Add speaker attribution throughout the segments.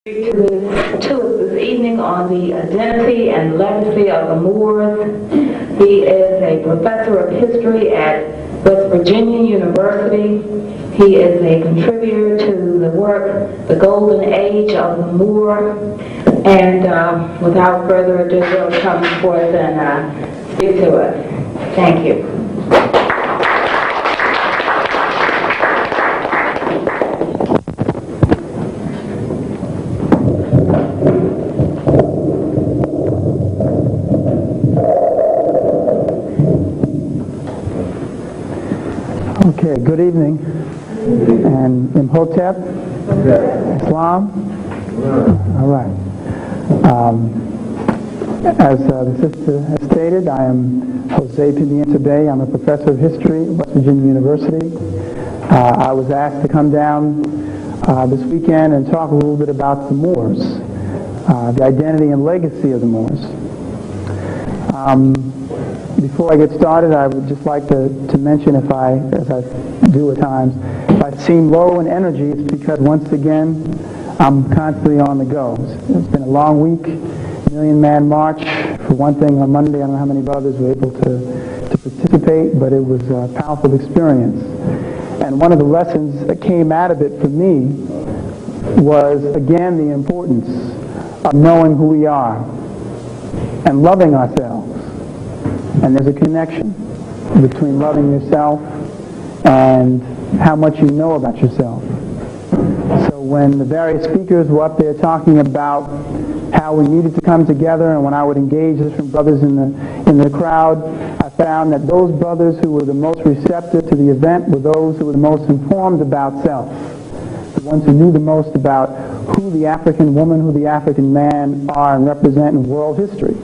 Speaker 1: To us this evening on the identity and legacy of the Moors. He is a professor of history at West Virginia University. He is a contributor to the work, The Golden Age of the Moor. And without further ado, he'll come forth and speak to us. Thank you.
Speaker 2: Okay, good evening. And Imhotep, Islam. All right. As the sister has stated, I am Jose Pimienta-Bey. I'm a professor of history at West Virginia University. I was asked to come down this weekend and talk a little bit about the Moors, the identity and legacy of the Moors. Before I get started, I would just like to mention, as I do at times, if I seem low in energy, it's because once again, I'm constantly on the go. It's been a long week, Million-Man March. For one thing, on Monday, I don't know how many brothers were able to participate, but it was a powerful experience. And one of the lessons that came out of it for me was, again, the importance of knowing who we are and loving ourselves. And there's a connection between loving yourself and how much you know about yourself. So when the various speakers were up there talking about how we needed to come together, and when I would engage different brothers in the crowd, I found that those brothers who were the most receptive to the event were those who were the most informed about self, the ones who knew the most about who the African woman, who the African man are and represent in world history.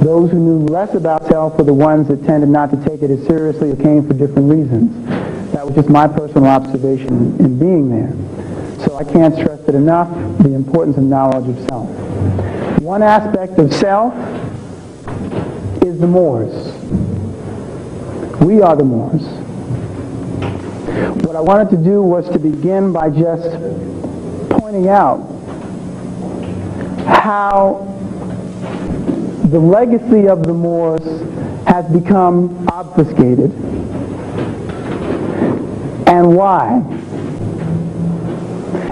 Speaker 2: Those who knew less about self were the ones that tended not to take it as seriously or came for different reasons. That was just my personal observation in being there. So I can't stress it enough, the importance of knowledge of self. One aspect of self is the Moors. We are the Moors. What I wanted to do was to begin by just pointing out how the legacy of the Moors has become obfuscated, and why.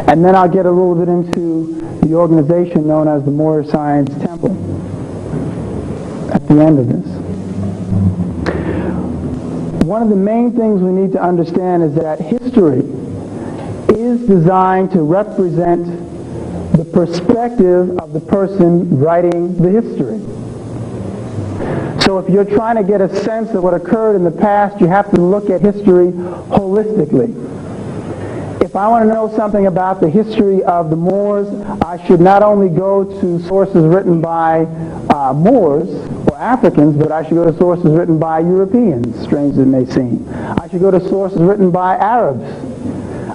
Speaker 2: And then I'll get a little bit into the organization known as the Moorish Science Temple at the end of this. One of the main things we need to understand is that history is designed to represent the perspective of the person writing the history. So if you're trying to get a sense of what occurred in the past, you have to look at history holistically. If I want to know something about the history of the Moors, I should not only go to sources written by Moors or Africans, but I should go to sources written by Europeans, strange as it may seem. I should go to sources written by Arabs.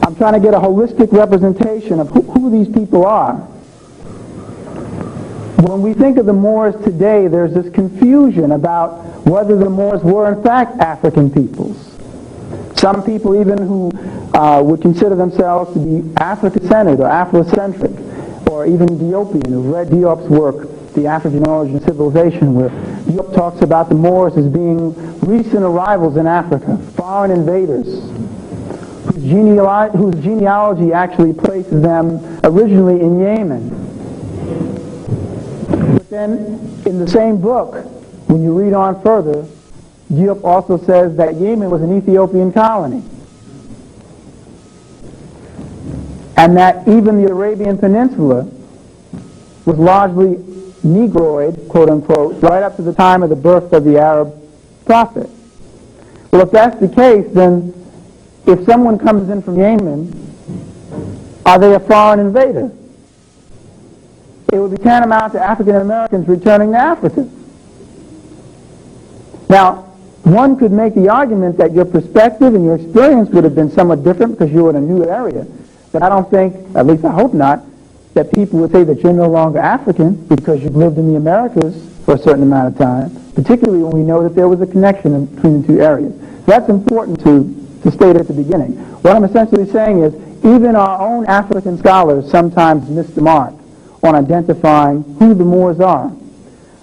Speaker 2: I'm trying to get a holistic representation of who these people are. When we think of the Moors today, there's this confusion about whether the Moors were in fact African peoples. Some people even who would consider themselves to be Africa-centered or Afrocentric, or even Ethiopian, who read Diop's work, The African Origin of Civilization, where Diop talks about the Moors as being recent arrivals in Africa, foreign invaders, whose genealogy actually places them originally in Yemen. But then, in the same book, when you read on further, Diop also says that Yemen was an Ethiopian colony. And that even the Arabian Peninsula was largely Negroid, quote unquote, right up to the time of the birth of the Arab prophet. Well, if that's the case, then if someone comes in from Yemen, are they a foreign invader? It would be tantamount to African Americans returning to Africa. Now, one could make the argument that your perspective and your experience would have been somewhat different because you were in a new area. But I don't think, at least I hope not, that people would say that you're no longer African because you've lived in the Americas for a certain amount of time, particularly when we know that there was a connection between the two areas. That's important to state at the beginning. What I'm essentially saying is even our own African scholars sometimes miss the mark on identifying who the Moors are.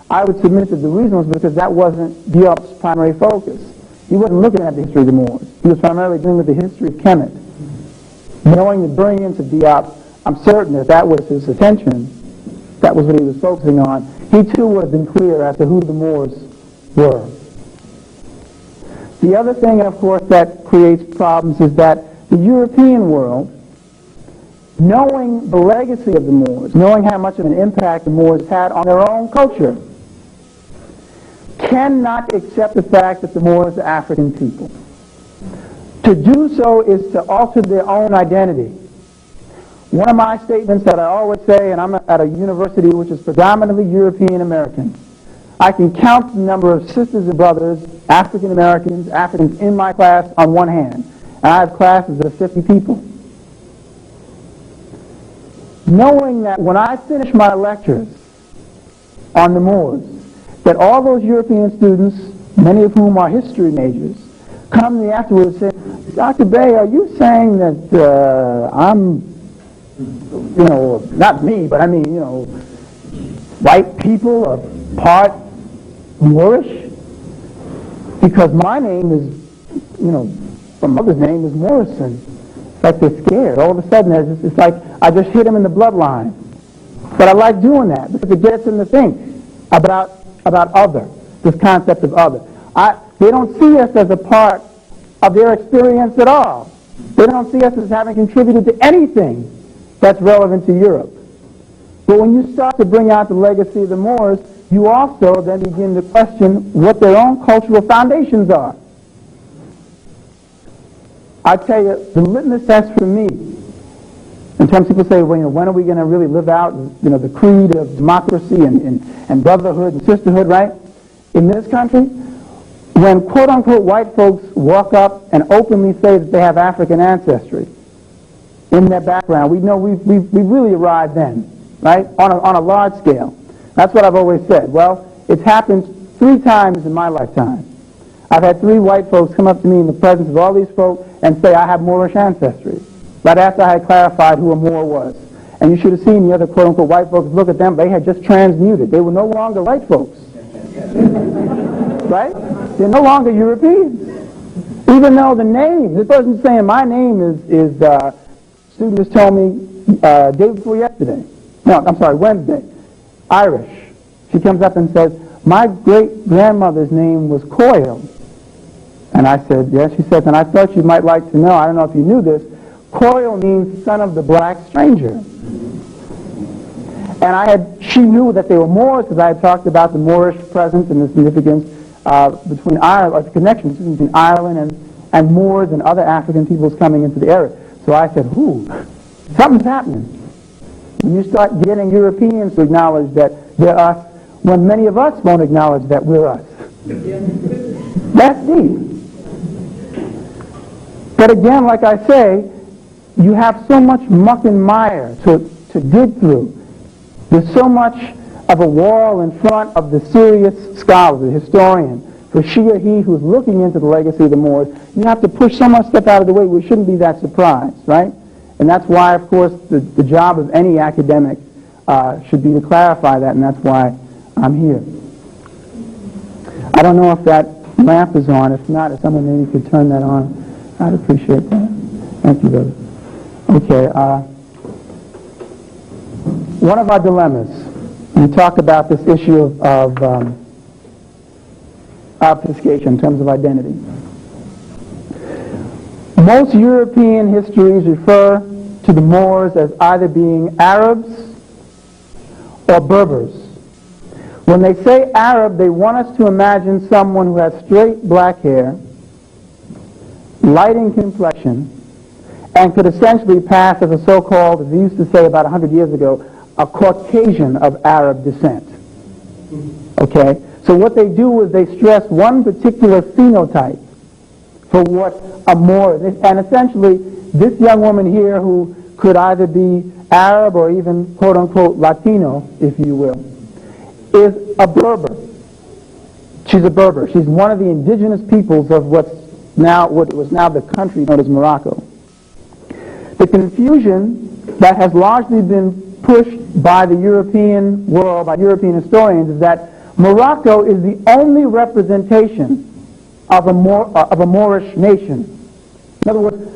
Speaker 2: I would submit that the reason was because that wasn't Diop's primary focus. He wasn't looking at the history of the Moors. He was primarily dealing with the history of Kemet. Knowing the brilliance of Diop, I'm certain that that was his attention. That was what he was focusing on. He too wasn't clear as to who the Moors were. The other thing, of course, that creates problems is that the European world, knowing the legacy of the Moors, knowing how much of an impact the Moors had on their own culture, cannot accept the fact that the Moors are African people. To do so is to alter their own identity. One of my statements that I always say, and I'm at a university which is predominantly European American, I can count the number of sisters and brothers, African Americans, Africans in my class on one hand. And I have classes of 50 people. Knowing that when I finish my lectures on the Moors, that all those European students, many of whom are history majors, come to me afterwards and say, Dr. Bey, are you saying that I'm, not me, but I mean, white people are part Moorish? Because my name is, my mother's name is Morrison. It's like they're scared. All of a sudden, it's like I just hit them in the bloodline. But I like doing that because it gets them to think about other, this concept of other. They don't see us as a part of their experience at all. They don't see us as having contributed to anything that's relevant to Europe. But when you start to bring out the legacy of the Moors, you also then begin to question what their own cultural foundations are. I tell you, the litmus test for me, in terms of people say, well, when are we going to really live out, the creed of democracy and brotherhood and sisterhood, right? In this country, when quote-unquote white folks walk up and openly say that they have African ancestry in their background, we know we've really arrived then, right? On a large scale. That's what I've always said. Well, it's happened 3 times in my lifetime. I've had 3 white folks come up to me in the presence of all these folks and say I have Moorish ancestry, right after I had clarified who a Moor was. And you should have seen the other quote-unquote white folks look at them. They had just transmuted. They were no longer white folks. Right? They're no longer Europeans. Even though the name, this person's saying my name is student just told me day before yesterday. No, I'm sorry, Wednesday. Irish. She comes up and says, my great-grandmother's name was Coyle. And I said, yes. She says, and I thought you might like to know, I don't know if you knew this, Coyle means son of the black stranger. And she knew that they were Moors because I had talked about the Moorish presence and the significance between Ireland, the connection between Ireland and Moors and other African peoples coming into the area. So I said, something's happening. When you start getting Europeans to acknowledge that they're us, when many of us won't acknowledge that we're us. That's deep. But again, like I say, you have so much muck and mire to dig through. There's so much of a wall in front of the serious scholar, the historian, for she or he who's looking into the legacy of the Moors. You have to push so much stuff out of the way. We shouldn't be that surprised, right? And that's why, of course, the job of any academic should be to clarify that, and that's why I'm here. I don't know if that lamp is on. If not, if someone maybe could turn that on, I'd appreciate that. Thank you, brother. Okay. One of our dilemmas, we talk about this issue of obfuscation in terms of identity. Most European histories refer to the Moors as either being Arabs or Berbers. When they say Arab, they want us to imagine someone who has straight black hair, light in complexion, and could essentially pass as a so-called, as they used to say about 100 years ago, a Caucasian of Arab descent. Okay? So what they do is they stress one particular phenotype for what a Moor is. And essentially, this young woman here who could either be Arab or even quote-unquote Latino, if you will, is a Berber. She's a Berber. She's one of the indigenous peoples of what was now the country known as Morocco. The confusion that has largely been pushed by the European world, by European historians, is that Morocco is the only representation of a Moorish nation. In other words,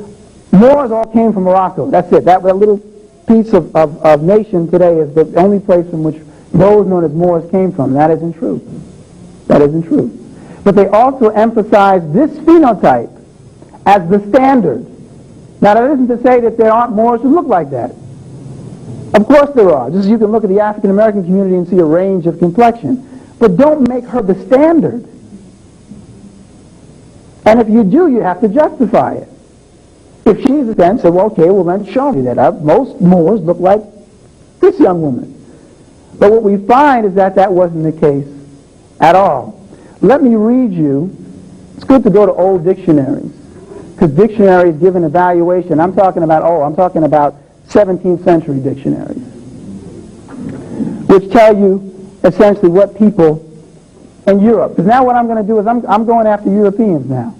Speaker 2: Moors all came from Morocco. That's it. That little piece of nation today is the only place from which those known as Moors came from. That isn't true. That isn't true. But they also emphasize this phenotype as the standard. Now, that isn't to say that there aren't Moors who look like that. Of course there are. Just as you can look at the African American community and see a range of complexion. But don't make her the standard. And if you do, you have to justify it. If she's then said, well, okay, well then show me that. Most Moors look like this young woman. But what we find is that that wasn't the case at all. Let me read you. It's good to go to old dictionaries, because dictionaries give an evaluation. I'm talking about 17th century dictionaries, which tell you essentially what people in Europe. Because now what I'm going to do is I'm going after Europeans now.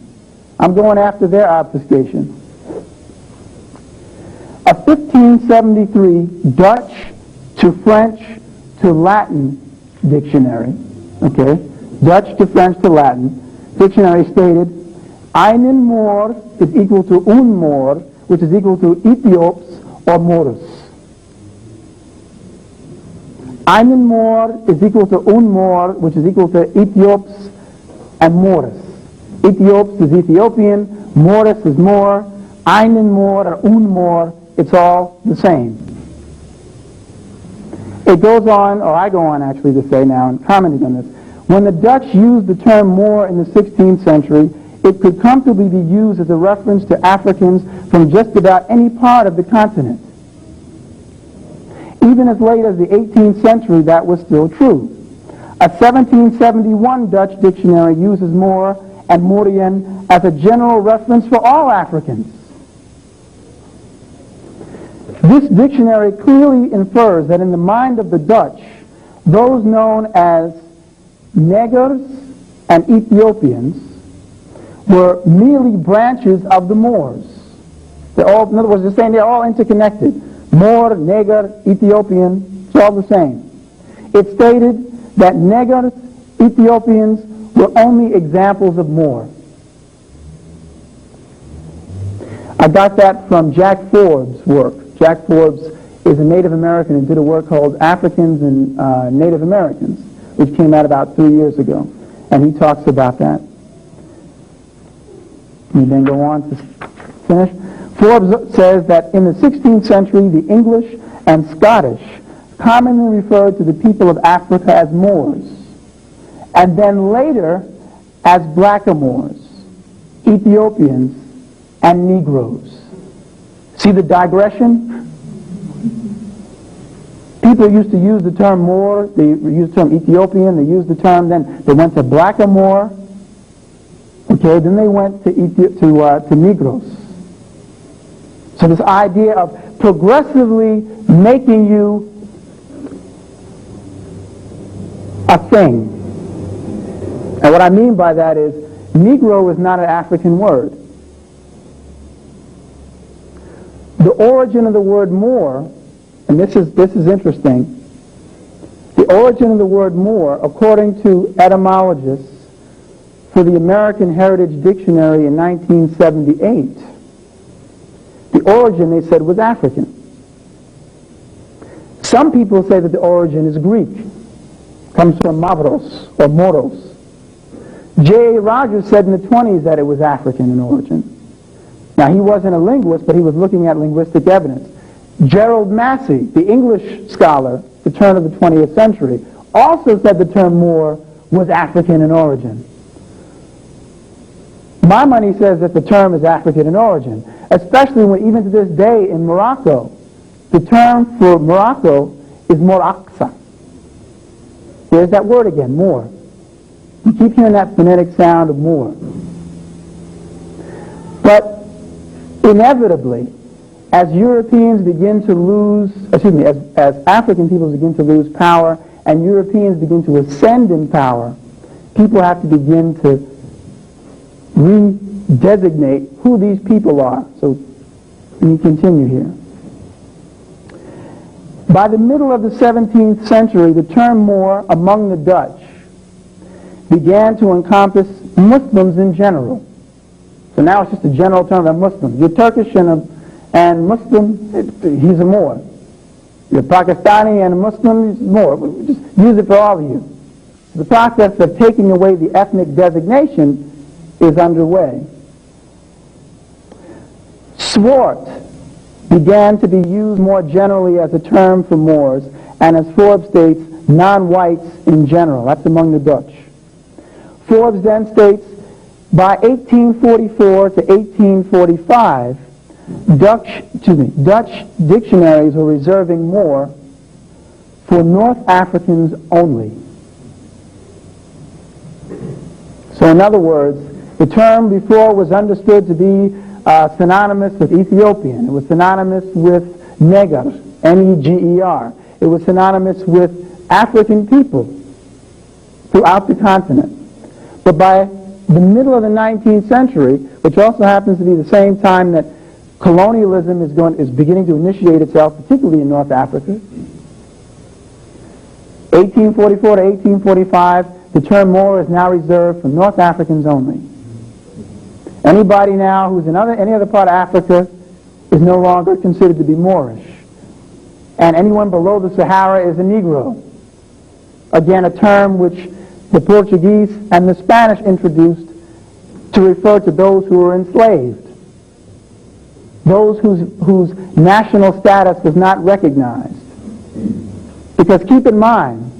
Speaker 2: I'm going after their obfuscation. A 1573 Dutch to French to Latin dictionary, okay, Dutch to French to Latin dictionary stated, einen Moor is equal to un Moor, which is equal to Ethiops or Moors. Einen Moor is equal to un Moor, which is equal to Ethiops and Moors. Ethiops is Ethiopian, Moors is Moor, einen Moor or un Moor, it's all the same. It goes on, or I go on actually to say now, and commenting on this, when the Dutch used the term Moor in the 16th century, it could comfortably be used as a reference to Africans from just about any part of the continent. Even as late as the 18th century, that was still true. A 1771 Dutch dictionary uses Moor and Moorian as a general reference for all Africans. This dictionary clearly infers that in the mind of the Dutch, those known as Negers and Ethiopians were merely branches of the Moors. They're all, in other words, they're saying they're all interconnected. Moor, Neger, Ethiopian, it's all the same. It stated that Negers, Ethiopians were only examples of Moor. I got that from Jack Forbes' work. Jack Forbes is a Native American and did a work called Africans and Native Americans, which came out about 3 years ago. And he talks about that. And then go on to finish. Forbes says that in the 16th century, the English and Scottish commonly referred to the people of Africa as Moors, and then later as blackamoors, Ethiopians, and Negroes. See the digression? People used to use the term Moor, they used the term Ethiopian, they used the term, then they went to blackamoor, okay, then they went to Negroes. So this idea of progressively making you a thing. And what I mean by that is, Negro is not an African word. The origin of the word Moor, and this is interesting, the origin of the word Moor, according to etymologists for the American Heritage Dictionary in 1978, the origin, they said, was African. Some people say that the origin is Greek, comes from Mavros or Moros. J.A. Rogers said in the 20s that it was African in origin. Now, he wasn't a linguist, but he was looking at linguistic evidence. Gerald Massey, the English scholar, the turn of the 20th century, also said the term Moor was African in origin. My money says that the term is African in origin, especially when even to this day in Morocco, the term for Morocco is Moraksa. There's that word again, Moor. You keep hearing that phonetic sound of Moor. But inevitably, as Europeans begin to lose, as African peoples begin to lose power and Europeans begin to ascend in power, people have to begin to redesignate who these people are. So let me continue here. By the middle of the 17th century, the term Moor among the Dutch began to encompass Muslims in general. So now it's just a general term of Muslims. You're Turkish and Muslim, he's a Moor. You're Pakistani and a Muslim, he's a Moor. Just use it for all of you. The process of taking away the ethnic designation is underway. Zwart began to be used more generally as a term for Moors, and as Forbes states, non-whites in general. That's among the Dutch. Forbes then states, by 1844 to 1845, Dutch dictionaries were reserving Moor for North Africans only. So in other words, the term before was understood to be synonymous with Ethiopian. It was synonymous with Neger, N-E-G-E-R. It was synonymous with African people throughout the continent. But by the middle of the 19th century, which also happens to be the same time that colonialism is beginning to initiate itself, particularly in North Africa, 1844 to 1845, the term Moor is now reserved for North Africans only. Anybody now who's in any other part of Africa is no longer considered to be Moorish. And anyone below the Sahara is a Negro. Again, a term which the Portuguese and the Spanish introduced to refer to those who were enslaved, those whose national status was not recognized. Because keep in mind,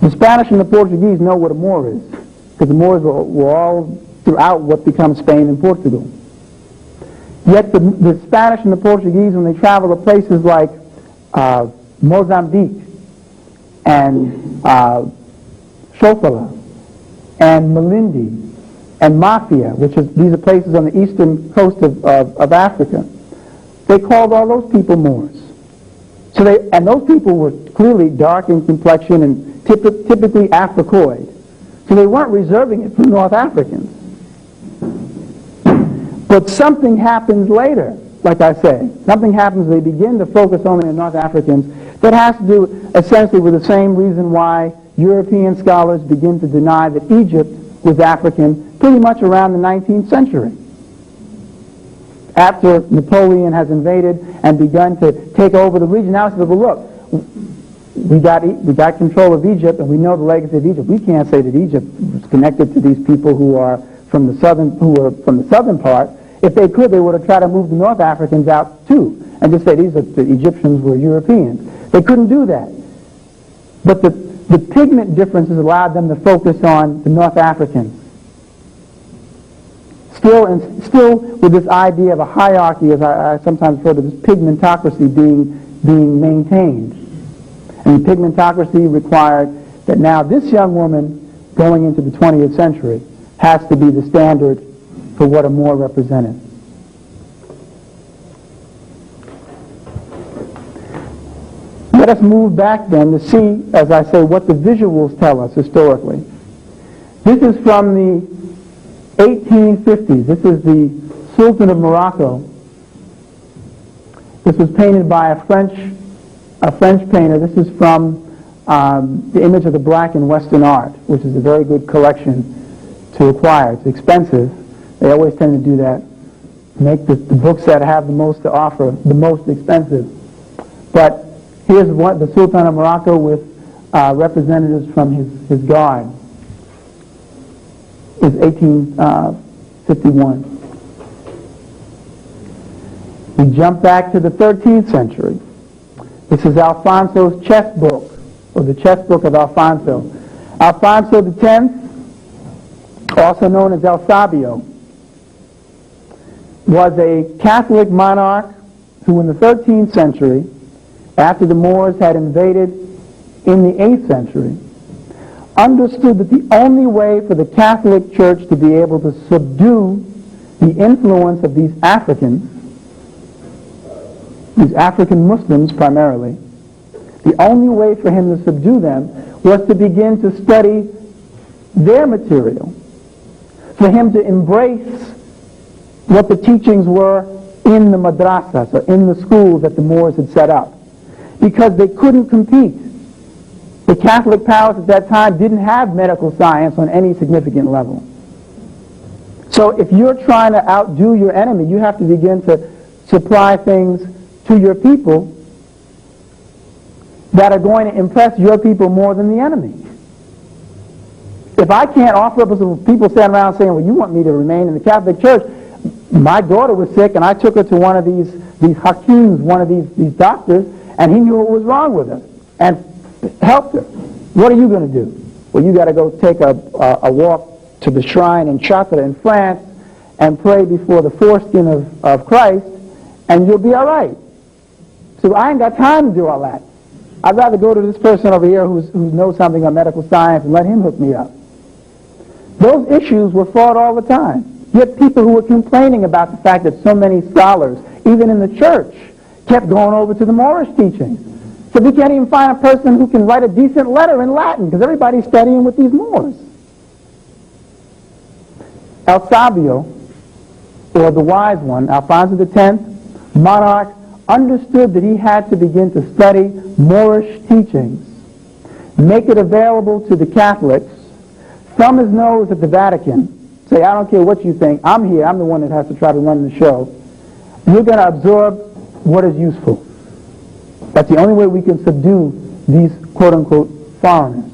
Speaker 2: the Spanish and the Portuguese know what a Moor is, because the Moors were all throughout what becomes Spain and Portugal. Yet the Spanish and the Portuguese, when they travel to places like Mozambique and Sofala and Malindi and Mafia, these are places on the eastern coast of Africa, they called all those people Moors. And those people were clearly dark in complexion and typically Africoid. So they weren't reserving it for North Africans. But something happens later, like I say. Something happens, they begin to focus only on North Africans. That has to do essentially with the same reason why European scholars begin to deny that Egypt was African pretty much around the 19th century. After Napoleon has invaded and begun to take over the region, now he says, well, look, we got control of Egypt, and we know the legacy of Egypt. We can't say that Egypt was connected to these people who are from the southern part. If they could, they would have tried to move the North Africans out too, and just say the Egyptians were Europeans. They couldn't do that. But the pigment differences allowed them to focus on the North Africans. Still with this idea of a hierarchy, as I sometimes refer to this pigmentocracy being maintained. And the pigmentocracy required that now this young woman going into the 20th century has to be the standard for what a Moor represented. Let us move back then to see, as I say, what the visuals tell us historically. This is from the 1850s. This is the Sultan of Morocco. This was painted by a French painter. This is from the image of the Black and Western art, which is a very good collection to acquire. It's expensive. They always tend to do that. Make the books that have the most to offer the most expensive. But here's the Sultan of Morocco with representatives from his guard. It's 1851. We jump back to the 13th century. This is Alfonso's chess book, or the chess book of Alfonso. Alfonso X, also known as El Sabio, was a Catholic monarch who in the 13th century, after the Moors had invaded in the 8th century, understood that the only way for the Catholic Church to be able to subdue the influence of these African Muslims primarily, the only way for him to subdue them was to begin to study their material, for him to embrace what the teachings were in the madrasas, or in the schools that the Moors had set up. because they couldn't compete. The Catholic powers at that time didn't have medical science on any significant level. So if you're trying to outdo your enemy, you have to begin to supply things to your people that are going to impress your people more than the enemy. If I can't offer up some people standing around saying, well, you want me to remain in the Catholic Church. My daughter was sick, and I took her to one of these hakims, one of these doctors, and he knew what was wrong with her and helped her. What are you going to do? Well, you got to go take a walk to the shrine in Chartres in France and pray before the foreskin of Christ, and you'll be all right. So I ain't got time to do all that. I'd rather go to this person over here who knows something on medical science and let him hook me up. Those issues were fought all the time. Yet people who were complaining about the fact that so many scholars, even in the church, kept going over to the Moorish teachings. So we can't even find a person who can write a decent letter in Latin because everybody's studying with these Moors. El Sabio, or the wise one, Alfonso X, monarch, understood that he had to begin to study Moorish teachings, make it available to the Catholics, thumb his nose at the Vatican, say, I don't care what you think, I'm here, I'm the one that has to try to run the show. You're going to absorb what is useful. That's the only way we can subdue these quote-unquote foreigners.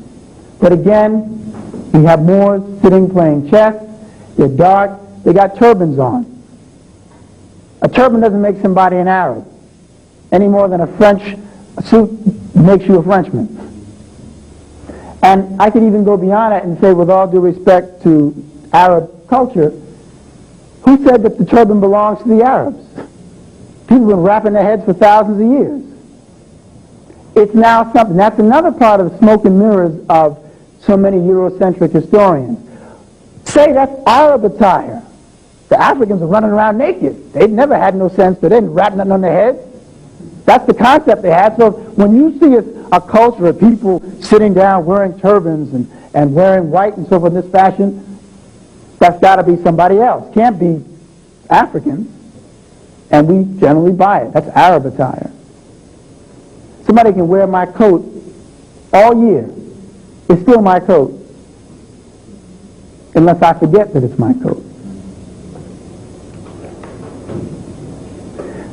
Speaker 2: But again, we have Moors sitting playing chess, they're dark, they got turbans on. A turban doesn't make somebody an Arab, any more than a French suit makes you a Frenchman. And I could even go beyond it and say, with all due respect to Arab culture, who said that the turban belongs to the Arabs? People have been wrapping their heads for thousands of years. It's now something. That's another part of the smoke and mirrors of so many Eurocentric historians. Say that's Arab attire. The Africans are running around naked. They've never had no sense, but they didn't wrap nothing on their heads. That's the concept they had. So when you see a culture of people sitting down wearing turbans and wearing white and so forth in this fashion, that's got to be somebody else. Can't be African. And we generally buy it. That's Arab attire. Somebody can wear my coat all year. It's still my coat. Unless I forget that it's my coat.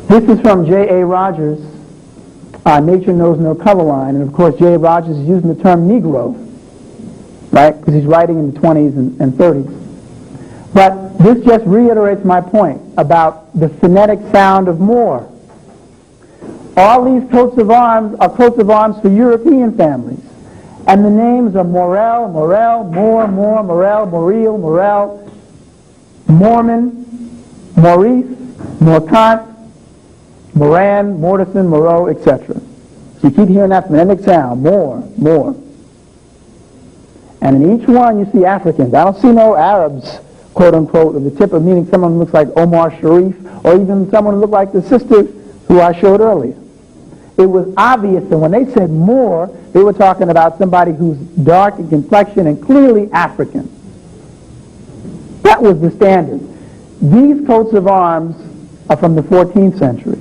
Speaker 2: This is from J.A. Rogers, Nature Knows No Color Line. And of course, J.A. Rogers is using the term Negro, right? Because he's writing in the 20s and 30s. But this just reiterates my point about the phonetic sound of Moor. All these coats of arms are coats of arms for European families. And the names are Morel, Morel, Moore, Moore, Morel, Morel, Morel, Mormon, Maurice, Morcant, Moran, Mortison, Moreau, etc. So you keep hearing that phonetic sound, more, more. And in each one you see Africans. I don't see no Arabs, quote unquote, of the tip of meaning someone who looks like Omar Sharif, or even someone who looked like the sister who I showed earlier. It was obvious that when they said Moor, they were talking about somebody who's dark in complexion and clearly African. That was the standard. These coats of arms are from the 14th century.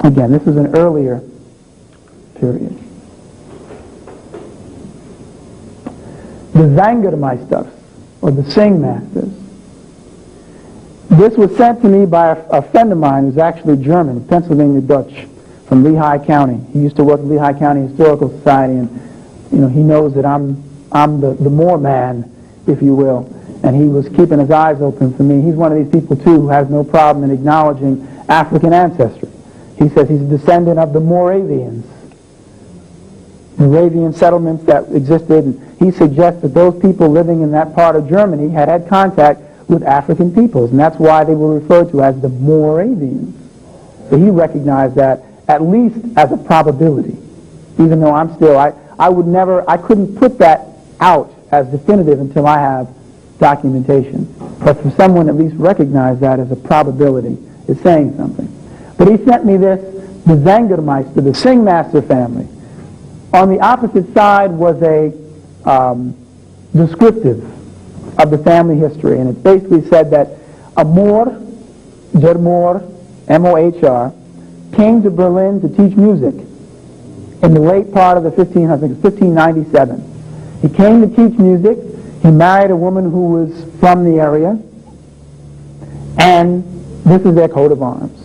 Speaker 2: Again, this is an earlier period. The Zangermeisters, or the Sing Masters. This was sent to me by a friend of mine who's actually German, Pennsylvania Dutch, from Lehigh County. He used to work at Lehigh County Historical Society, and he knows that I'm the Moor man, if you will. And he was keeping his eyes open for me. He's one of these people, too, who has no problem in acknowledging African ancestry. He says he's a descendant of the Moravians, Moravian settlements that existed. And he suggests that those people living in that part of Germany had contact with African peoples, and that's why they were referred to as the Moravians. So he recognized that at least as a probability, even though I couldn't put that out as definitive until I have documentation. But for someone at least recognize that as a probability is saying something. But he sent me this, the Zangermeister, the Sing Master family. On the opposite side was a descriptive of the family history, and it basically said that a Moor, der Moor, M-O-H-R, came to Berlin to teach music in the late part of the 1597. He came to teach music. He married a woman who was from the area, and this is their coat of arms.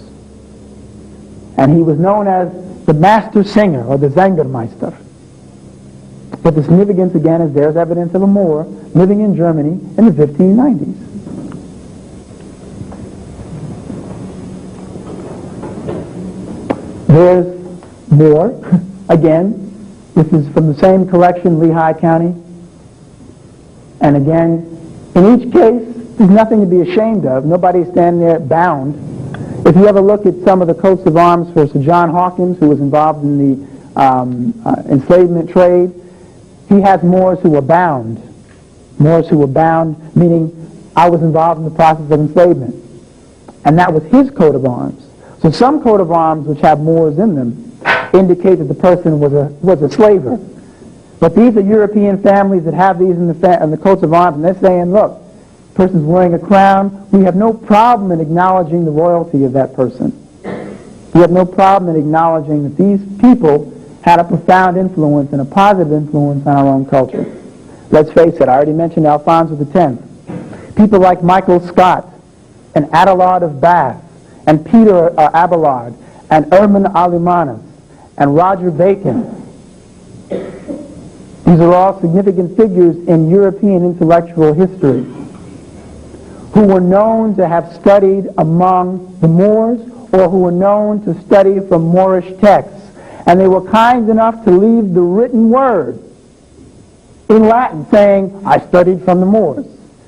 Speaker 2: And he was known as the master singer, or the Sängermeister. But the significance, again, is there's evidence of a Moor living in Germany in the 1590s. There's more. Again, this is from the same collection, Lehigh County. And again, in each case, there's nothing to be ashamed of. Nobody's standing there bound. If you ever look at some of the coats of arms for Sir John Hawkins, who was involved in the enslavement trade, he has Moors who were bound. Moors who were bound, meaning I was involved in the process of enslavement. And that was his coat of arms. So some coat of arms which have Moors in them indicate that the person was a slaver. But these are European families that have these in the coats of arms, and they're saying, look, the person's wearing a crown. We have no problem in acknowledging the royalty of that person. We have no problem in acknowledging that these people had a profound influence and a positive influence on our own culture. Let's face it, I already mentioned Alfonso X. People like Michael Scott and Adelard of Bath and Peter Abelard and Erman Alimanas and Roger Bacon. These are all significant figures in European intellectual history who were known to have studied among the Moors or who were known to study from Moorish texts. And they were kind enough to leave the written word in Latin saying, I studied from the Moors.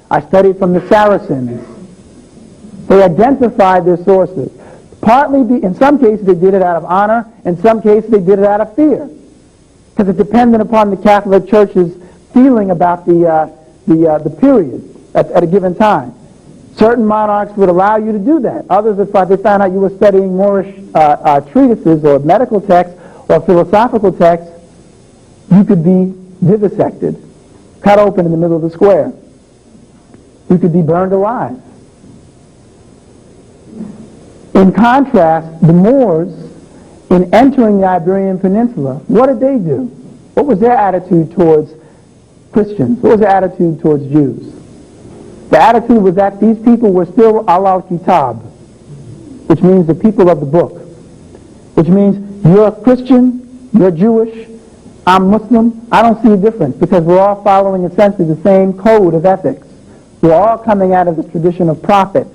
Speaker 2: I studied from the Saracens. They identified their sources. In some cases they did it out of honor, in some cases they did it out of fear. Because it depended upon the Catholic Church's feeling about the period at a given time. Certain monarchs would allow you to do that. Others, if they found out you were studying Moorish treatises or medical texts or philosophical texts, you could be vivisected, cut open in the middle of the square. You could be burned alive. In contrast, the Moors, in entering the Iberian Peninsula, what did they do? What was their attitude towards Christians? What was their attitude towards Jews? The attitude was that these people were still al-Kitab, which means the people of the book, which means you're a Christian, you're Jewish, I'm Muslim, I don't see a difference because we're all following essentially the same code of ethics. We're all coming out of the tradition of prophets.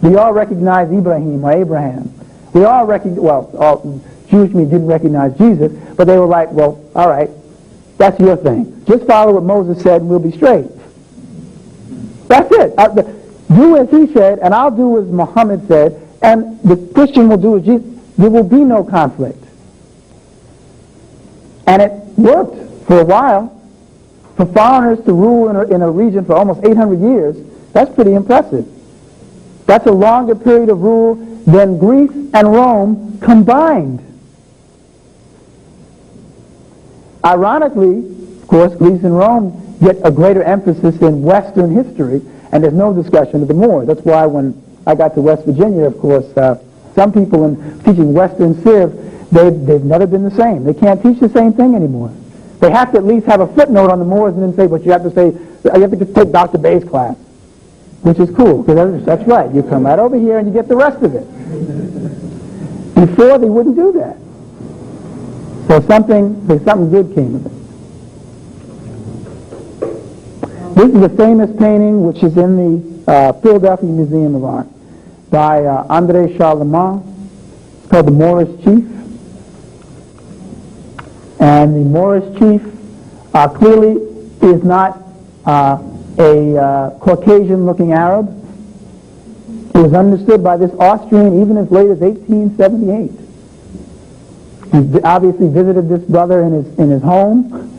Speaker 2: We all recognize Ibrahim or Abraham. We all Jewish me didn't recognize Jesus, but they were like, well, all right, that's your thing. Just follow what Moses said and we'll be straight. That's it. Do as he said, and I'll do as Muhammad said, and the Christian will do as Jesus. There will be no conflict. And it worked for a while. For foreigners to rule in a region for almost 800 years, that's pretty impressive. That's a longer period of rule than Greece and Rome combined. Ironically, of course, Greece and Rome get a greater emphasis in Western history, and there's no discussion of the Moors. That's why when I got to West Virginia, of course, some people in teaching Western Civ, they've never been the same. They can't teach the same thing anymore. They have to at least have a footnote on the Moors and then say, but you have to take Dr. Bay's class, which is cool, because that's right. You come right over here and you get the rest of it. Before, they wouldn't do that. So something good came of it. This is a famous painting which is in the Philadelphia Museum of Art by André Charlemagne. It's called The Moorish Chief. And the Moorish chief clearly is not a Caucasian-looking Arab. It was understood by this Austrian even as late as 1878. He obviously visited this brother in his home,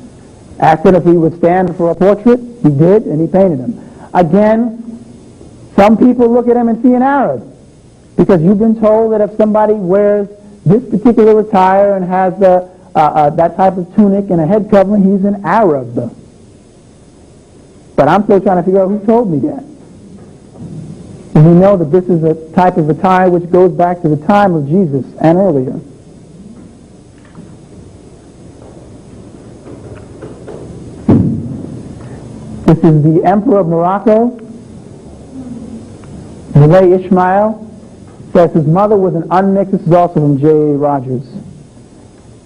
Speaker 2: asked him if he would stand for a portrait. He did, and he painted him. Again, some people look at him and see an Arab, because you've been told that if somebody wears this particular attire and has that type of tunic and a head covering, he's an Arab. But I'm still trying to figure out who told me that. And we know that this is a type of attire which goes back to the time of Jesus and earlier. This is the Emperor of Morocco, Moulay Ismail, says his mother was an unmixed, this is also from J.A. Rogers,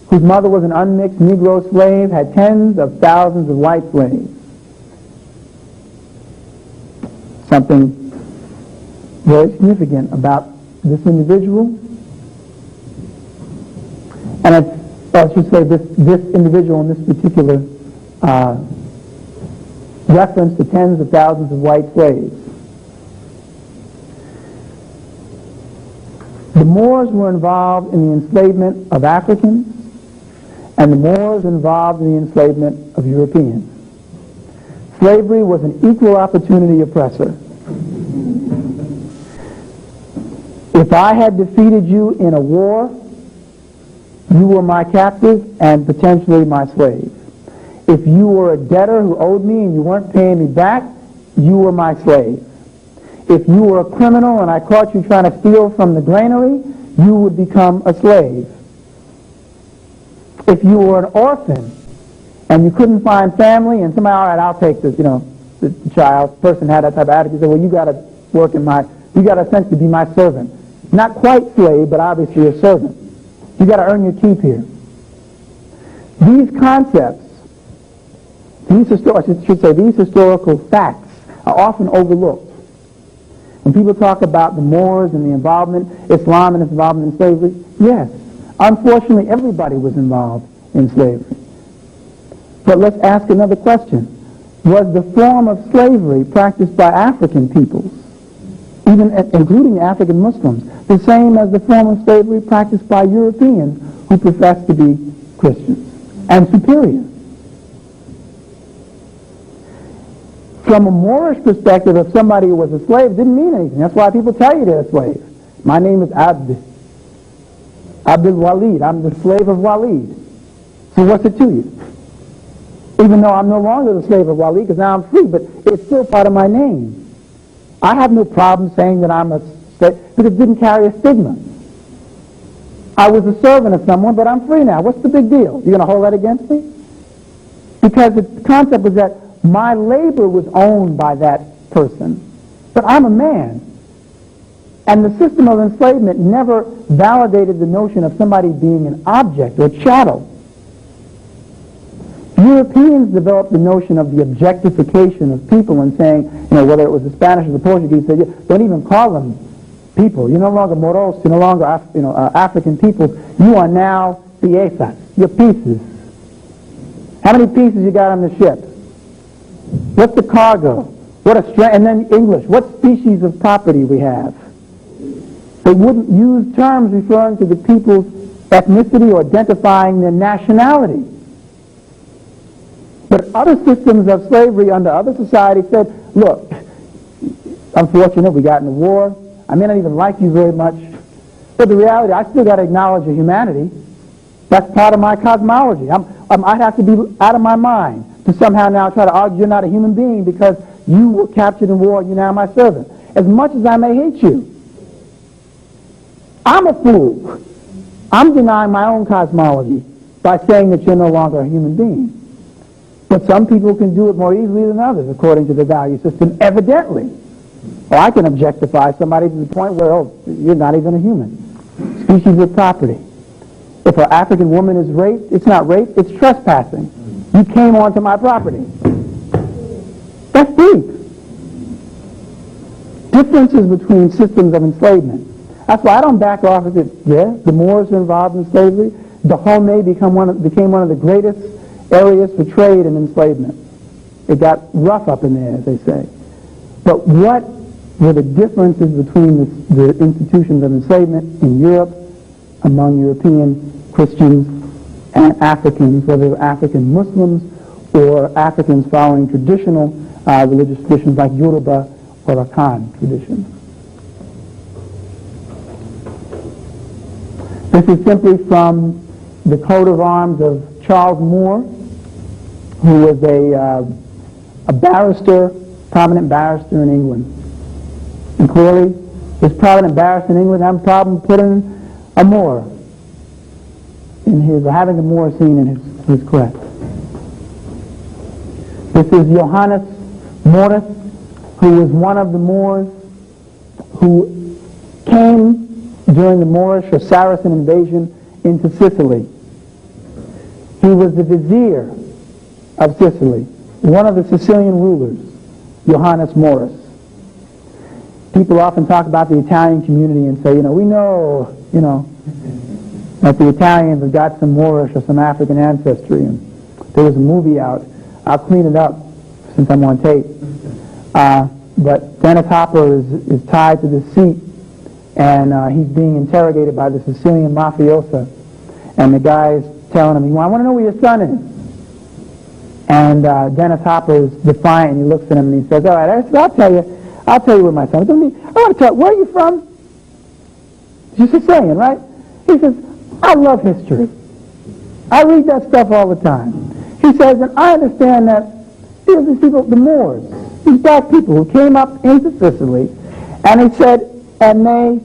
Speaker 2: whose mother was an unmixed Negro slave, had tens of thousands of white slaves. Something very significant about this individual. And I should say this individual in this particular reference to tens of thousands of white slaves. The Moors were involved in the enslavement of Africans, and the Moors involved in the enslavement of Europeans. Slavery was an equal opportunity oppressor. If I had defeated you in a war, you were my captive and potentially my slave. If you were a debtor who owed me and you weren't paying me back, you were my slave. If you were a criminal and I caught you trying to steal from the granary, you would become a slave. If you were an orphan and you couldn't find family and somebody, all right, I'll take this, the child, person had that type of attitude, said, well, you got to work you got to essentially be my servant. Not quite slave, but obviously a servant. You got to earn your keep here. These concepts, these historical facts are often overlooked. When people talk about the Moors and the involvement, Islam and its involvement in slavery, yes, unfortunately everybody was involved in slavery. But let's ask another question. Was the form of slavery practiced by African peoples, even including African Muslims, the same as the form of slavery practiced by Europeans who profess to be Christians and superior? From a Moorish perspective, if somebody was a slave, it didn't mean anything. That's why people tell you they're a slave. My name is Abdul Walid. I'm the slave of Walid. So what's it to you? Even though I'm no longer the slave of Walid, because now I'm free, but it's still part of my name. I have no problem saying that I'm a slave, because it didn't carry a stigma. I was a servant of someone, but I'm free now. What's the big deal? You're going to hold that against me? Because the concept was that my labor was owned by that person, but I'm a man. And the system of enslavement never validated the notion of somebody being an object or chattel. Europeans developed the notion of the objectification of people and saying, whether it was the Spanish or the Portuguese, they don't even call them people. You're no longer moros, you're no longer African people. You are now piezas, you're pieces. How many pieces you got on the ship? What's the cargo? And then English. What species of property we have? They wouldn't use terms referring to the people's ethnicity or identifying their nationality. But other systems of slavery under other societies said, look, unfortunate we got in a war. I may not even like you very much. But the reality, I still got to acknowledge your humanity. That's part of my cosmology. I'd have to be out of my mind to somehow now try to argue you're not a human being because you were captured in war, you're now my servant. As much as I may hate you, I'm a fool. I'm denying my own cosmology by saying that you're no longer a human being. But some people can do it more easily than others according to the value system, evidently. Or I can objectify somebody to the point where, you're not even a human. Species of property. If an African woman is raped, it's not rape, it's trespassing. You came onto my property. That's deep. Differences between systems of enslavement. That's why I don't back off of it. Yeah, the Moors were involved in slavery. Dahomey became one of the greatest areas for trade and enslavement. It got rough up in there, as they say. But what were the differences between the institutions of enslavement in Europe among European Christians and Africans, whether they were African Muslims or Africans following traditional religious traditions like Yoruba or Akan traditions? This is simply from the coat of arms of Charles Moore, who was a barrister, prominent barrister in England. And clearly, it's proud and embarrassed in England, having a problem putting a Moor in his, or having a Moor seen in his crest. This is Johannes Morris, who was one of the Moors who came during the Moorish or Saracen invasion into Sicily. He was the vizier of Sicily, one of the Sicilian rulers, Johannes Morris. People often talk about the Italian community and say, we know, that the Italians have got some Moorish or some African ancestry. And there was a movie out. I'll clean it up since I'm on tape. But Dennis Hopper is tied to the seat, and he's being interrogated by the Sicilian mafiosa. And the guy is telling him, I want to know where your son is. And Dennis Hopper is defiant, and he looks at him and he says, all right, I'll tell you where my son is. I want to tell you, where are you from? He's Sicilian, right? He says, I love history. I read that stuff all the time. He says, and I understand that these people, the Moors, these black people who came up into Sicily, and he said, and they,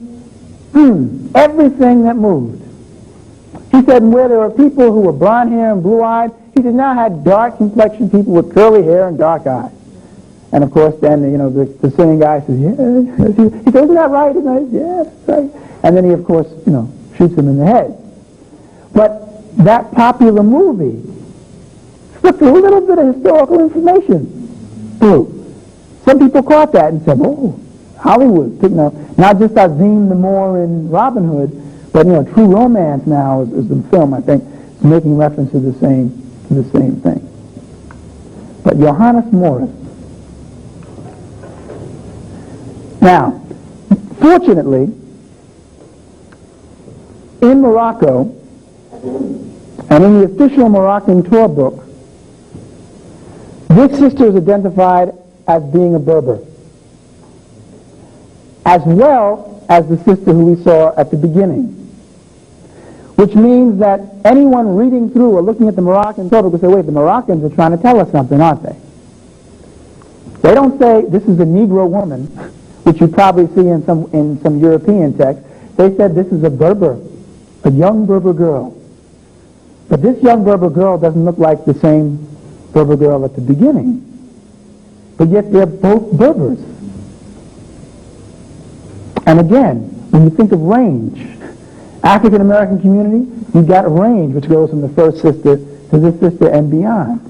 Speaker 2: everything that moved. He said, and where there were people who were blonde hair and blue-eyed, he said, now had dark complexion people with curly hair and dark eyes. And of course, then, the Sicilian guy says, yeah. He says, isn't that right? Yeah, that's right. And then he, of course, shoots him in the head. But that popular movie slipped a little bit of historical information through. Some people caught that and said, oh, Hollywood, not just Azim the Moor in Robin Hood, but True Romance now is the film, I think, is making reference to the same thing. But Johannes Morris. Now, fortunately, in Morocco, and in the official Moroccan tour book, this sister is identified as being a Berber, as well as the sister who we saw at the beginning, which means that anyone reading through or looking at the Moroccan tour book will say, wait, the Moroccans are trying to tell us something, aren't they? They don't say, this is a Negro woman, which you probably see in some European texts. They said, this is a Berber, a young Berber girl. But this young Berber girl doesn't look like the same Berber girl at the beginning. But yet they're both Berbers. And again, when you think of range, African American community, you've got a range which goes from the first sister to this sister and beyond.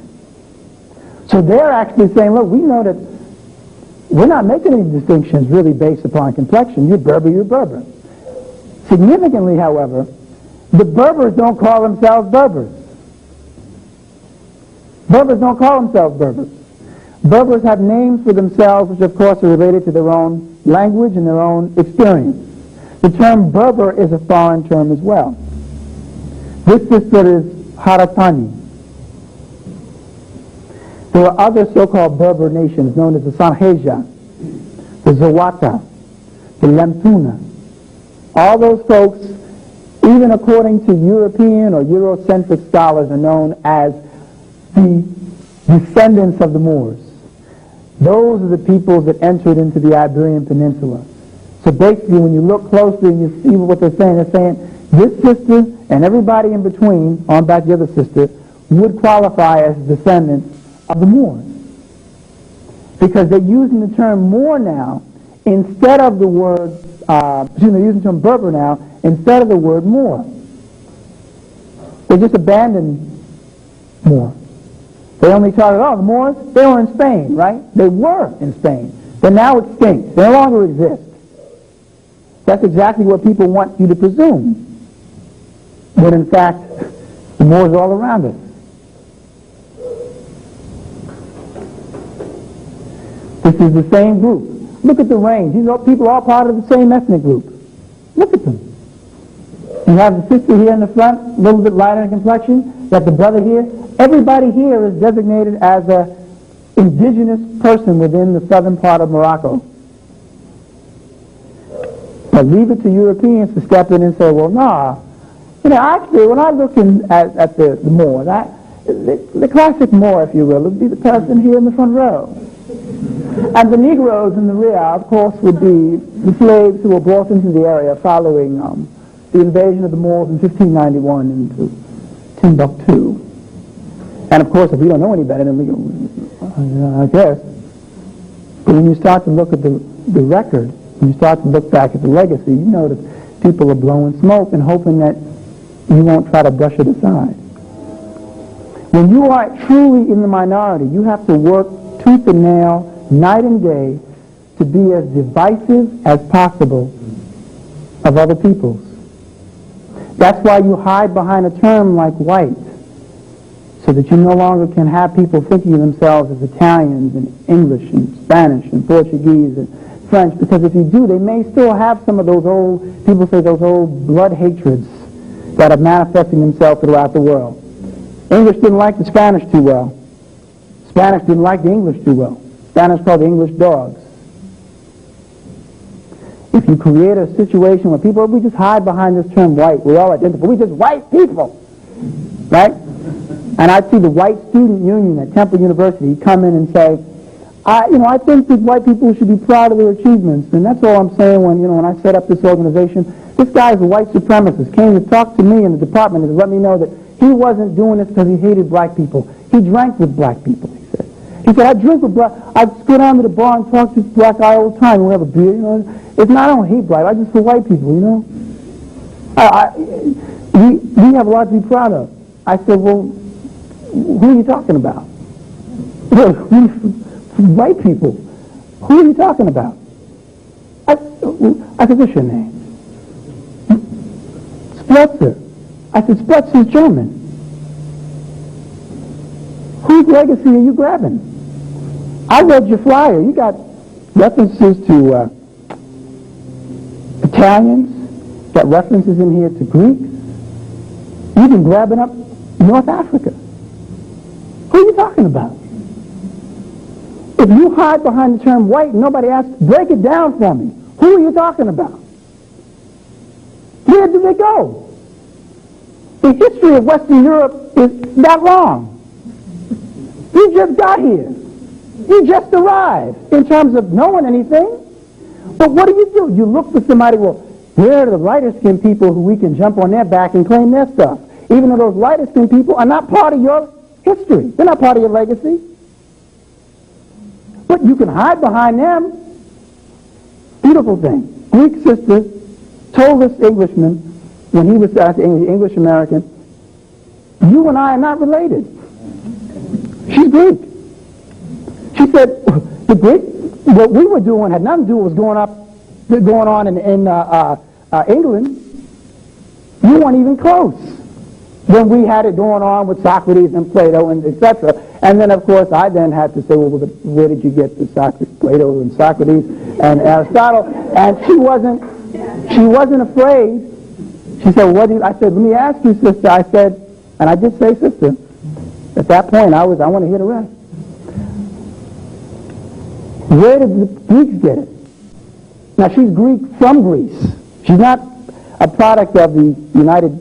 Speaker 2: So they're actually saying, look, we know that we're not making any distinctions really based upon complexion. You're Berber, you're Berber. Significantly, however, the Berbers don't call themselves Berbers. Berbers don't call themselves Berbers. Berbers have names for themselves which, of course, are related to their own language and their own experience. The term Berber is a foreign term as well. This sister is Haratani. There are other so-called Berber nations known as the Sanheja, the Zawata, the Lemtuna. All those folks, even according to European or Eurocentric scholars, are known as the descendants of the Moors. Those are the peoples that entered into the Iberian Peninsula. So basically, when you look closely and you see what they're saying this sister and everybody in between, on back the other sister, would qualify as descendants of the Moors. Because they're using the term Moor now instead of the word, they're using the term Berber now instead of the word Moor. They just abandoned Moor. They only talk about, the Moors, they were in Spain, right? They were in Spain. They're now extinct. They no longer exist. That's exactly what people want you to presume. When in fact, the Moors are all around us. This is the same group. Look at the range. These people are all part of the same ethnic group. Look at them. You have the sister here in the front, a little bit lighter in complexion. You have the brother here. Everybody here is designated as an indigenous person within the southern part of Morocco. But leave it to Europeans to step in and say, well, nah. Actually, when I look at the Moor, the classic Moor, if you will, would be the person here in the front row. And the Negroes in the rear, of course, would be the slaves who were brought into the area following the invasion of the Moors in 1591 into Timbuktu. And of course, if we don't know any better, then we go, I guess. But when you start to look at the record, when you start to look back at the legacy, you know that people are blowing smoke and hoping that you won't try to brush it aside. When you are truly in the minority, you have to work tooth and nail, night and day, to be as divisive as possible of other peoples. That's why you hide behind a term like white, so that you no longer can have people thinking of themselves as Italians and English and Spanish and Portuguese and French, because if you do, they may still have some of those old, people say those old blood hatreds that are manifesting themselves throughout the world. English didn't like the Spanish too well. Spanish didn't like the English too well. Spanish called the English dogs. If you create a situation where people, we just hide behind this term white, we all identify, we just white people, right? And I'd see the white student union at Temple University come in and say, I think that white people should be proud of their achievements. And that's all I'm saying when I set up this organization. This guy is a white supremacist, came to talk to me in the department and to let me know that he wasn't doing this because he hated black people. He drank with black people, he said. He said, I drink with black, I go down to the bar and talk to this black guy all the time. We have a beer, It's not, I don't hate black, I just for white people, We have a lot to be proud of. I said, well, who are you talking about? White people. Who are you talking about? I said, what's your name? Spletzer. I said, Spletser's German. Whose legacy are you grabbing? I read your flyer. You got references to Italians, got references in here to Greeks. You've been grabbing up North Africa. Who are you talking about? If you hide behind the term white and nobody asks, break it down for me. Who are you talking about? Where did they go? The history of Western Europe is that long. You just got here. You just arrived in terms of knowing anything. But what do? You look for somebody, well, where are the lighter-skinned people who we can jump on their back and claim their stuff? Even though those lighter-skinned people are not part of your history. They're not part of your legacy. But you can hide behind them. Beautiful thing. Greek sister told this Englishman, when he was English American, you and I are not related. She's Greek. She said, the Greek, what we were doing had nothing to do with what was going on in England. You weren't even close when we had it going on with Socrates and Plato and etc. And then, of course, I then had to say, well, where did you get the Plato and Socrates and Aristotle? And she wasn't afraid. She said, what do you, I said, let me ask you, sister. I said, and I did say sister. At that point, I want to hear the rest. Where did the Greeks get it? Now, she's Greek from Greece. She's not a product of the United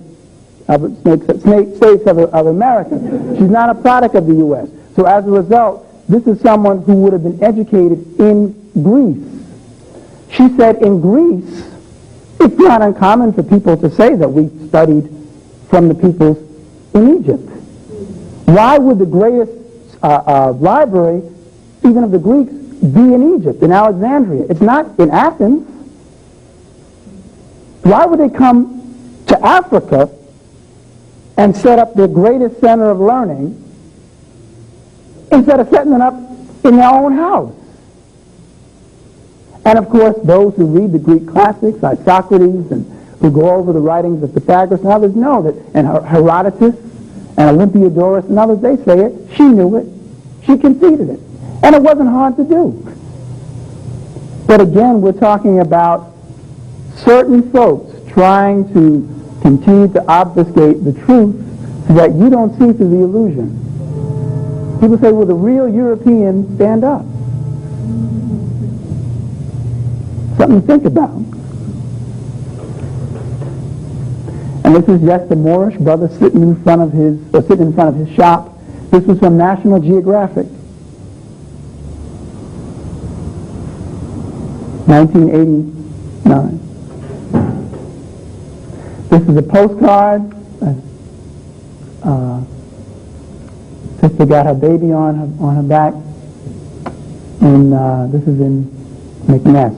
Speaker 2: States of America. She's not a product of the U.S. So as a result, this is someone who would have been educated in Greece. She said in Greece, it's not uncommon for people to say that we studied from the peoples in Egypt. Why would the greatest library, even of the Greeks, be in Egypt, in Alexandria? It's not in Athens. Why would they come to Africa and set up their greatest center of learning instead of setting it up in their own house? And of course, those who read the Greek classics like Socrates and who go over the writings of Pythagoras and others know that, and Herodotus and Olympiodorus and others, they say it. She knew it. She conceded it. And it wasn't hard to do. But again, we're talking about certain folks trying to continue to obfuscate the truth so that you don't see through the illusion. People say, will the real European stand up? Something to think about. And this is just a Moorish brother sitting in front of his shop. This was from National Geographic. 1989. This is a postcard. Sister got her baby on her back, and this is in McNess.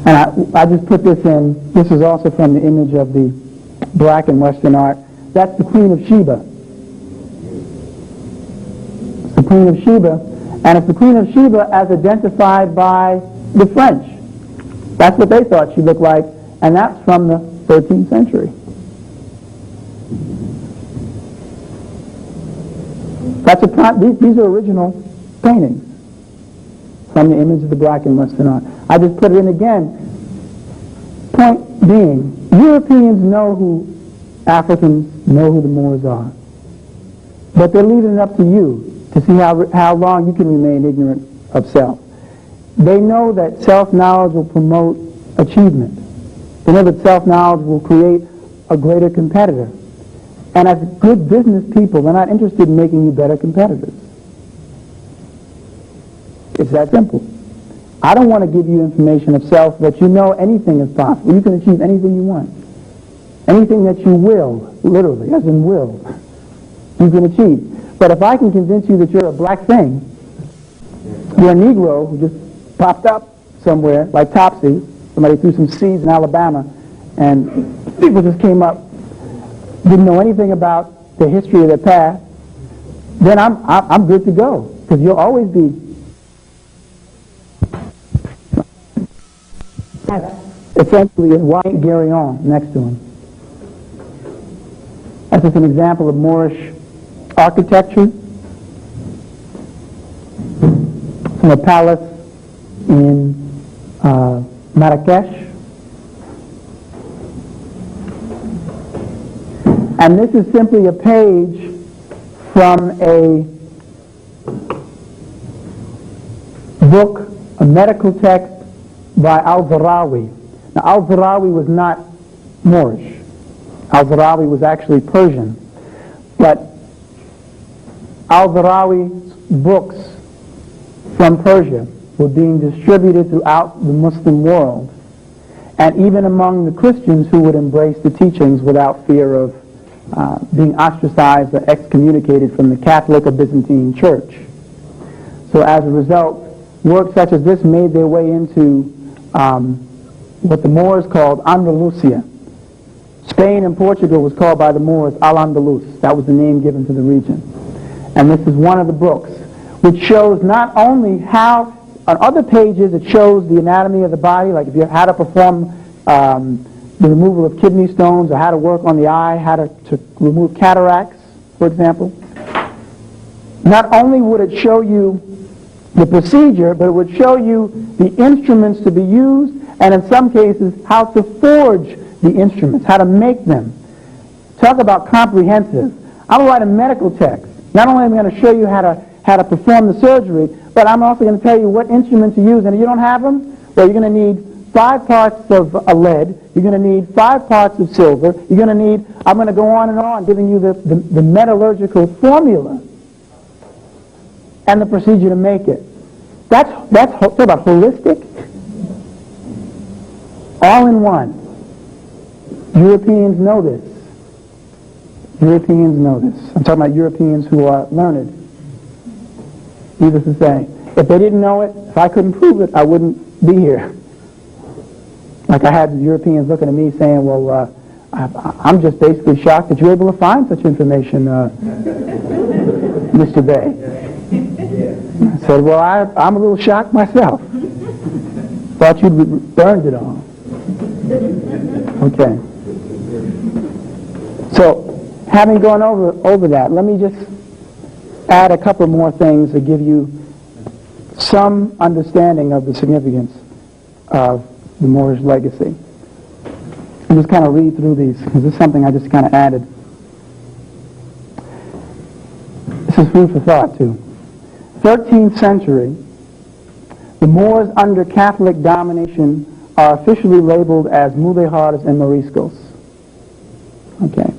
Speaker 2: And I just put this in. This is also from the image of the black and Western art. That's the Queen of Sheba. It's the Queen of Sheba, and it's the Queen of Sheba as identified by the French. That's what they thought she looked like, and that's from the 13th century. These are original paintings from the image of the black and Western art. I just put it in again. Point being, Europeans know who Africans know who the Moors are. But they're leaving it up to you to see how long you can remain ignorant of self. They know that self-knowledge will promote achievement. They know that self-knowledge will create a greater competitor. And as good business people, they're not interested in making you better competitors. It's that simple. I don't want to give you information of self that you know anything is possible. You can achieve anything you want. Anything that you will, literally, as in will, you can achieve. But if I can convince you that you're a black thing, you're a Negro who just popped up somewhere, like Topsy, somebody threw some seeds in Alabama, and people just came up, didn't know anything about the history of their past, then I'm good to go, because you'll always be essentially a white Gary On next to him. That's just an example of Moorish architecture from a palace in Marrakesh. And this is simply a page from a book, a medical text by Al-Zarawi. Now, Al-Zarawi was not Moorish. Al-Zarawi was actually Persian. But Al-Zarawi's books from Persia were being distributed throughout the Muslim world, and even among the Christians who would embrace the teachings without fear of being ostracized or excommunicated from the Catholic or Byzantine Church. So as a result, works such as this made their way into what the Moors called Andalusia. Spain and Portugal was called by the Moors Al-Andalus. That was the name given to the region. And this is one of the books which shows not only how, on other pages it shows the anatomy of the body, like if you how to perform the removal of kidney stones, or how to work on the eye, how to remove cataracts, for example. Not only would it show you the procedure, but it would show you the instruments to be used, and in some cases, how to forge the instruments, how to make them. Talk about comprehensive. I'm going to write a medical text. Not only am I going to show you how to perform the surgery, but I'm also going to tell you what instruments to use. And if you don't have them, well, you're going to need 5 parts of lead. You're going to need 5 parts of silver. You're going to need, I'm going to go on and on, giving you the metallurgical formula and the procedure to make it. That's talk about holistic. All in one. Europeans know this. Europeans know this. I'm talking about Europeans who are learned. Needless to say, if they didn't know it, if I couldn't prove it, I wouldn't be here. Like I had Europeans looking at me saying, well, I'm just basically shocked that you're able to find such information, Mr. Bay. I said, well, I'm a little shocked myself. Thought you'd burned it all. Okay. So, having gone over that, let me just add a couple more things to give you some understanding of the significance of the Moorish legacy. I'll just kind of read through these, because this is something I just kind of added. This is food for thought, too. 13th century, the Moors under Catholic domination are officially labeled as mudéjars and moriscos. Okay.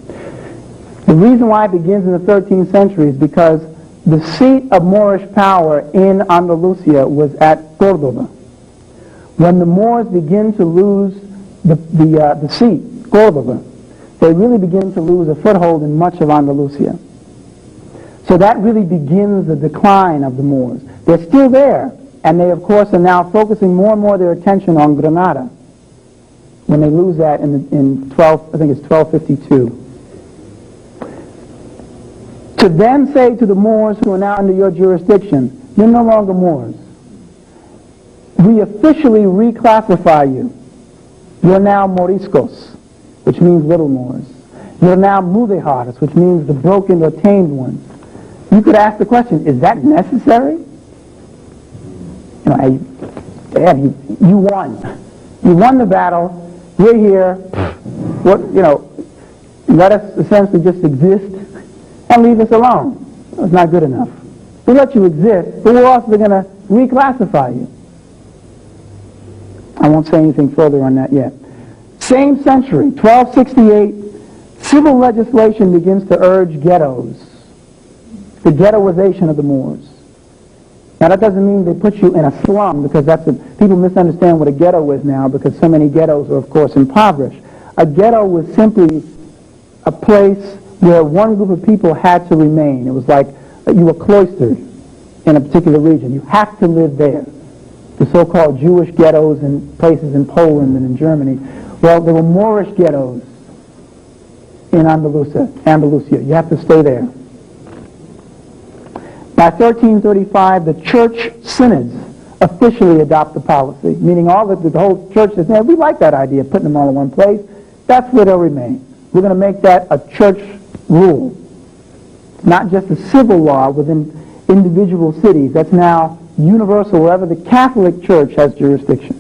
Speaker 2: The reason why it begins in the 13th century is because the seat of Moorish power in Andalusia was at Cordoba. When the Moors begin to lose the seat, Cordoba, they really begin to lose a foothold in much of Andalusia. So that really begins the decline of the Moors. They're still there, and they, of course, are now focusing more and more their attention on Granada when they lose that in 1252. To then say to the Moors who are now under your jurisdiction, you're no longer Moors. We officially reclassify you. You're now Moriscos, which means little Moors. You're now Mudéjares, which means the broken or tamed ones. You could ask the question, is that necessary? You know, you won. You won the battle. We're here. Let us essentially just exist and leave us alone. It's not good enough. We let you exist, but we're also going to reclassify you. I won't say anything further on that yet. Same century, 1268, civil legislation begins to urge ghettos, the ghettoization of the Moors. Now that doesn't mean they put you in a slum, because people misunderstand what a ghetto is now, because so many ghettos are, of course, impoverished. A ghetto was simply a place where one group of people had to remain. It was like you were cloistered in a particular region. You have to live there. The so-called Jewish ghettos in places in Poland and in Germany. Well, there were Moorish ghettos in Andalusia. You have to stay there. By 1335, the church synods officially adopt the policy, meaning the whole church says, we like that idea of putting them all in one place. That's where they'll remain. We're going to make that a church rule, not just a civil law within individual cities. That's now universal wherever the Catholic Church has jurisdiction.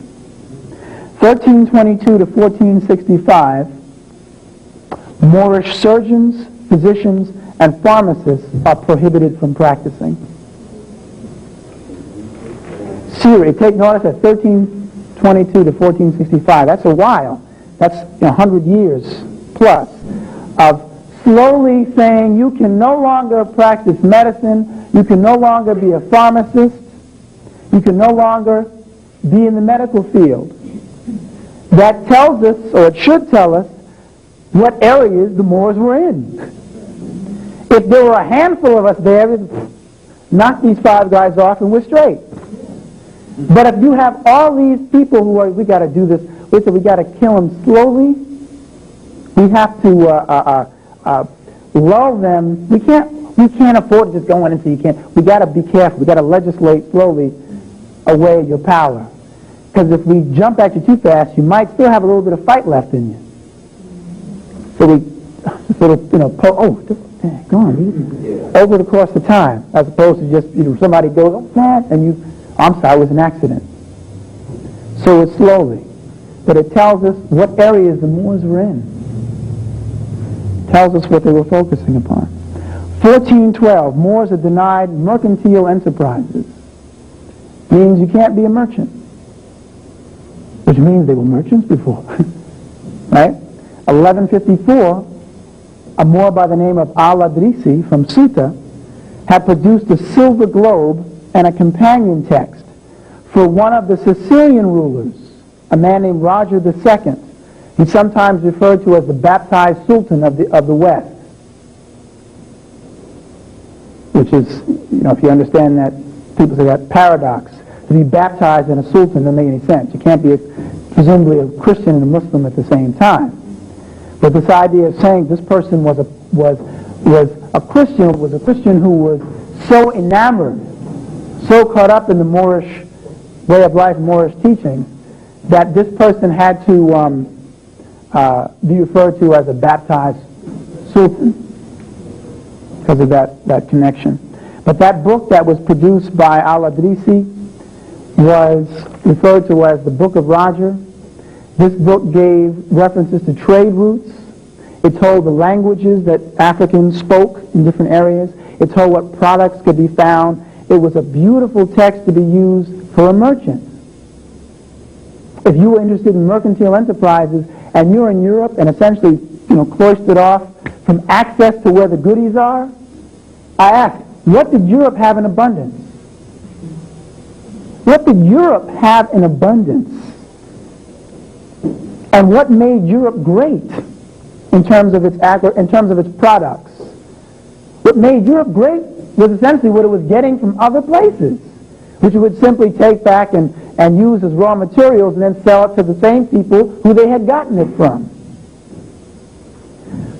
Speaker 2: 1322 to 1465, Moorish surgeons, physicians, and pharmacists are prohibited from practicing. Syria, take notice at 1322 to 1465. That's a while. That's 100 years plus of slowly saying you can no longer practice medicine, you can no longer be a pharmacist, you can no longer be in the medical field. That tells us, or it should tell us, what areas the Moors were in. If there were a handful of us there, knock these 5 guys off and we're straight. But if you have all these people who are, we got to do this, we got to kill them slowly, we have to lull them. We can't afford to just go in and say you can't. We got to be careful. We got to legislate slowly away your power. Because if we jump at you too fast, you might still have a little bit of fight left in you. So we sort of, go on, over the course of time, as opposed to just, somebody goes, oh, man, and I'm sorry, it was an accident. So it's slowly. But it tells us what areas the Moors were in. It tells us what they were focusing upon. 1412, Moors are denied mercantile enterprises. Means you can't be a merchant. Which means they were merchants before. Right? 1154, a Moor by the name of Al-Adrisi from Ceuta had produced a silver globe and a companion text for one of the Sicilian rulers, a man named Roger II. He's sometimes referred to as the baptized sultan of the West. Which is, if you understand that, people say that paradox. To be baptized in a sultan doesn't make any sense. You can't be presumably a Christian and a Muslim at the same time. But this idea of saying this person was a Christian who was so enamored, so caught up in the Moorish way of life, Moorish teaching, that this person had to be referred to as a baptized sultan because of that connection. But that book that was produced by Al-Adrisi was referred to as the Book of Roger. This book gave references to trade routes. It told the languages that Africans spoke in different areas. It told what products could be found. It was a beautiful text to be used for a merchant. If you were interested in mercantile enterprises and you're in Europe and essentially, cloistered off from access to where the goodies are, I ask, what did Europe have in abundance? What did Europe have in abundance? And what made Europe great in terms of its products? What made Europe great was essentially what it was getting from other places, which it would simply take back and use as raw materials and then sell it to the same people who they had gotten it from.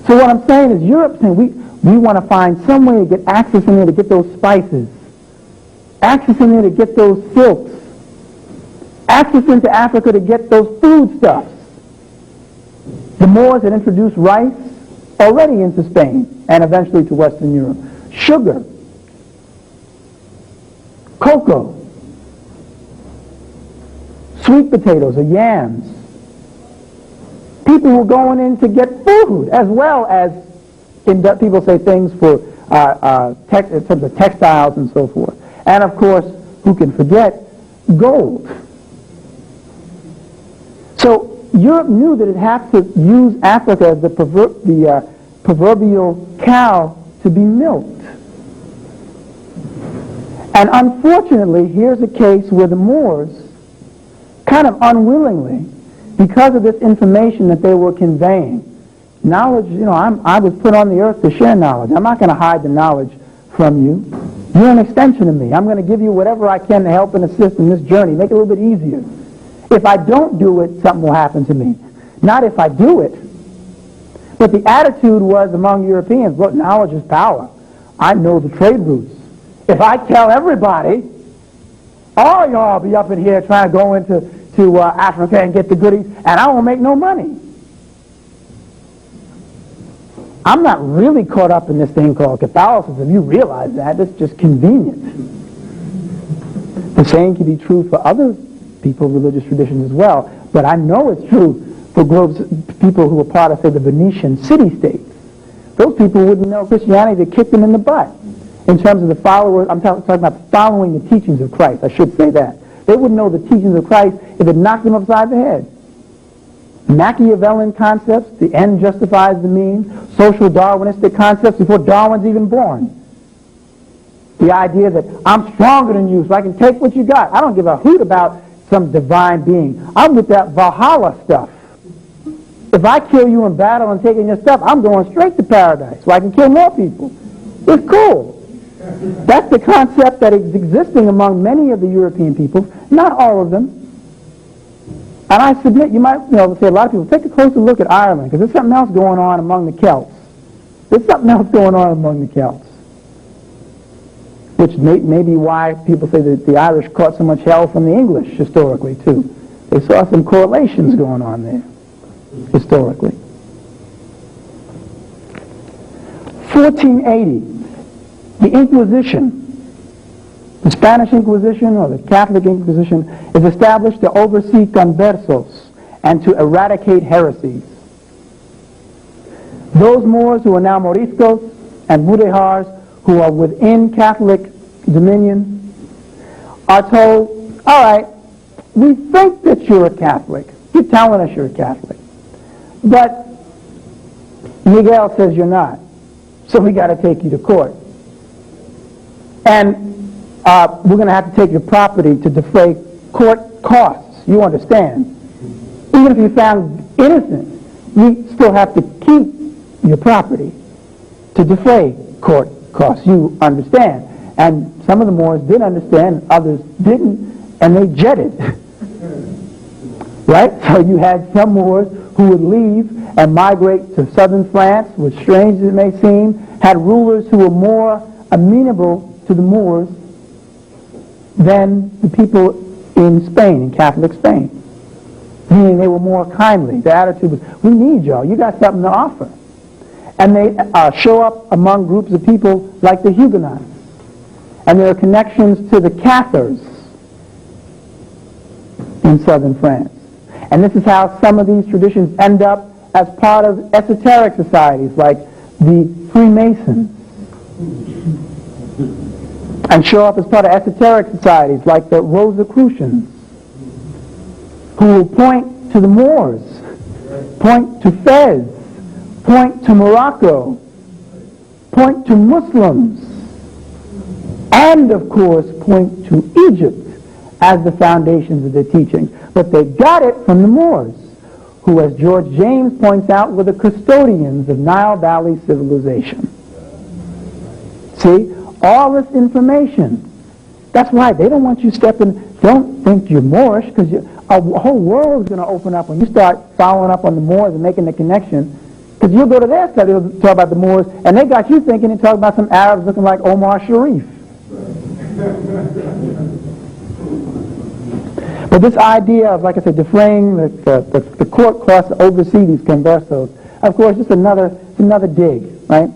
Speaker 2: So what I'm saying is Europe's saying we want to find some way to get access in there to get those spices, access in there to get those silks, access into Africa to get those foodstuffs. The Moors had introduced rice already into Spain and eventually to Western Europe. Sugar, cocoa, sweet potatoes or yams. People were going in to get food as well as, people say, things for in terms of textiles and so forth. And of course, who can forget, gold. So Europe knew that it had to use Africa as the proverbial cow to be milked. And unfortunately, here's a case where the Moors, kind of unwillingly, because of this information that they were conveying, knowledge, I was put on the earth to share knowledge. I'm not going to hide the knowledge from you. You're an extension of me. I'm going to give you whatever I can to help and assist in this journey, make it a little bit easier. If I don't do it, something will happen to me. Not if I do it. But the attitude was among Europeans, look, knowledge is power. I know the trade routes. If I tell everybody, all y'all be up in here trying to go into Africa and get the goodies, and I won't make no money. I'm not really caught up in this thing called Catholicism. You realize that. It's just convenient. The same can be true for other people's religious traditions as well, but I know it's true for groups, people who were part of, say, the Venetian city-states. Those people wouldn't know Christianity that kicked them in the butt. In terms of the followers, I'm talking about following the teachings of Christ. I should say that. They wouldn't know the teachings of Christ if it knocked them upside the head. Machiavellian concepts, the end justifies the means, social Darwinistic concepts before Darwin's even born. The idea that I'm stronger than you so I can take what you got. I don't give a hoot about some divine being. I'm with that Valhalla stuff. If I kill you in battle and taking your stuff, I'm going straight to paradise so I can kill more people. It's cool. That's the concept that is existing among many of the European peoples, not all of them. And I submit, you might say a lot of people, take a closer look at Ireland, because there's something else going on among the Celts. There's something else going on among the Celts. Which may be why people say that the Irish caught so much hell from the English historically, too. They saw some correlations going on there, historically. 1480. The Inquisition, the Spanish Inquisition or the Catholic Inquisition, is established to oversee conversos and to eradicate heresies. Those Moors who are now Moriscos and Mudéjars, who are within Catholic dominion, are told, all right, we think that you're a Catholic. You're telling us you're a Catholic. But Miguel says you're not. So we got to take you to court. And we're going to have to take your property to defray court costs. You understand? Even if you're found innocent, you still have to keep your property to defray court costs. You understand? And some of the Moors did understand, others didn't, and they jetted. Right? So you had some Moors who would leave and migrate to southern France, which, strange as it may seem, had rulers who were more amenable to the Moors than the people in Spain, in Catholic Spain. Meaning they were more kindly. Their attitude was, we need y'all. You got something to offer. And they show up among groups of people like the Huguenots. And there are connections to the Cathars in southern France. And this is how some of these traditions end up as part of esoteric societies like the Freemasons. And show up as part of esoteric societies like the Rosicrucians, who will point to the Moors, point to Fez, point to Morocco, point to Muslims, and of course point to Egypt as the foundations of their teaching. But they got it from the Moors, who, as George James points out, were the custodians of Nile Valley civilization. See, all this information. That's why they don't want you stepping. Don't think you're Moorish, because a whole world is going to open up when you start following up on the Moors and making the connection. Because you'll go to their study, they'll talk about the Moors, and they got you thinking and talk about some Arabs looking like Omar Sharif. But this idea of, like I said, defraying the court costs to oversee these conversos, of course, just another dig, right?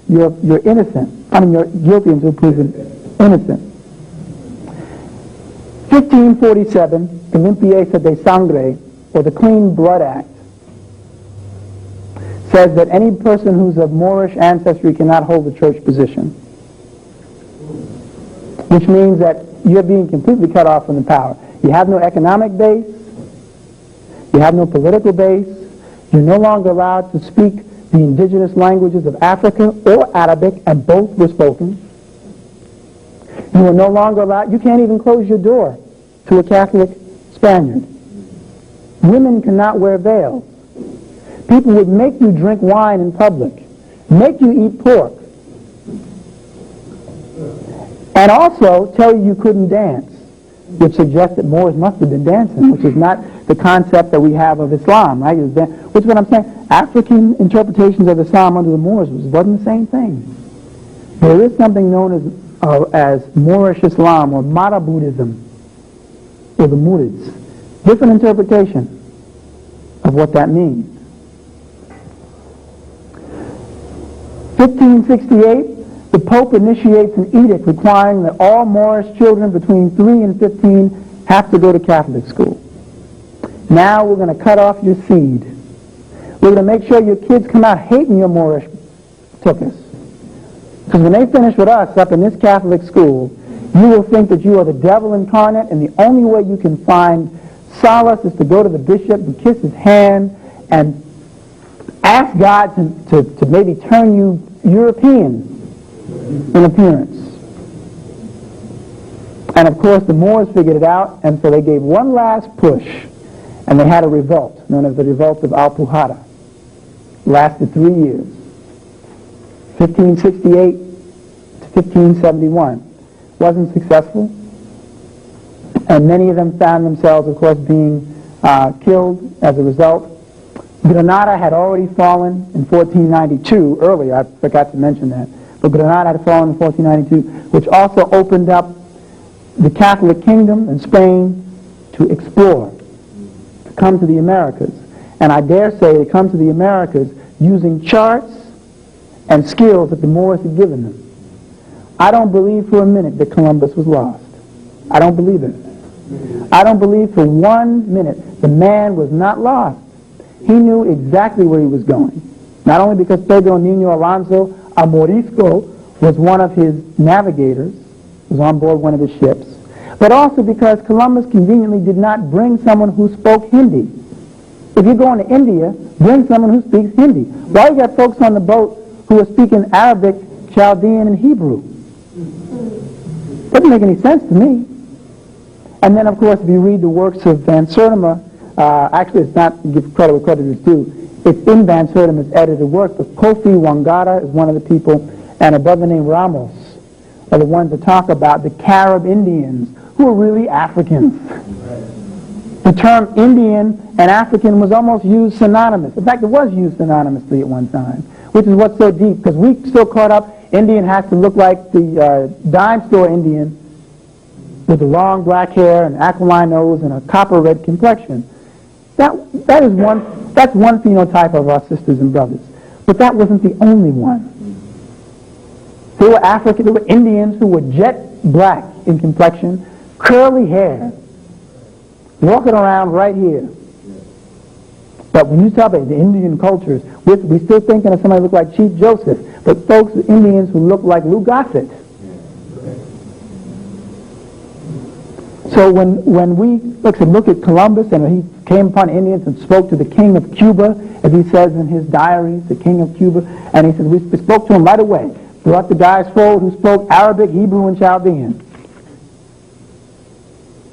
Speaker 2: You're innocent. I mean, you're guilty until proven innocent. 1547, the Limpieza de Sangre, or the Clean Blood Act, says that any person who's of Moorish ancestry cannot hold a church position, which means that you're being completely cut off from the power. You have no economic base, you have no political base, you're no longer allowed to speak the indigenous languages of Africa or Arabic, and both were spoken. You are no longer allowed, you can't even close your door to a Catholic Spaniard. Women cannot wear veils. People would make you drink wine in public, make you eat pork, and also tell you couldn't dance, which suggests that Moors must have been dancing, which is not the concept that we have of Islam, right? Which is what I'm saying. African interpretations of Islam under the Moors wasn't the same thing. There is something known as Moorish Islam or Mara Buddhism, or the Murids. Different interpretation of what that means. 1568, the Pope initiates an edict requiring that all Moorish children between 3 and 15 have to go to Catholic school. Now we're going to cut off your seed. We're going to make sure your kids come out hating your Moorish tuchus. Because when they finish with us up in this Catholic school, you will think that you are the devil incarnate, and the only way you can find solace is to go to the bishop and kiss his hand and ask God to maybe turn you European in appearance. And of course the Moors figured it out, and so they gave one last push, and they had a revolt known as the Revolt of Alpujarra. Lasted 3 years, 1568 to 1571. Wasn't successful, and many of them found themselves, of course, being killed as a result. Granada had already fallen in 1492, earlier, I forgot to mention that, but Granada had fallen in 1492, which also opened up the Catholic kingdom in Spain to explore, to come to the Americas. And I dare say they come to the Americas using charts and skills that the Moors had given them. I don't believe for a minute that Columbus was lost. I don't believe it. I don't believe for 1 minute the man was not lost. He knew exactly where he was going. Not only because Pedro Niño Alonso Amorisco was one of his navigators, was on board one of his ships, but also because Columbus conveniently did not bring someone who spoke Hindi. If you're going to India, bring someone who speaks Hindi. Why you got folks on the boat who are speaking Arabic, Chaldean, and Hebrew? Doesn't make any sense to me. And then, of course, if you read the works of Van Sertima, actually it's not to give credit where credit is due, it's in Van Sertima's edited work, but Kofi Wangara is one of the people, and a brother named Ramos are the ones that talk about the Carib Indians, who are really Africans. The term Indian and African was almost used synonymous. In fact, it was used synonymously at one time, which is what's so deep, because we still caught up, Indian has to look like the dime store Indian with the long black hair and aquiline nose and a copper red complexion. That's one phenotype of our sisters and brothers. But that wasn't the only one. There were African, there were Indians who were jet black in complexion, curly hair, walking around right here. But when you talk about the Indian cultures, we're still thinking of somebody who looked like Chief Joseph, but folks, Indians who looked like Lou Gossett. So when we look at Columbus, and he came upon Indians and spoke to the king of Cuba, as he says in his diaries, the king of Cuba, and he says, we spoke to him right away. brought the guys forward who spoke Arabic, Hebrew, and Chaldean.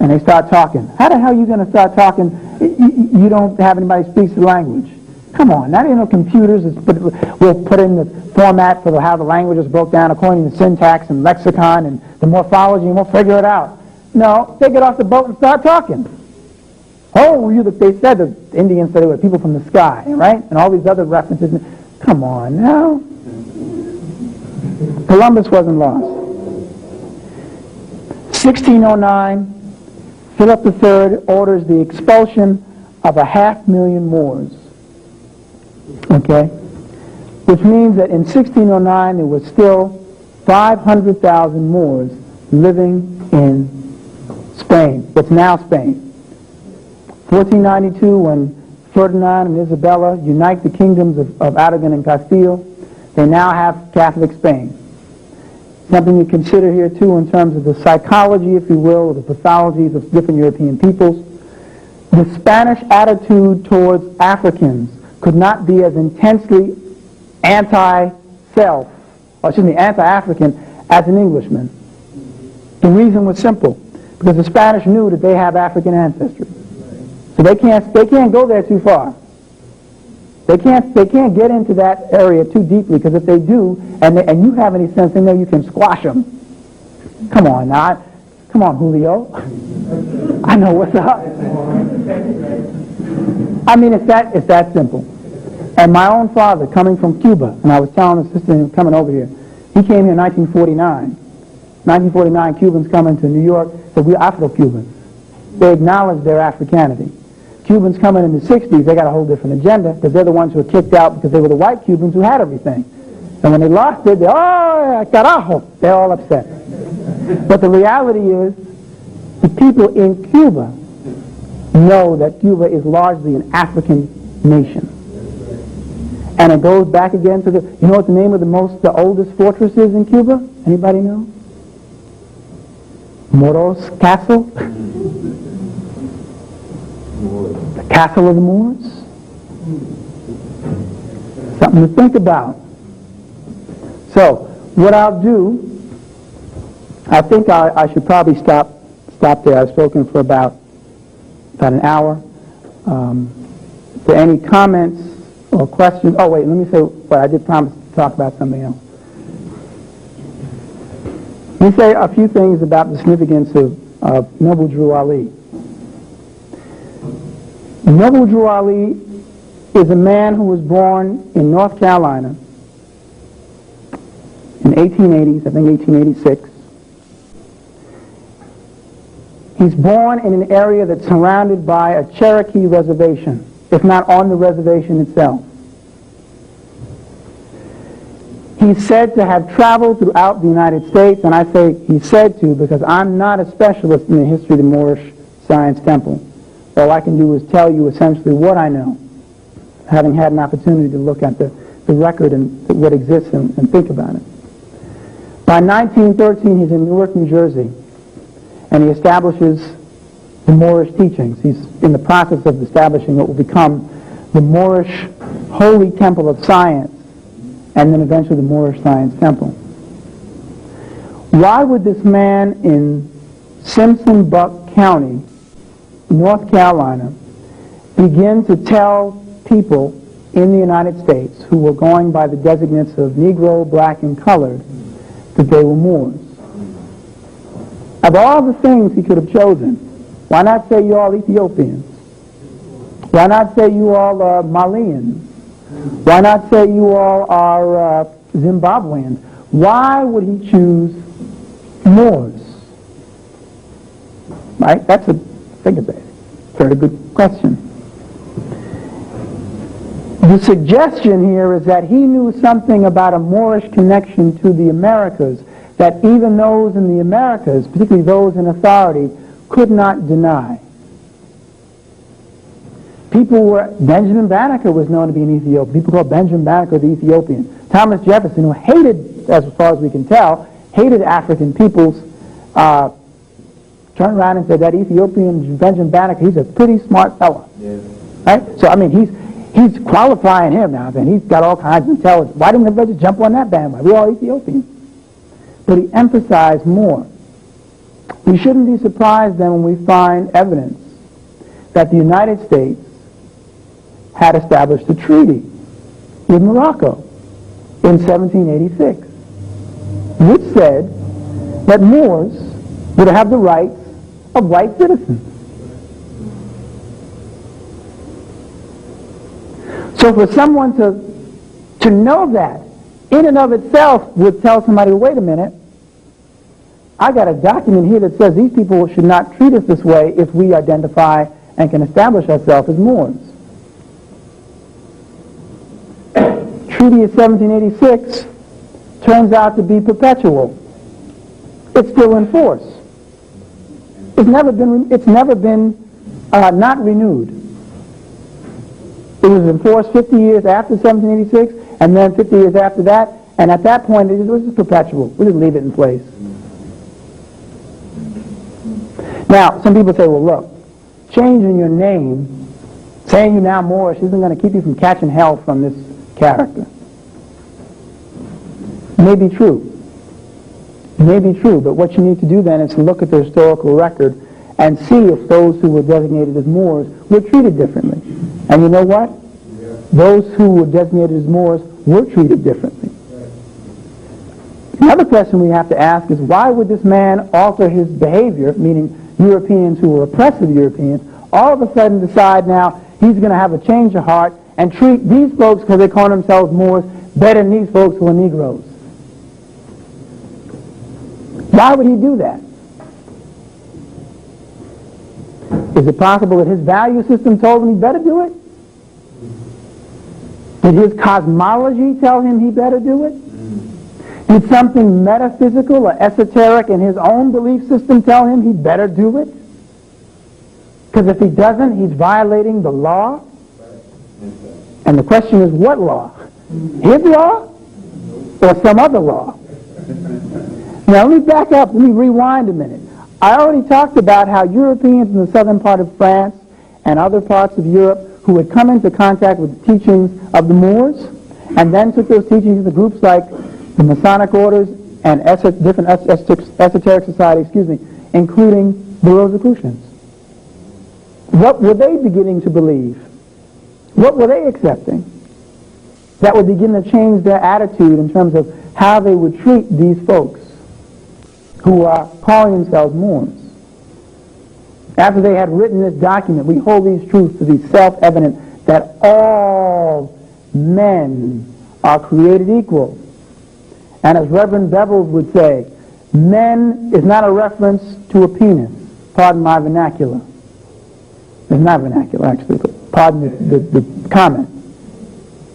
Speaker 2: And they start talking. How the hell are you going to start talking? You don't have anybody who speaks the language. Come on, that ain't no computers. We'll put in the format for how the language is broke down according to syntax and lexicon and the morphology, and we'll figure it out. No, they get off the boat and start talking. Oh, they said, the Indians said they were people from the sky, right? And all these other references. Come on now. Columbus wasn't lost. 1609, Philip III orders the expulsion of 500,000 Moors. Okay? Which means that in 1609 there was still 500,000 Moors living in Spain, what's now Spain. 1492, when Ferdinand and Isabella unite the kingdoms of Aragon and Castile, they now have Catholic Spain. Something to consider here too in terms of the psychology, if you will, or the pathologies of different European peoples. The Spanish attitude towards Africans could not be as intensely anti-African as an Englishman. The reason was simple, because the Spanish knew that they have African ancestry. So they can't go there too far. They can't get into that area too deeply, because if they do, and you have any sense, they know you can squash them. Come on now. Come on, Julio. I know what's up. I mean, it's that simple. And my own father, coming from Cuba, and I was telling the sister coming over here, he came here in 1949. 1949, Cubans coming to New York, so we're Afro-Cubans. They acknowledge their Africanity. Cubans coming in the 60s, they got a whole different agenda, because they're the ones who were kicked out because they were the white Cubans who had everything. And when they lost it, carajo, they're all upset. But the reality is, the people in Cuba know that Cuba is largely an African nation. And it goes back again to you know what the name of the oldest fortress is in Cuba? Anybody know? Moros Castle? The Castle of the Moors? Something to think about. So, what I'll do, I think I should probably stop there. I've spoken for about an hour. If there are any comments or questions? Oh, wait, let me say, but I did promise to talk about something else. Let me say a few things about the significance of Noble Drew Ali. Noble Drew Ali is a man who was born in North Carolina in the 1880s, I think 1886. He's born in an area that's surrounded by a Cherokee reservation, if not on the reservation itself. He's said to have traveled throughout the United States, and I say he's said to because I'm not a specialist in the history of the Moorish Science Temple. All I can do is tell you essentially what I know, having had an opportunity to look at the record and what exists and think about it. By 1913, he's in Newark, New Jersey, and he establishes the Moorish teachings. He's in the process of establishing what will become the Moorish Holy Temple of Science, and then eventually the Moorish Science Temple. Why would this man in Simpson-Buck County, North Carolina, begin to tell people in the United States who were going by the designates of Negro, black, and colored that they were Moors? Of all the things he could have chosen, why not say you all Ethiopians? Why not say you all are Malians? Why not say you all are Zimbabweans? Why would he choose Moors? Right? That's think about it. Very good question. The suggestion here is that he knew something about a Moorish connection to the Americas that even those in the Americas, particularly those in authority, could not deny. Benjamin Banneker was known to be an Ethiopian. People called Benjamin Banneker the Ethiopian. Thomas Jefferson, who hated, as far as we can tell, hated African peoples, turned around and said that Ethiopian Benjamin Banneker, he's a pretty smart fellow. Yeah. Right? So, I mean, he's qualifying him now, and he's got all kinds of intelligence. Why didn't everybody just jump on that bandwagon? We're all Ethiopians. But he emphasized more. We shouldn't be surprised then when we find evidence that the United States had established a treaty with Morocco in 1786, which said that Moors would have the rights of white citizens. So for someone to know that, in and of itself would tell somebody, wait a minute, I got a document here that says these people should not treat us this way if we identify and can establish ourselves as Moors. Treaty of 1786 turns out to be perpetual. It's still in force. It's never been not renewed. It was in force 50 years after 1786, and then 50 years after that, and at that point it was just perpetual. We just leave it in place. Now, some people say, well, look, changing your name, saying you're now Moorish, isn't going to keep you from catching hell from this character. May be true. May be true, but what you need to do then is to look at the historical record and see if those who were designated as Moors were treated differently. And you know what? Those who were designated as Moors were treated differently. Another question we have to ask is, why would this man alter his behavior, meaning Europeans who were oppressive Europeans, all of a sudden decide now he's going to have a change of heart and treat these folks, because they call themselves Moors, better than these folks who are Negroes? Why would he do that? Is it possible that his value system told him he better do it? Did his cosmology tell him he better do it? Did something metaphysical or esoteric in his own belief system tell him he better do it? Because if he doesn't, he's violating the law. And the question is, what law? His law or some other law? Now, let me back up. Let me rewind a minute. I already talked about how Europeans in the southern part of France and other parts of Europe who had come into contact with the teachings of the Moors and then took those teachings to groups like the Masonic orders and different esoteric societies, including the Rosicrucians. What were they beginning to believe? What were they accepting that would begin to change their attitude in terms of how they would treat these folks who are calling themselves Moors? After they had written this document, we hold these truths to be self-evident that all men are created equal. And as Reverend Bevells would say, men is not a reference to a penis. Pardon my vernacular. It's not vernacular, actually. Pardon the comment.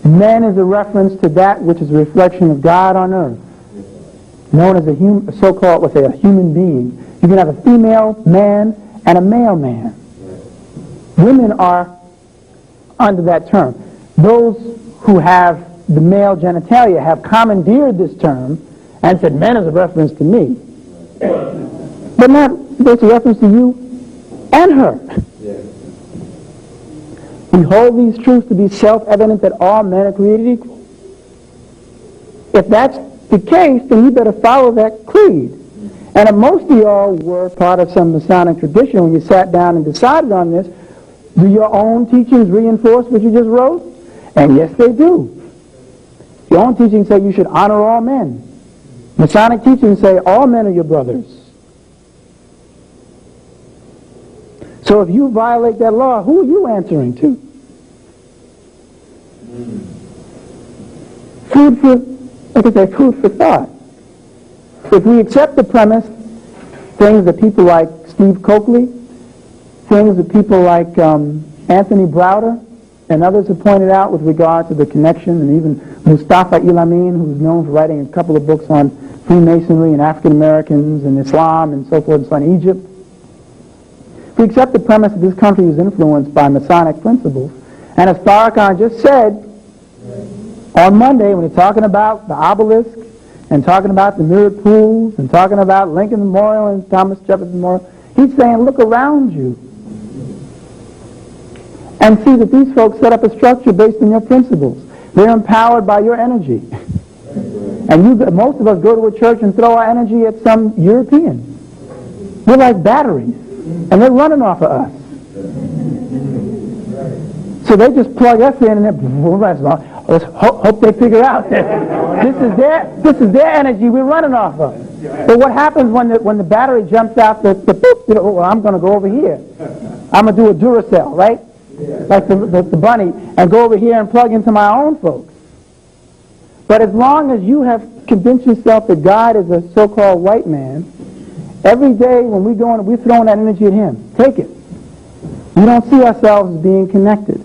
Speaker 2: Men is a reference to that which is a reflection of God on earth, known as a so-called, let's say, a human being. You can have a female man and a male man. Women are under that term. Those who have the male genitalia have commandeered this term and said, men is a reference to me. But not, it's a reference to you and her. We hold these truths to be self-evident that all men are created equal. If that's the case, then you better follow that creed. And if most of y'all were part of some Masonic tradition when you sat down and decided on this, do your own teachings reinforce what you just wrote? And yes, they do. Your own teachings say you should honor all men. Masonic teachings say all men are your brothers. So if you violate that law, who are you answering to? Food for thought. If we accept the premise, things that people like Steve Coakley, things that people like Anthony Browder and others have pointed out with regard to the connection, and even Mustafa Ilamin, who's known for writing a couple of books on Freemasonry and African Americans and Islam and so forth and so on, Egypt. If we accept the premise that this country is influenced by Masonic principles, and as Farrakhan just said on Monday when he's talking about the obelisk and talking about the mirrored pools and talking about Lincoln Memorial and Thomas Jefferson Memorial, he's saying, look around you. and see that these folks set up a structure based on your principles. They're empowered by your energy. And most of us go to a church and throw our energy at some European. We're like batteries, and they're running off of us. So they just plug us in, and let's hope they figure out that this is their energy we're running off of. But what happens when the battery jumps out? Well, I'm going to go over here. I'm going to do a Duracell, right? Like the bunny, and go over here and plug into my own folks. But as long as you have convinced yourself that God is a so-called white man, every day when we go in, we're throwing that energy at him. Take it. We don't see ourselves as being connected.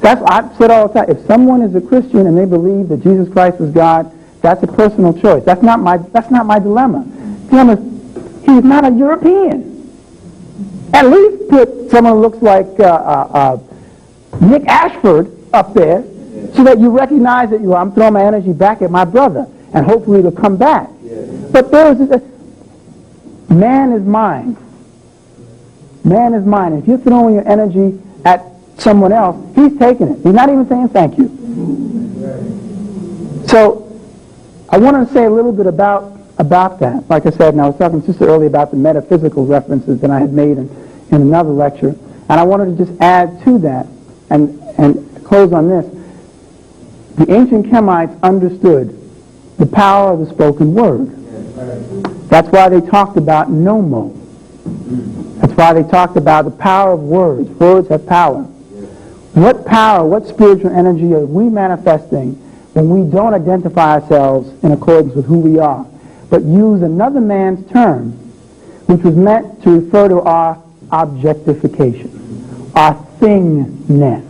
Speaker 2: I've said all the time, if someone is a Christian and they believe that Jesus Christ is God, that's a personal choice. That's not my dilemma. The dilemma is, he's not a European. At least put someone who looks like Nick Ashford up there so that you recognize that I'm throwing my energy back at my brother, and hopefully it'll come back. But man is mine. Man is mine. If you're throwing your energy at someone else, he's taking it. He's not even saying thank you. So I wanted to say a little bit about that. Like I said, and I was talking to Sister earlier about the metaphysical references that I had made in another lecture. And I wanted to just add to that and close on this. The ancient Kemites understood the power of the spoken word. That's why they talked about nomo. That's why they talked about the power of words. Words have power. What power, what spiritual energy are we manifesting when we don't identify ourselves in accordance with who we are, but use another man's term, which was meant to refer to our objectification, our thingness,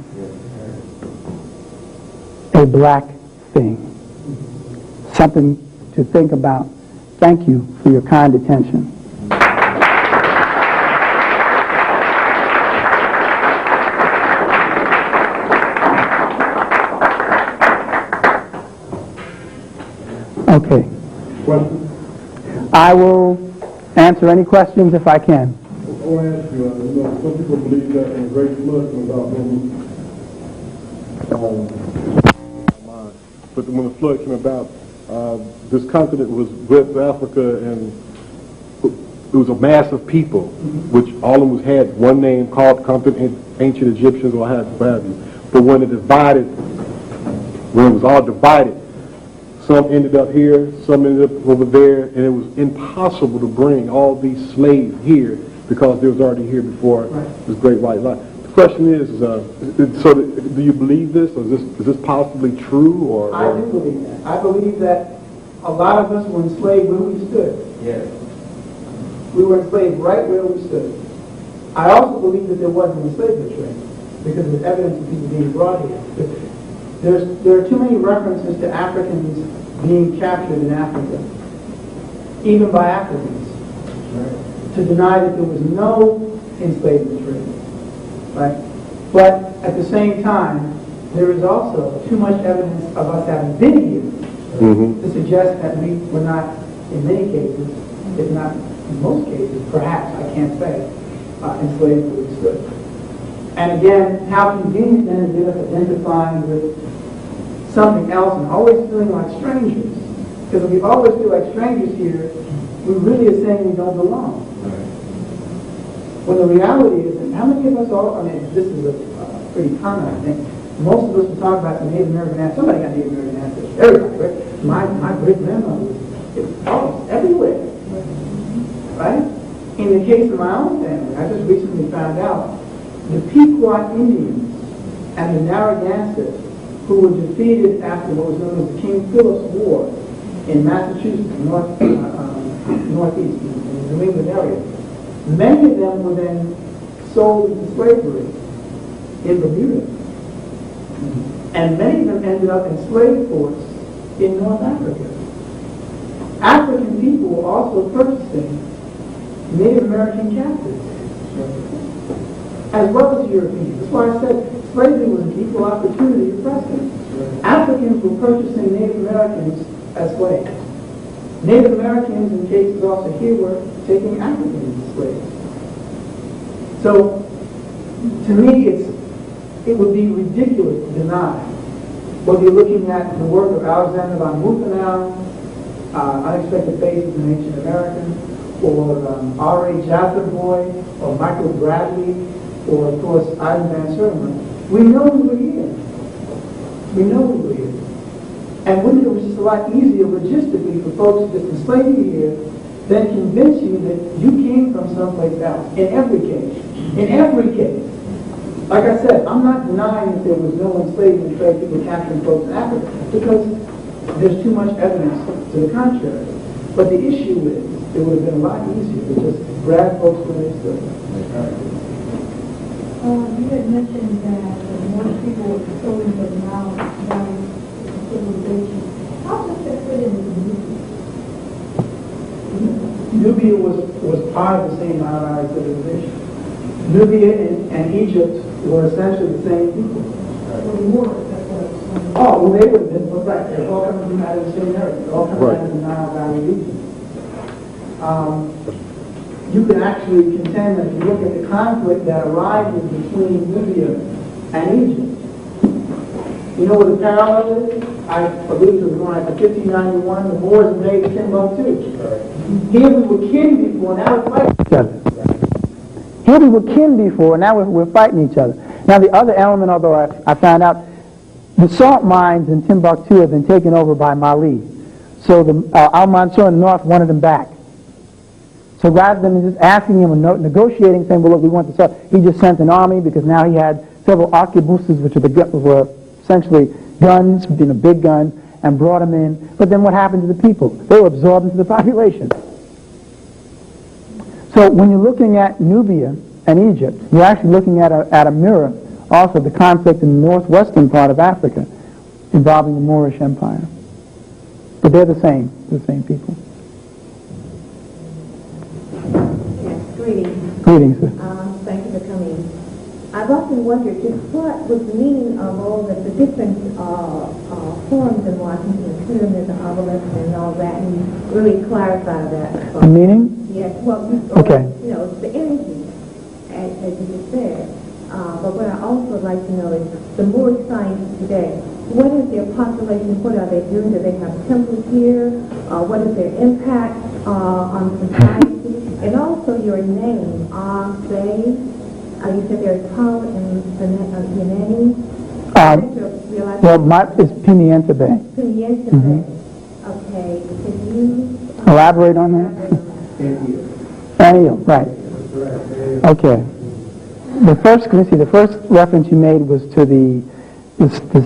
Speaker 2: a black thing, something to think about. Thank you for your kind attention. Okay. I will answer any questions if I can.
Speaker 3: I want to ask you, some people believe that in the Great Flood comes out but when the flood came about, this continent was West Africa, and it was a mass of people, which all of them had one name called continent, ancient Egyptians or what have you. But when it was all divided, some ended up here, some ended up over there, and it was impossible to bring all these slaves here because they was already here before this great white line. The question is, so do you believe this, or is this possibly true? Or
Speaker 2: I do believe that. I believe that a lot of us were enslaved where we stood.
Speaker 3: Yes.
Speaker 2: We were enslaved right where we stood. I also believe that there was an enslavement trade because there's evidence of people being brought here. There are too many references to Africans being captured in Africa, even by Africans, to deny that there was no enslavement trade. Right? But at the same time, there is also too much evidence of us having been here to suggest that we were not, in many cases, if not in most cases, perhaps, I can't say, enslaved where we stood. And again, how convenient then is it us identifying with something else and always feeling like strangers? Because if we always feel like strangers here, we really are saying we don't belong. When the reality is, and how many of us all, I mean, this is a pretty common, I think, most of us will talk about the Native American ancestors. Somebody got Native American ancestors. Everybody, right? My great-grandmother was almost everywhere. Right? In the case of my own family, I just recently found out the Pequot Indians and the Narragansett, who were defeated after what was known as the King Philip's War in Massachusetts, northeast, in the New England area. Many of them were then sold into slavery in Bermuda. And many of them ended up in slave ports in North Africa. African people were also purchasing Native American captives, as well as Europeans. That's why I said slavery was an equal opportunity oppressor. Africans were purchasing Native Americans as slaves. Native Americans, in cases also here, were taking Africans as slaves. So To me, it would be ridiculous to deny whether you're looking at the work of Alexander von Muthenau, Unexpected Faces in Ancient America, or R.A. Jatherboy, or Michael Bradley, or, of course, Ivan Van Sertima. We know we were here. We know we were here. And wouldn't it was just a lot easier logistically for folks to just enslave you here than convince you that you came from someplace else, in every case. In every case. Like I said, I'm not denying that there was no enslavement trade, people capturing folks in Africa, because there's too much evidence to the contrary. But the issue is, it would have been a lot easier to just grab folks where they stood.
Speaker 4: You had mentioned that more people were controlling the Nile Valley civilization. How does that fit into the
Speaker 2: Nubia was part of the same Nile Valley civilization. Nubia and Egypt were essentially the same people. Oh, well, they would have been, but right, they're all coming out of the same area. They're all coming out of the Nile Valley region. You can actually contend that if you look at the conflict that arises between Nubia and Egypt, you know what the parallel is? I believe it was going after 1591, the Moors invaded Timbuktu. Here we were kin before, now we're fighting each other. Here we were kin before, now we're fighting each other. Now the other element, although I found out, the salt mines in Timbuktu have been taken over by Mali. So Al-Mansur in the north wanted them back. So rather than just asking him or negotiating, saying, well, look, we want the salt, he just sent an army because now he had several arquebuses, which were essentially guns, big guns, and brought them in. But then what happened to the people? They were absorbed into the population. So when you're looking at Nubia and Egypt, you're actually looking at a mirror, also the conflict in the northwestern part of Africa involving the Moorish Empire. But they're the same people.
Speaker 5: Yes, greetings.
Speaker 2: Greetings, sir.
Speaker 5: Thank you for coming. I've often wondered just what was the meaning of all the different forms in Washington, the pyramid, the obelisk, and all that, and you really clarify that.
Speaker 2: The meaning?
Speaker 5: Yes, well,
Speaker 2: Okay.
Speaker 5: You know, the energy, as you just said. But what I also would like to know is the Moorish science today. What is their population? What are they doing? Do they have temples here? What is their impact on society? And also your name, Say. You said there's Paul and Yanani.
Speaker 2: Well, it's Pimienta-Bey.
Speaker 5: Pimienta-Bey. Okay. Can you
Speaker 2: elaborate on that? Anil, right. Okay. The first reference you made was to the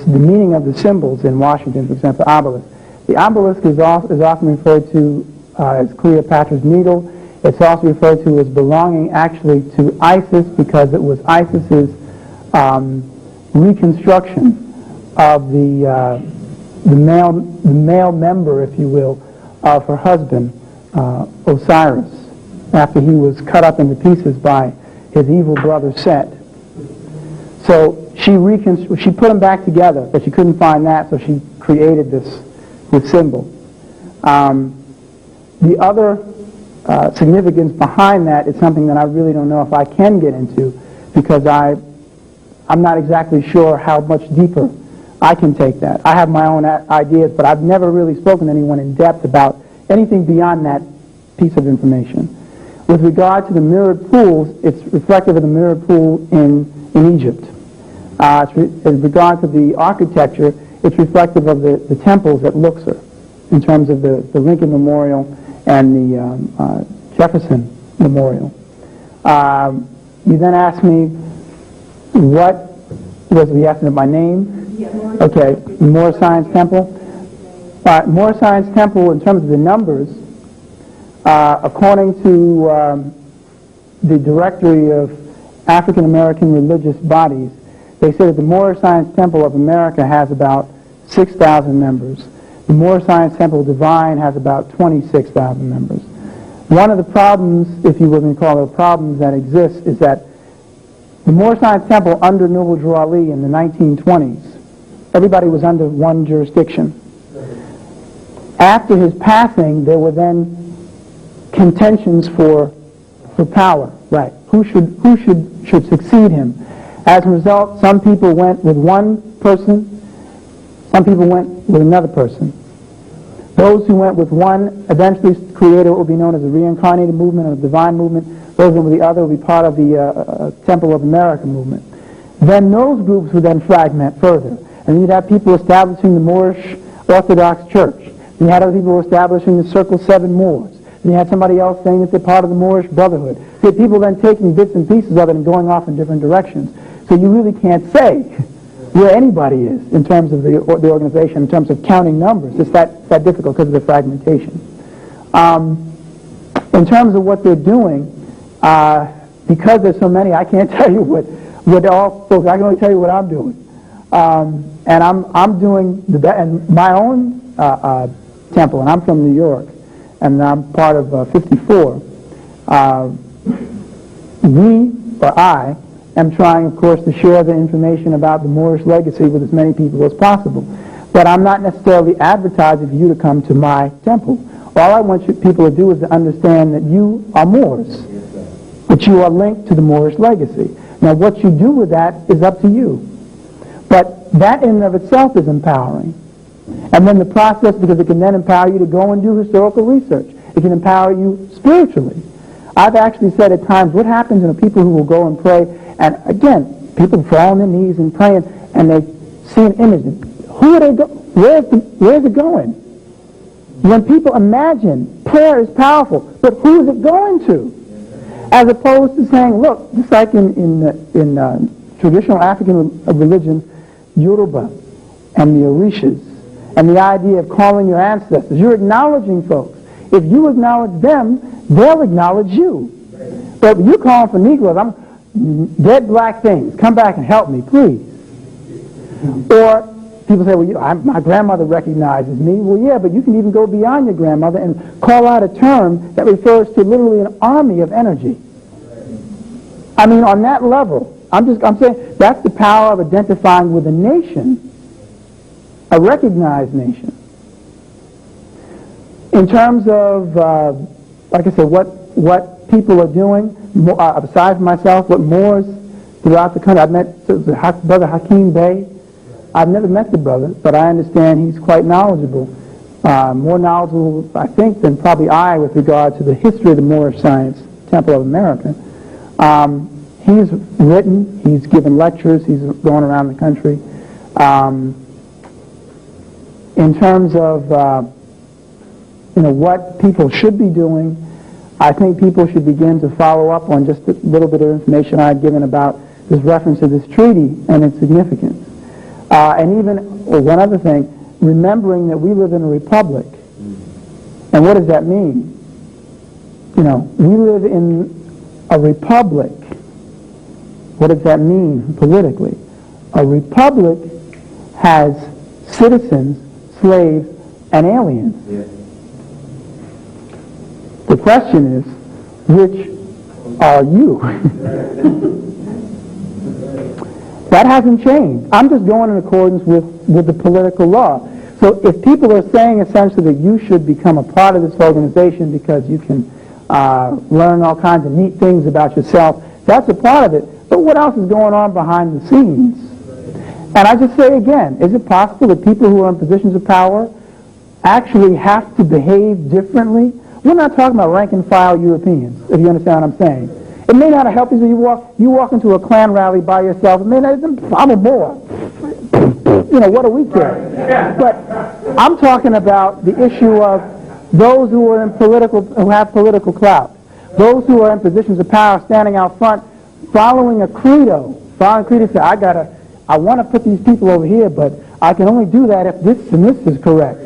Speaker 2: meaning of the symbols in Washington, for example, obelisk. The obelisk is often referred to as Cleopatra's Needle. It's also referred to as belonging actually to Isis because it was Isis's reconstruction of the male member, if you will, of her husband, Osiris, after he was cut up into pieces by his evil brother Set. So she put them back together, but she couldn't find that, so she created this symbol. The other significance behind that is something that I really don't know if I can get into because I'm not exactly sure how much deeper I can take that. I have my own ideas, but I've never really spoken to anyone in depth about anything beyond that piece of information. With regard to the mirrored pools, it's reflective of the mirrored pool in Egypt. In regard to the architecture, it's reflective of the temples at Luxor in terms of the Lincoln Memorial and the Jefferson Memorial. You then asked me what was the asking of my name? Okay, Moor Science Temple. Moor Science Temple, in terms of the numbers, according to the Directory of African American Religious Bodies, they say that the Moor Science Temple of America has about 6,000 members. The Moor Science Temple Divine has about 26,000 members. One of the problems, if you wouldn't call it problems that exist, is that the Moor Science Temple under Noble Ali in the 1920s, everybody was under one jurisdiction. After his passing, there were then contentions for power, right? who should succeed him. As a result, some people went with one person, some people went with another person. Those who went with one eventually created what will be known as the reincarnated movement or the divine movement. Those who went with the other will be part of the Temple of America movement. Then those groups would then fragment further. And you'd have people establishing the Moorish Orthodox Church. Then you had other people establishing the Circle 7 Moors. Then you had somebody else saying that they're part of the Moorish Brotherhood. So you had people then taking bits and pieces of it and going off in different directions. So you really can't say where anybody is in terms of the organization, in terms of counting numbers. It's that difficult because of the fragmentation. In terms of what they're doing, because there's so many, I can't tell you what all folks. I can only tell you what I'm doing. And I'm doing and my own temple, and I'm from New York, and I'm part of 54. I am trying, of course, to share the information about the Moorish legacy with as many people as possible. But I'm not necessarily advertising for you to come to my temple. All I want people to do is to understand that you are Moors, that you are linked to the Moorish legacy. Now, what you do with that is up to you. But that in and of itself is empowering. And then the process, because it can then empower you to go and do historical research. It can empower you spiritually. I've actually said at times, what happens in people who will go and pray, and again, people fall on their knees and praying, and they see an image. Who are they go? Where's it going? When people imagine, prayer is powerful, but who is it going to? As opposed to saying, look, just like in traditional African religions, Yoruba and the Orishas, and the idea of calling your ancestors. You're acknowledging folks. If you acknowledge them, they'll acknowledge you. But when you call for Negroes, I'm dead black things. Come back and help me, please. Or people say, well, my grandmother recognizes me. Well, yeah, but you can even go beyond your grandmother and call out a term that refers to literally an army of energy. I mean, on that level, I'm saying that's the power of identifying with a nation, a recognized nation. In terms of, like I said, what people are doing, besides myself, what Moors throughout the country. I've met Brother Hakeem Bey. I've never met the brother, but I understand he's quite knowledgeable. More knowledgeable, I think, than probably I with regard to the history of the Moorish Science Temple of America. He's written, he's given lectures, he's going around the country. In terms of what people should be doing, I think people should begin to follow up on just a little bit of information I had given about this reference to this treaty and its significance. And even, one other thing, remembering that we live in a republic. And what does that mean? We live in a republic. What does that mean politically? A republic has citizens, slaves, and aliens. Yeah. The question is, which are you? That hasn't changed. I'm just going in accordance with the political law. So if people are saying essentially that you should become a part of this organization because you can learn all kinds of neat things about yourself, that's a part of it. But what else is going on behind the scenes? And I just say again, is it possible that people who are in positions of power actually have to behave differently? We're not talking about rank and file Europeans, if you understand what I'm saying. It may not have helped you. So you walk into a Klan rally by yourself. It may not. I'm a Moor. What do we care? But I'm talking about the issue of those who are who have political clout, those who are in positions of power, standing out front, following a credo. Say, I want to put these people over here, but I can only do that if this and this is correct.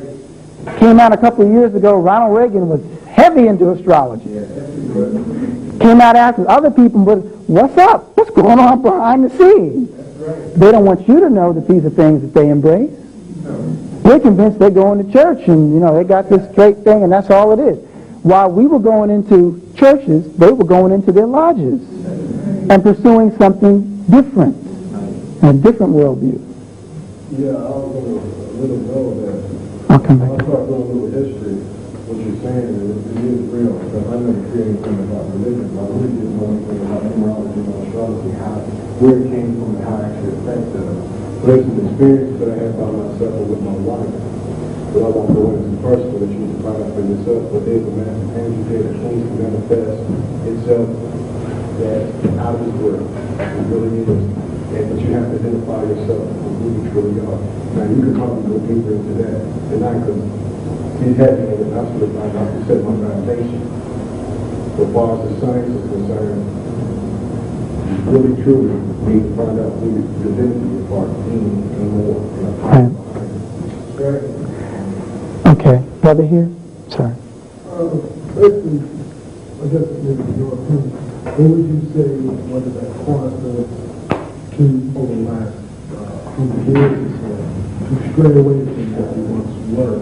Speaker 2: Came out a couple of years ago. Ronald Reagan was heavy into astrology. Came out after other people, but what's up? What's going on behind the scenes? They don't want you to know that these are things that they embrace. They're convinced they're going to church and, they got this straight thing and that's all it is. While we were going into churches, they were going into their lodges and pursuing something different, a different worldview.
Speaker 3: Yeah, I was going to let them know that.
Speaker 2: I'll come back.
Speaker 3: I'll start doing a little history. what you're saying, it is real, because I never heard anything about religion, but I really didn't know anything about numerology or astrology, where it came from and how it actually affects us. So there's some experiences that I had by myself or with my wife, but I won't go into personal that you need to find out for yourself, but there's a massive energy there that seems to manifest itself that out of this world. It really is. But you have to identify yourself with who you truly are. Now, you can probably go deeper into that tonight, because he's happy and that's what I have to set my foundation. As far as the science is concerned, you really truly need to find out who the identity of our team and more.
Speaker 2: Okay, brother here? Sorry.
Speaker 6: Firstly, I guess maybe your opinion, what would you say what did that caused us to, over the last 100 years or so, to stray away from what we once were,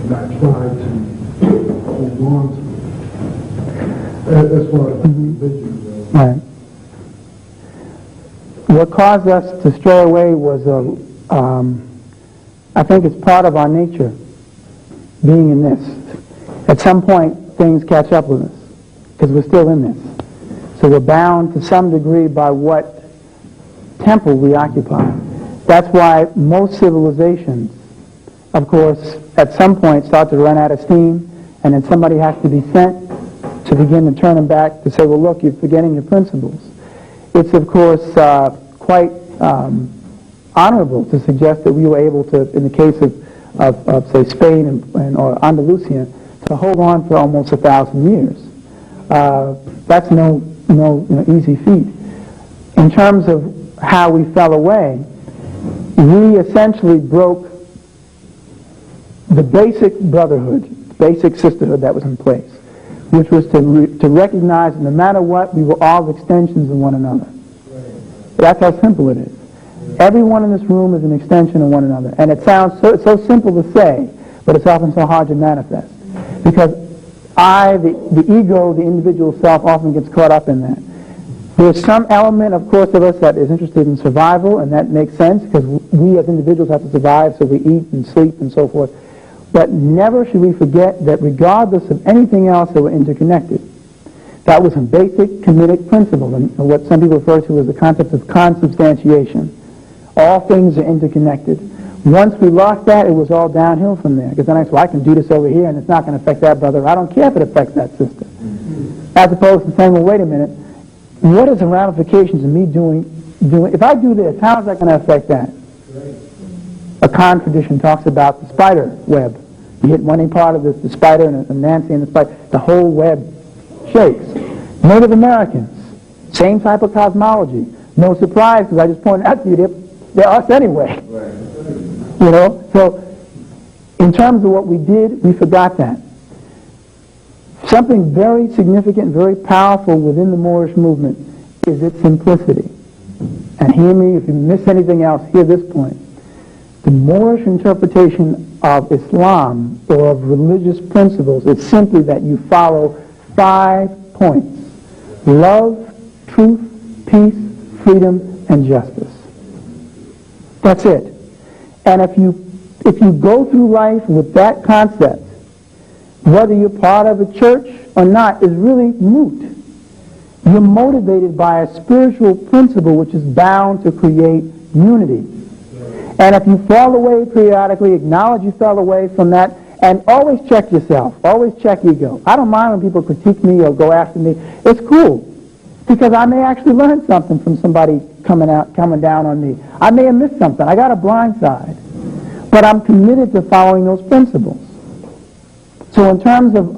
Speaker 6: not try to hold on to it, as far as religion goes?
Speaker 2: Right. What caused us to stray away was, I think it's part of our nature, being in this. At some point, things catch up with us, because we're still in this. So we're bound to some degree by what temple we occupy. That's why most civilizations, of course, at some point start to run out of steam, and then somebody has to be sent to begin to turn them back to say, well, look, you're forgetting your principles. It's, of course, quite honorable to suggest that we were able to, in the case of say, Spain or Andalusia, to hold on for almost 1,000 years. That's no easy feat. In terms of how we fell away, we essentially broke the basic brotherhood, basic sisterhood that was in place, which was to recognize that no matter what, we were all extensions of one another. That's how simple it is. Everyone in this room is an extension of one another. And it sounds so simple to say, but it's often so hard to manifest. Because the ego, the individual self, often gets caught up in that. There's some element, of course, of us that is interested in survival, and that makes sense, because we as individuals have to survive, so we eat and sleep and so forth. But never should we forget that regardless of anything else, that we're interconnected. That was a basic comedic principle, and what some people refer to as the concept of consubstantiation. All things are interconnected. Once we lost that, it was all downhill from there. Because then I said, well, I can do this over here, and it's not going to affect that brother. I don't care if it affects that sister. As opposed to saying, well, wait a minute. What is the ramifications of me doing? If I do this, how is that going to affect that? A Khan tradition talks about the spider web. You hit one part of the spider and Nancy and the spider, the whole web shakes. Native Americans, same type of cosmology. No surprise, because I just pointed out to you, they're us anyway. You know? So, in terms of what we did, we forgot that. Something very significant, very powerful within the Moorish movement is its simplicity. And hear me, if you miss anything else, hear this point. The Moorish interpretation of Islam or of religious principles is simply that you follow 5 points: love, truth, peace, freedom, and justice. That's it. And if you go through life with that concept, whether you're part of a church or not is really moot. You're motivated by a spiritual principle which is bound to create unity. And if you fall away periodically, acknowledge you fell away from that, and always check yourself. Always check ego. I don't mind when people critique me or go after me. It's cool, because I may actually learn something from somebody coming down on me. I may have missed something. I got a blind side. But I'm committed to following those principles. So in terms of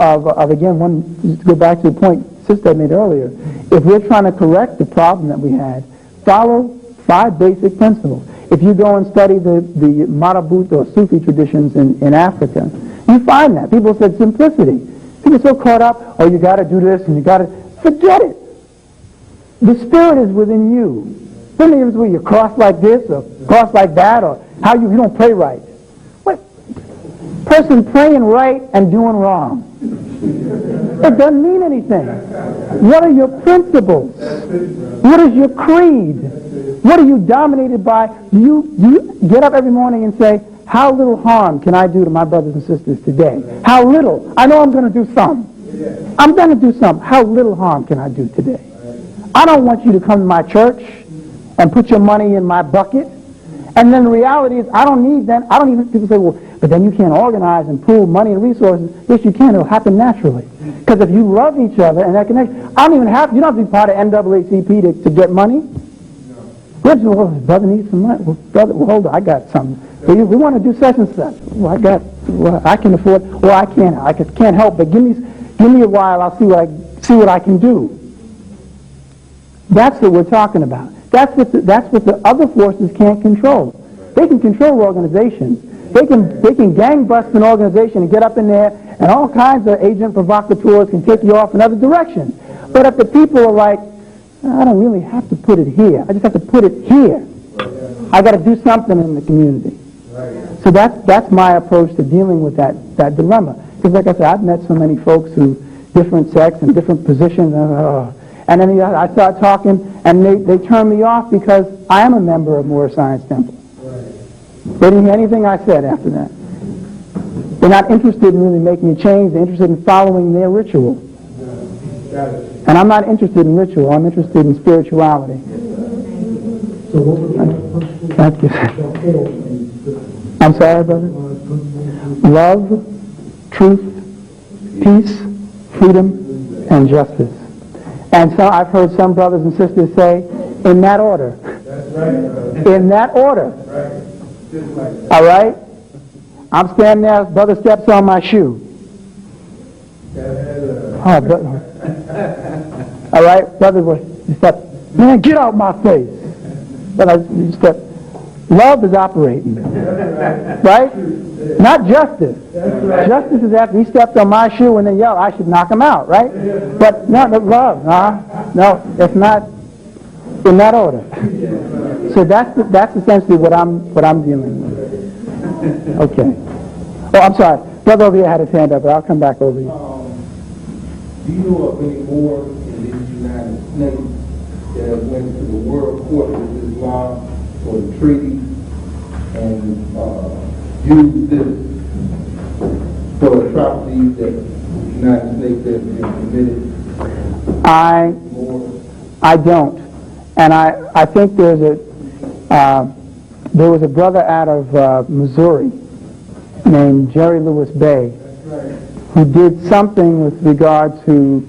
Speaker 2: again, just to go back to the point Sister made earlier, if we're trying to correct the problem that we had, follow 5 basic principles. If you go and study the Marabut or Sufi traditions in Africa, you find that. People said simplicity. People are so caught up, oh, you got to do this and you got to... Forget it. The spirit is within you. Then there's where you cross like this or cross like that, or how you don't pray right. What? Person praying right and doing wrong. It doesn't mean anything. What are your principles? What is your creed? What are you dominated by? Do you get up every morning and say, how little harm can I do to my brothers and sisters today? How little? I know I'm going to do some. I'm going to do some. How little harm can I do today? I don't want you to come to my church and put your money in my bucket. And then the reality is, I don't need that. I don't even, people say, well, but then you can't organize and pool money and resources. Yes, you can. It'll happen naturally. Because if you love each other and that connection, I don't even have, you don't have to be part of NAACP to get money. Well, brother needs some money. Well, brother, well, hold on, I got something. We want to do such and such. Well, I can afford, well, I can't help, but give me a while, I'll see what I can do. That's what we're talking about. That's what the other forces can't control. They can control organizations. They can gang bust an organization and get up in there, and all kinds of agent provocateurs can take you off in other directions. But if the people are like, I don't really have to put it here. I just have to put it here. I got to do something in the community. So that's my approach to dealing with that dilemma. Because like I said, I've met so many folks who different sects and different positions, and then I start talking, and they turn me off because I am a member of Moorish Science Temple. They didn't hear anything I said after that. They're not interested in really making a change. They're interested in following their ritual. And I'm not interested in ritual. I'm interested in spirituality.
Speaker 6: So what was
Speaker 2: Thank you. I'm sorry, brother? Love, truth, peace, freedom, and justice. And so I've heard some brothers and sisters say, in that order. In that order. All right? I'm standing there, brother steps on my shoe. Oh, brother. All right, brother, you step, man, get out my face. But you step. Love is operating, right? Not justice. Justice is after he stepped on my shoe and then yelled, I should knock him out, right? But no, love, no, it's not in that order. So that's essentially what I'm dealing with. Okay. Oh, I'm sorry. Brother over here had his hand up, but I'll come back over you.
Speaker 7: Do you know of any more in the United States that went to the World Court of Islam for the treaty and used this for atrocities that the United States has been committed?
Speaker 2: I don't. And I think there was a brother out of Missouri named Jerry Lewis Bay who did something with regard to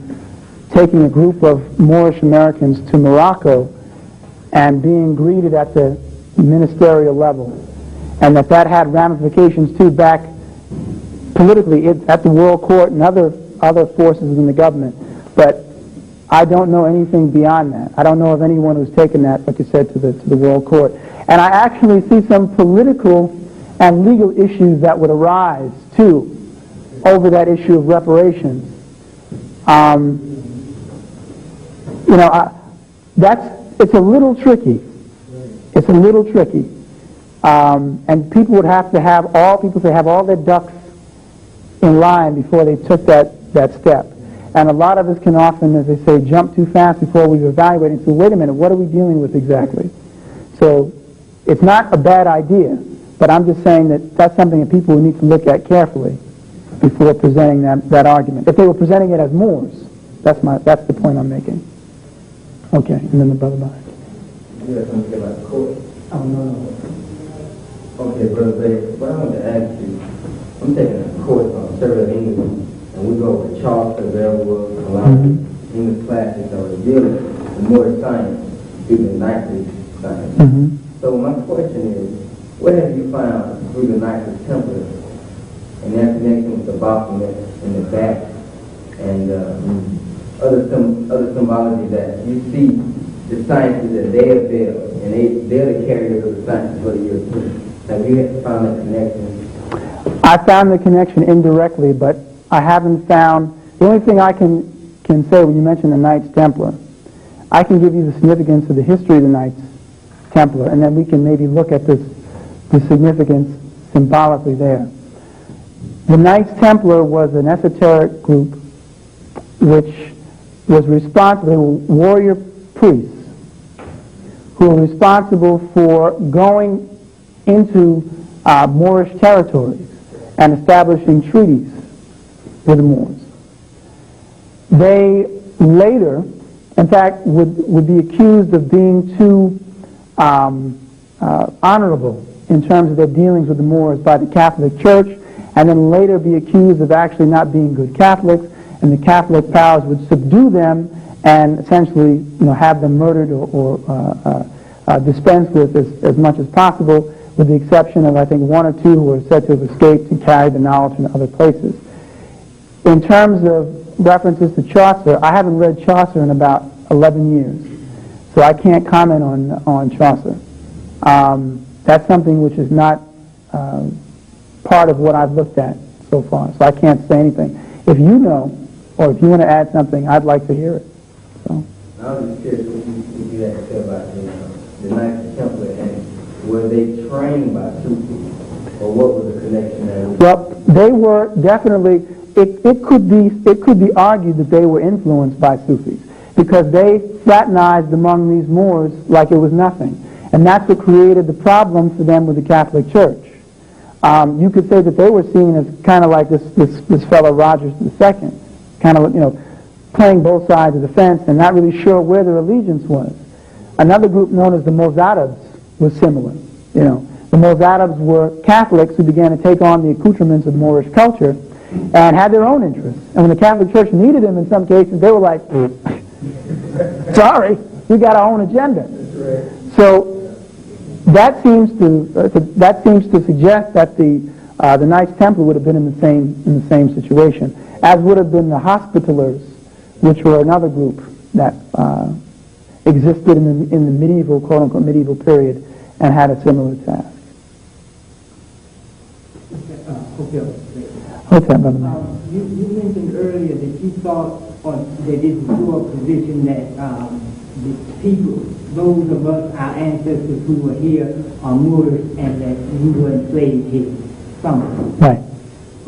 Speaker 2: taking a group of Moorish Americans to Morocco and being greeted at the ministerial level, and that had ramifications too back politically at the World Court and other forces in the government. But I don't know anything beyond that. I don't know of anyone who's taken that, like you said, to the World Court. And I actually see some political and legal issues that would arise too over that issue of reparations. It's a little tricky. It's a little tricky. And people would have to have all their ducks in line before they took that step. And a lot of us can often, as they say, jump too fast before we've evaluated. So wait a minute, what are we dealing with exactly? So it's not a bad idea, but I'm just saying that that's something that people would need to look at carefully before presenting that argument. If they were presenting it as Moors, that's the point I'm making. Okay, and then the brother behind.
Speaker 7: You have something about the court?
Speaker 2: Oh, no.
Speaker 7: Okay, Brother Bay, what I want to ask you, I'm taking a course on Third English, and we go over Charleston, Beowulf, a lot of English classes that were dealing with more science, through the knightly science. So my question is, what have you found through the knightly template and that connection with the Baphomet in the back and other symbology that you see the sciences that they have built, and they're the carriers of the sciences for the Europeans? Have you found that connection?
Speaker 2: I found the connection indirectly, but I haven't found, the only thing I can say when you mention the Knights Templar, I can give you the significance of the history of the Knights Templar, and then we can maybe look at the significance symbolically there. The Knights Templar was an esoteric group which was responsible, they were warrior priests who were responsible for going into Moorish territories and establishing treaties with the Moors. They later, in fact, would be accused of being too honorable in terms of their dealings with the Moors by the Catholic Church, and then later be accused of actually not being good Catholics, and the Catholic powers would subdue them and essentially, have them murdered or dispensed with as much as possible, with the exception of, I think, one or two who were said to have escaped and carried the knowledge in other places. In terms of references to Chaucer, I haven't read Chaucer in about 11 years, so I can't comment on Chaucer. That's something which is not part of what I've looked at so far, so I can't say anything. If you know, or if you want to add something, I'd like to hear it. So.
Speaker 7: I was just curious what you had to say about the Knights Templar, and were they trained by Sufis, or what was the connection there?
Speaker 2: Well, they were definitely. It could be argued that they were influenced by Sufis because they fraternized among these Moors like it was nothing, and that's what created the problem for them with the Catholic Church. You could say that they were seen as kind of like this fellow Rogers II, kind of playing both sides of the fence and not really sure where their allegiance was. Another group known as the Mozarabs was similar. The Mozarabs were Catholics who began to take on the accoutrements of Moorish culture and had their own interests. And when the Catholic Church needed them in some cases, they were like, sorry, we got our own agenda. So that seems to suggest that the Knights Templar would have been in the same situation, as would have been the Hospitallers, which were another group that existed in the medieval, quote unquote, medieval period, and had a similar task. Hotel, Brother Matt.
Speaker 8: You mentioned earlier that you thought, or that it was your position that the people, those of us, our ancestors who were here, are Moors, and that we were enslaved here, some of them.
Speaker 2: Right.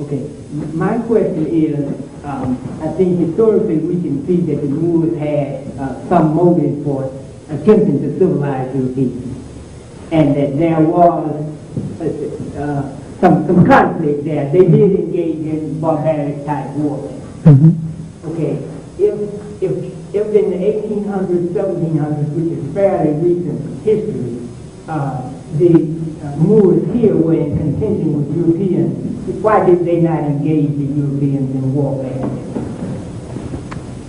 Speaker 8: Okay. My question is, I think historically we can see that the Moors had some motive for attempting to civilize Europeans, and that there was some conflict there. They did engage in barbaric type warfare.
Speaker 2: Mm-hmm.
Speaker 8: Okay, if in the 1800s, 1700s, which is fairly recent history, the Moors here were in contention with Europeans, why did they not engage the Europeans in warfare?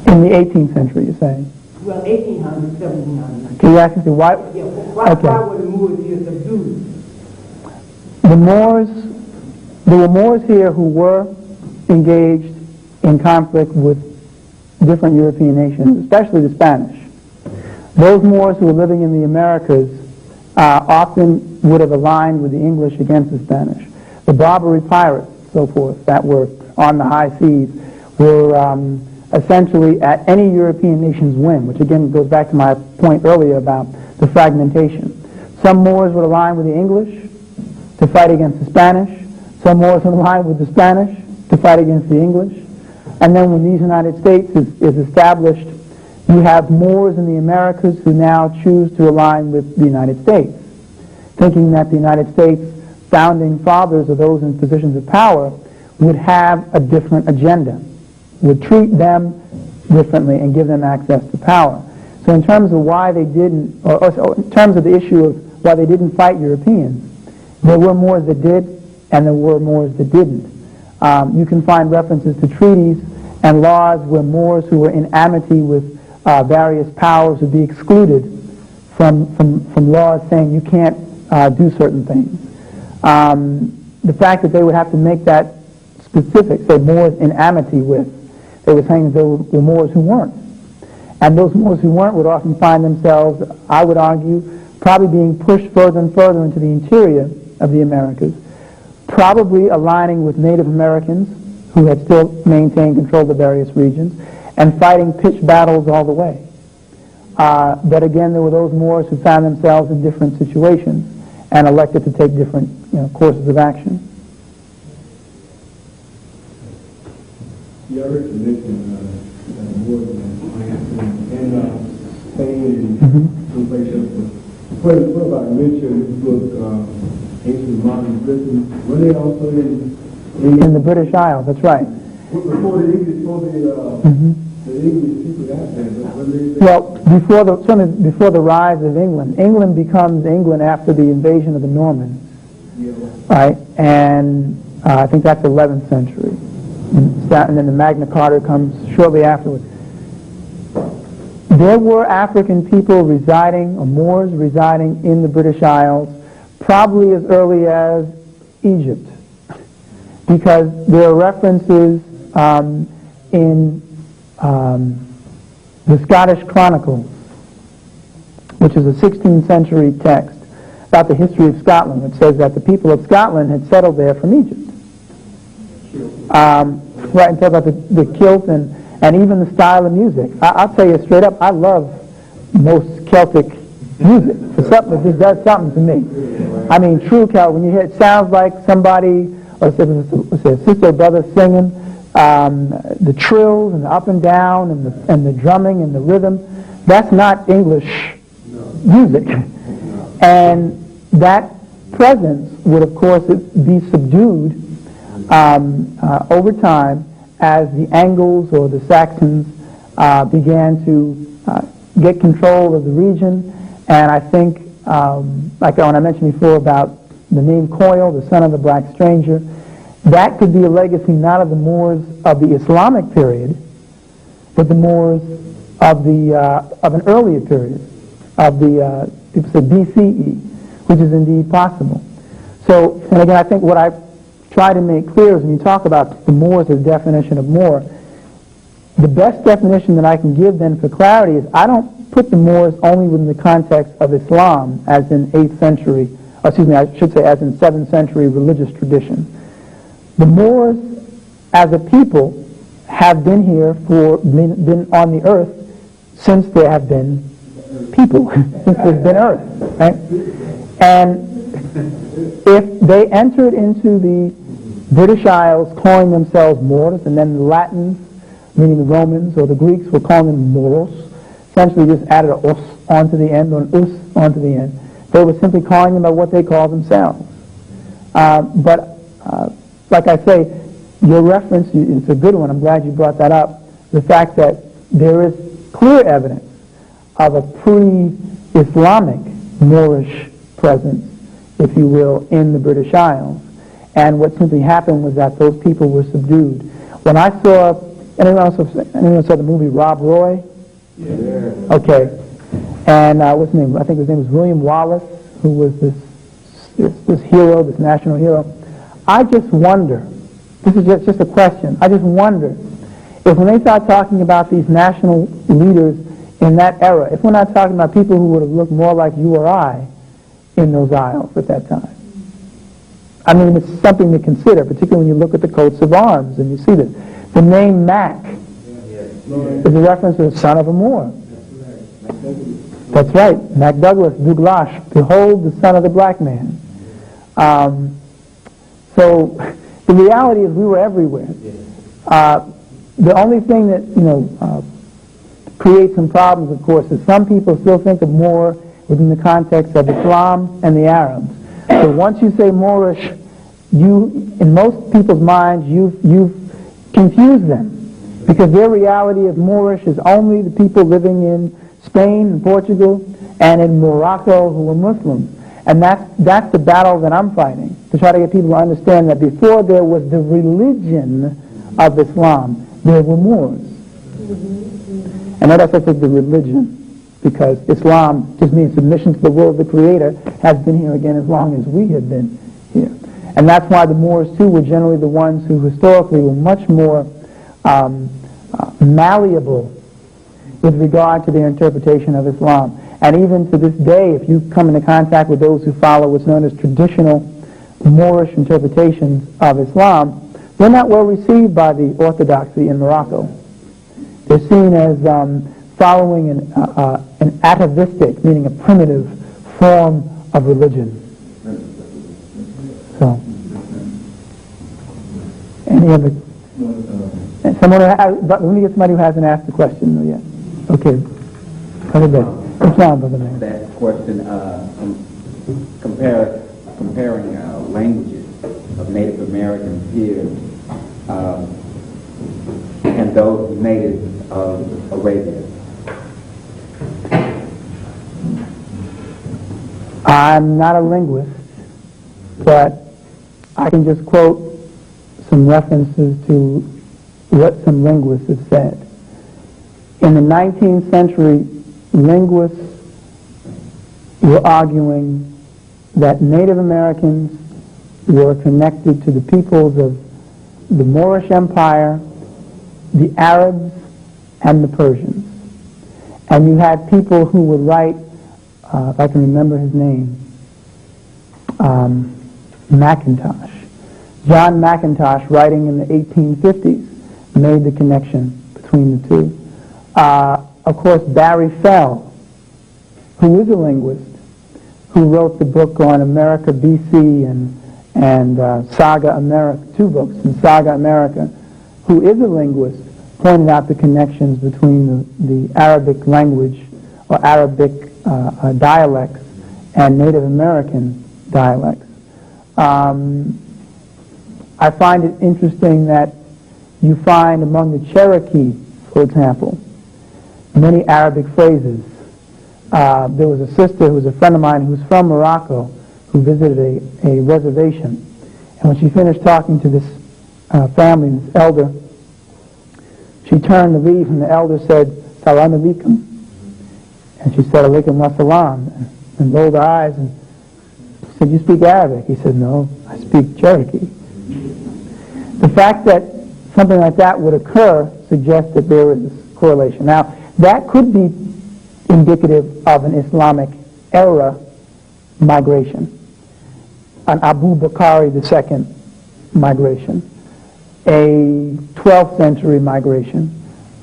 Speaker 2: In the 18th century, you're saying?
Speaker 8: Well, 1800s, 1700s.
Speaker 2: Can you ask me why?
Speaker 8: Yeah, why were the Moors here subdued?
Speaker 2: There were Moors here who were engaged in conflict with different European nations, especially the Spanish. Those Moors who were living in the Americas often would have aligned with the English against the Spanish. The Barbary pirates, so forth, that were on the high seas were essentially at any European nation's whim, which again goes back to my point earlier about the fragmentation. Some Moors would align with the English to fight against the Spanish. Some Moors would align with the Spanish to fight against the English. And then when these United States is established, you have Moors in the Americas who now choose to align with the United States, thinking that the United States founding fathers or those in positions of power would have a different agenda, would treat them differently and give them access to power. So in terms of why they didn't, or in terms of the issue of why they didn't fight Europeans, there were Moors that did and there were Moors that didn't. You can find references to treaties and laws where Moors who were in amity with various powers would be excluded from laws saying you can't do certain things. The fact that they would have to make that specific, say Moors in amity with, they were saying that there were Moors who weren't. And those Moors who weren't would often find themselves, I would argue, probably being pushed further and further into the interior of the Americas, probably aligning with Native Americans who had still maintained control of the various regions, and fighting pitched battles all the way. But again, there were those Moors who found themselves in different situations and elected to take different courses of action.
Speaker 6: Yeah, I heard you mention Moors in Spain and some places. What about mention in this book, ancient modern Britain, were they also
Speaker 2: In the British Isles, that's right.
Speaker 6: before the English, the English people got there? When they,
Speaker 2: Well, certainly before the rise of England, England becomes England after the invasion of the Normans, right? And I think that's 11th century. And then the Magna Carta comes shortly afterwards. There were African people residing, or Moors residing in the British Isles, probably as early as Egypt, because there are references in the Scottish Chronicles, which is a 16th century text about the history of Scotland, which says that the people of Scotland had settled there from Egypt. Right, and talk about the kilt and even the style of music. I'll tell you straight up, I love most Celtic music. For something, it just does something to me. I mean, true Celtic, when you hear it, sounds like somebody, or say a sister or brother singing, the trills and the up and down and the drumming and the rhythm. That's not English music. And that presence would, of course, be subdued over time as the Angles or the Saxons began to get control of the region. And I think, like when I mentioned before about the name Coil, the son of the black stranger, that could be a legacy not of the Moors of the Islamic period, but the Moors of an earlier period, of the, people say BCE, which is indeed possible. So, and again, I think what I try to make clear is when you talk about the Moors as definition of Moor, the best definition that I can give then for clarity is I don't put the Moors only within the context of Islam as in 8th century, excuse me, I should say as in 7th century religious tradition. The Moors as a people have been here been on the earth since there have been people, since there's been earth, right? And if they entered into the British Isles calling themselves Moors, and then the Latins, meaning the Romans or the Greeks, were calling them Moros, essentially just added an us onto the end, or an us onto the end. They were simply calling them by what they call themselves. But like I say, your reference, it's a good one, I'm glad you brought that up, the fact that there is clear evidence of a pre-Islamic Moorish presence, if you will, in the British Isles. And what simply happened was that those people were subdued. When I saw, anyone saw the movie Rob Roy? Yeah. Okay. And what's his name? I think his name was William Wallace, who was this hero, this national hero. I just wonder, this is just a question, I just wonder if when they start talking about these national leaders in that era, if we're not talking about people who would have looked more like you or I in those isles at that time. I mean, it's something to consider, particularly when you look at the coats of arms and you see that. The name Mac is a reference to the son of a Moor. That's right, Mac Douglas, Douglas, behold the son of the black man. So the reality is we were everywhere. The only thing that, creates some problems, of course, is some people still think of Moor within the context of Islam and the Arabs. So once you say Moorish, in most people's minds, you've confused them, because their reality of Moorish is only the people living in Spain and Portugal and in Morocco who were Muslims. And that's the battle that I'm fighting, to try to get people to understand that before there was the religion of Islam, there were Moors. And notice I said the religion, because Islam just means submission to the will of the Creator, has been here again as long as we have been here. And that's why the Moors, too, were generally the ones who historically were much more malleable with regard to their interpretation of Islam. And even to this day, if you come into contact with those who follow what's known as traditional Moorish interpretations of Islam, they're not well received by the orthodoxy in Morocco. They're seen as following an atavistic, meaning a primitive form of religion. So, any other? Let me get somebody who hasn't asked a question yet. Okay. Go ahead. What's wrong, Brother Man?
Speaker 9: That question, compare comparing languages of Native Americans here and those natives of Arabia?
Speaker 2: I'm not a linguist, but I can just quote some references to what some linguists have said. In the 19th century, linguists were arguing that Native Americans were connected to the peoples of the Moorish Empire, the Arabs, and the Persians. And you had people who would write, if I can remember his name, Mackintosh. John Mackintosh, writing in the 1850s, made the connection between the two. Of course, Barry Fell, who is a linguist, who wrote the book on America BC and Saga America, 2 books, in Saga America, who is a linguist, pointed out the connections between the Arabic language or Arabic dialects and Native American dialects. I find it interesting that you find among the Cherokee, for example, many Arabic phrases. There was a sister who was a friend of mine who was from Morocco who visited a reservation. And when she finished talking to this family, this elder, she turned to leave and the elder said, "Salam alaikum." And she said, "Alaikum wassalam," and rolled her eyes and said, "You speak Arabic?" He said, "No, I speak Cherokee." The fact that something like that would occur suggests that there is correlation. Now, that could be indicative of an Islamic era migration, an Abu Bakr II migration, a 12th century migration.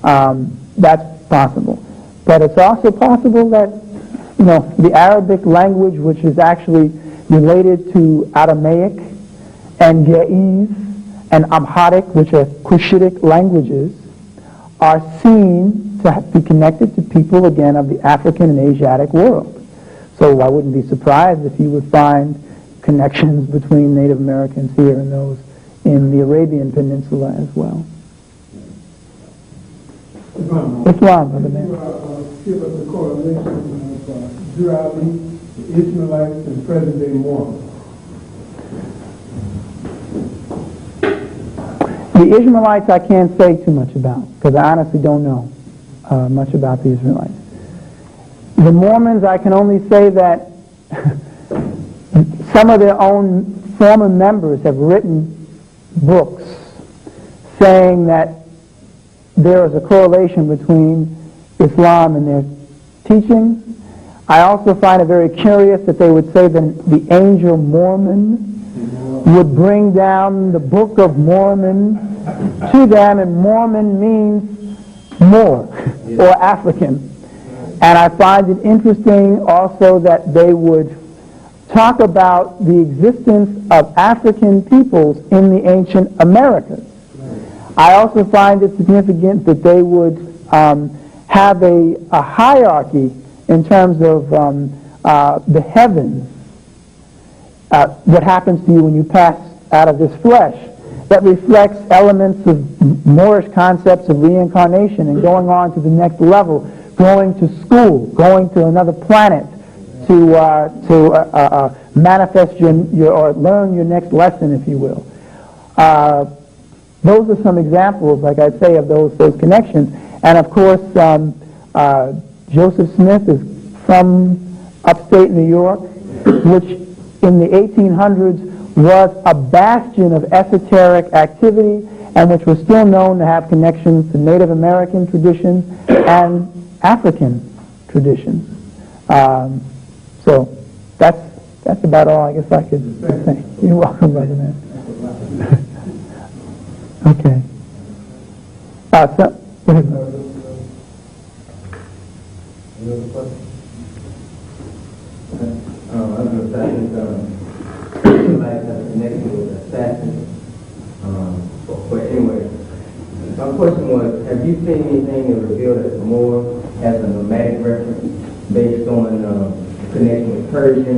Speaker 2: That's possible. But it's also possible that, the Arabic language, which is actually related to Aramaic and Ge'ez and Amharic, which are Cushitic languages, are seen to be connected to people, again, of the African and Asiatic world. So I wouldn't be surprised if you would find connections between Native Americans here and those in the Arabian Peninsula as well. Islam, brother man.
Speaker 6: Give us a correlation of Jurali, the Ishmaelites, and present-day Mormons.
Speaker 2: The Ishmaelites I can't say too much about, because I honestly don't know much about the Israelites. The Mormons, I can only say that some of their own former members have written books saying that there is a correlation between Islam and their teachings. I also find it very curious that they would say that the angel Mormon would bring down the Book of Mormon to them, and Mormon means Moor or African. And I find it interesting also that they would talk about the existence of African peoples in the ancient Americas. I also find it significant that they would have a hierarchy in terms of the heavens, what happens to you when you pass out of this flesh, that reflects elements of Moorish concepts of reincarnation and going on to the next level, going to school, going to another planet to manifest your or learn your next lesson, if you will. Those are some examples, like I say, of those connections. And of course, Joseph Smith is from upstate New York, which in the 1800s was a bastion of esoteric activity, and which was still known to have connections to Native American traditions and African traditions. So that's about all I guess I could say. You're welcome, brother man. Okay. Go ahead.
Speaker 6: Any other questions?
Speaker 7: I was going to say, I think Israelites have connected with assassins. But anyway, my question was, have you seen anything that revealed that Moor has a nomadic reference based on connection with Persian,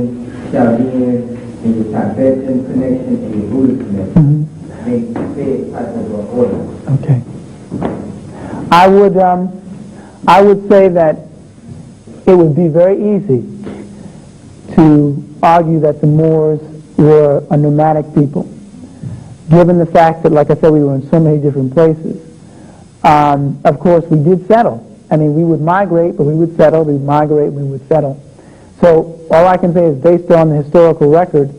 Speaker 7: Chaldean, and your Tibetan connection and your Buddhist connection. They fit type of order.
Speaker 2: Okay. I would say that it would be very easy to argue that the Moors were a nomadic people, given the fact that, like I said, we were in so many different places. Of course, we did settle. I mean, we would migrate, but we would settle. We would migrate, we would settle. So all I can say is, based on the historical record,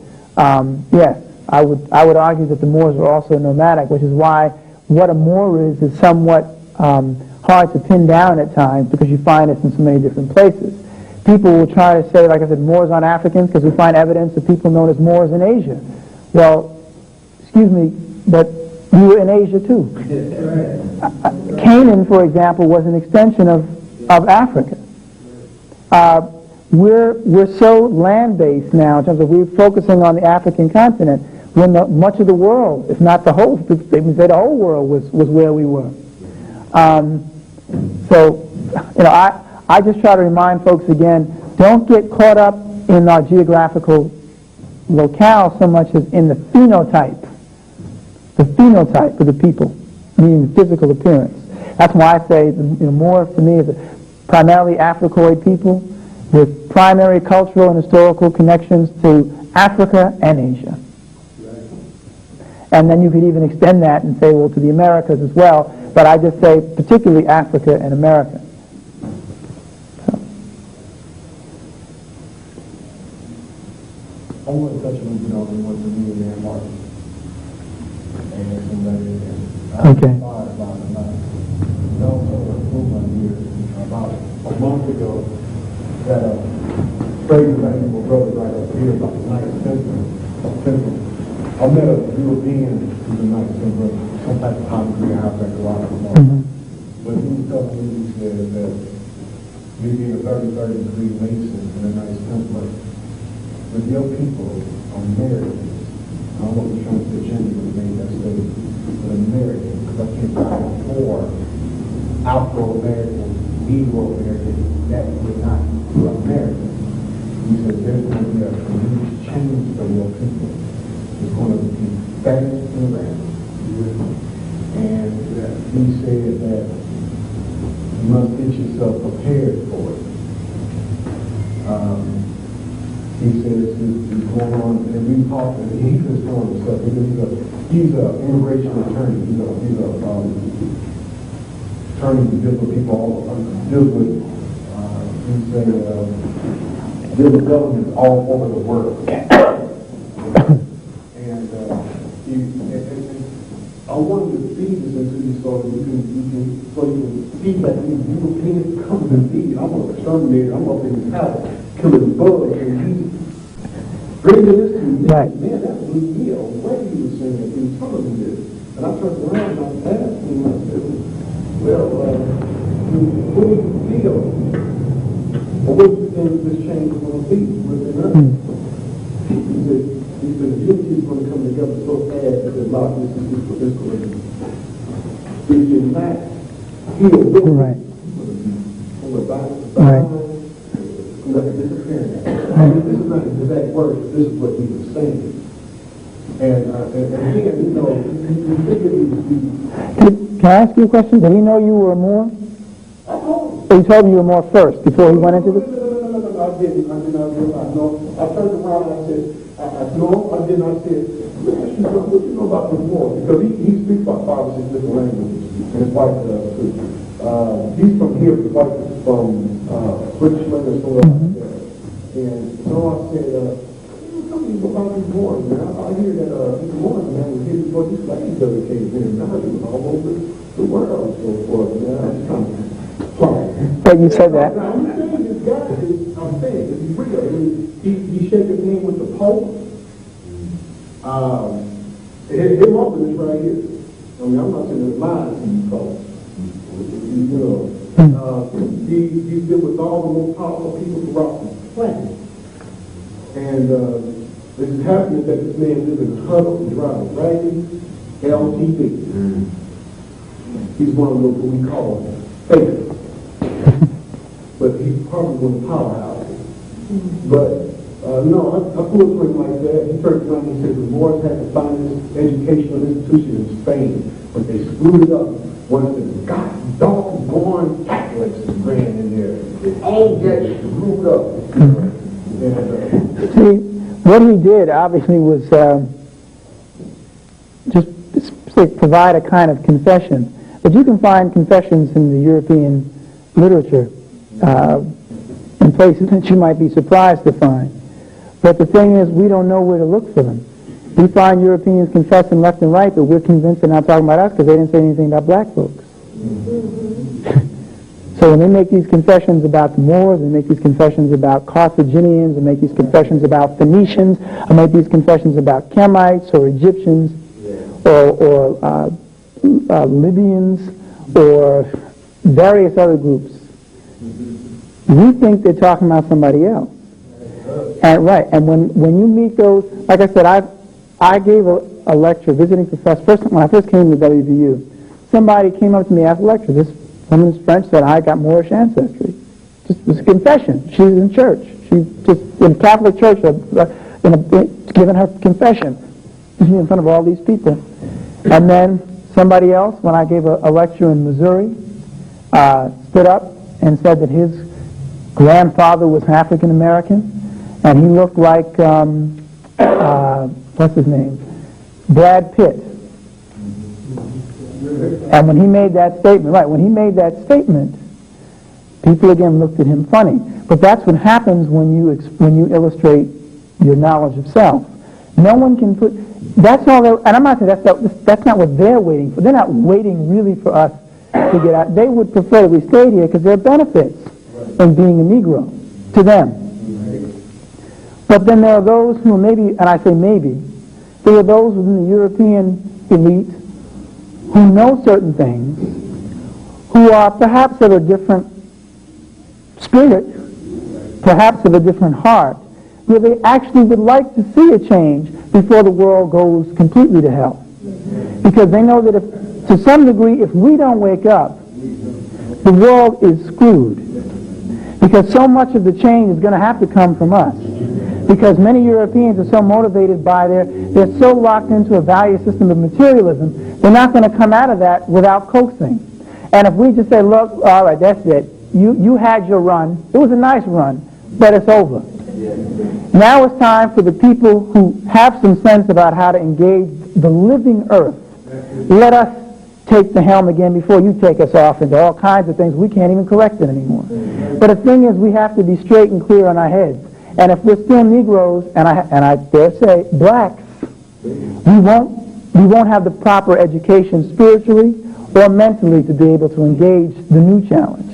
Speaker 2: yes, I would argue that the Moors were also nomadic, which is why what a Moor is somewhat hard to pin down at times, because you find it in so many different places. People will try to say, like I said, Moors aren't Africans, because we find evidence of people known as Moors in Asia. Well, excuse me, but you were in Asia too. Canaan, for example, was an extension of Africa. We're so land-based now in terms of we're focusing on the African continent, when much of the world, if not the whole, they would say the whole world was where we were. So, you know, I just try to remind folks again, don't get caught up in our geographical locale so much as in the phenotype of the people, meaning the physical appearance. That's why I say, Moors to me is a primarily Africoid people with primary cultural and historical connections to Africa and Asia. And then you could even extend that and say, well, to the Americas as well, but I just say particularly Africa and America.
Speaker 6: I want to touch a little bit on what the new man Martin and somebody
Speaker 2: Okay.
Speaker 6: About a month ago that Fraser and my brother right up here about the Knights Templar. I met a European who's a Knights Templar, some type of high degree, high background. But he was telling me, he said that you being a 30 degree Mason and a Knights Templar, but your people are Americans. I don't know if you're trying to say gender when you made that statement, but American, because I can't find more Afro-American, Negro-American that would not be American. He said there's going to be a huge change for your people. It's going to be fast and rapid. And he said that you must get yourself prepared for it. He says it's going on, and we talked, and he's just doing himself. He's an immigration attorney. He's a attorney to deal with people, deals with governments all over the world. And I wanted to feed this into you so you can feed that these Europeans come and feed. I'm going to exterminate it. I'm up in his house killing bugs, and he's bringing this to me.
Speaker 2: Right.
Speaker 6: Man, that blew me away. He was saying that he was telling me this. And I turned around and I asked him, I said, well, what do you feel? Or what do you think this change is going to be within us? He said, the unity is going to come together so fast that a lot of this is going to be. If you're not healed,
Speaker 2: Right.
Speaker 6: on the body,
Speaker 2: Right.
Speaker 6: like a disappearing. This is not the exact words, this is what he was saying. And again, he figured he was.
Speaker 2: Can I ask you a question? Did he know you were a Moor?
Speaker 6: I told him.
Speaker 2: So he told you were Moor first, before he went into this?
Speaker 6: No, I did not realize. No, I turned around and I said, no, I did not say, what you know about the war? Because he speaks about 5 or 6 different languages, and his wife does too. He's from here, his wife is from Switzerland or somewhere like that. And so I said, tell me about these wars, man. I hear that these wars, man, was here before these slaves ever came in. Now he was all over the world and so forth. Man, I was trying to
Speaker 2: But you said that.
Speaker 6: Now, I'm saying this guy is, I'm saying, it's real. He shake his hand with the Pope. Him up in this right here. I mean, I'm not saying there's lies to you folks. You know, he's been with all the most powerful people throughout the planet. And this is happening that this man lives in a huddle and drives a wagon, LTV. He's one of those what we call fakers. But he's probably one of the powerhouses. But No, I pulled a swing like that. He started playing, he said the Moors had the finest educational institution in Spain, but they screwed it up once the doggone Catholics ran in there. They all got screwed up. And,
Speaker 2: See, what he did obviously was just say, provide a kind of confession. But you can find confessions in the European literature in places that you might be surprised to find. But the thing is, we don't know where to look for them. We find Europeans confessing left and right, but we're convinced they're not talking about us because they didn't say anything about black folks. So when they make these confessions about the Moors, they make these confessions about Carthaginians, they make these confessions about Phoenicians, or make these confessions about Kemites or Egyptians or Libyans or various other groups, we think they're talking about somebody else. And right, and when you meet those, like I said, I gave a lecture, visiting professor, when I first came to WVU, somebody came up to me after the lecture. This woman's French said, I got Moorish ancestry. Just was a confession. She was in church. She just, in Catholic church, giving her confession in front of all these people. And then somebody else, when I gave a lecture in Missouri, stood up and said that his grandfather was African American, and he looked like, what's his name? Brad Pitt. And when he made that statement, people again looked at him funny. But that's what happens when you illustrate your knowledge of self. No one can put, that's all, and I'm not saying that's not what they're waiting for. They're not waiting really for us to get out. They would prefer that we stayed here because there are benefits in being a Negro to them. But then there are those who maybe, and I say maybe, there are those within the European elite who know certain things, who are perhaps of a different spirit, perhaps of a different heart, where they actually would like to see a change before the world goes completely to hell. Because they know that if, to some degree, if we don't wake up, the world is screwed. Because so much of the change is going to have to come from us. Because many Europeans are so motivated by they're so locked into a value system of materialism, they're not going to come out of that without coaxing. And if we just say, look, all right, that's it. You had your run. It was a nice run, but it's over. Now it's time for the people who have some sense about how to engage the living earth. Let us take the helm again before you take us off into all kinds of things. We can't even correct it anymore. But the thing is, we have to be straight and clear on our heads. And if we're still Negroes, and I dare say blacks, we won't have the proper education spiritually or mentally to be able to engage the new challenge.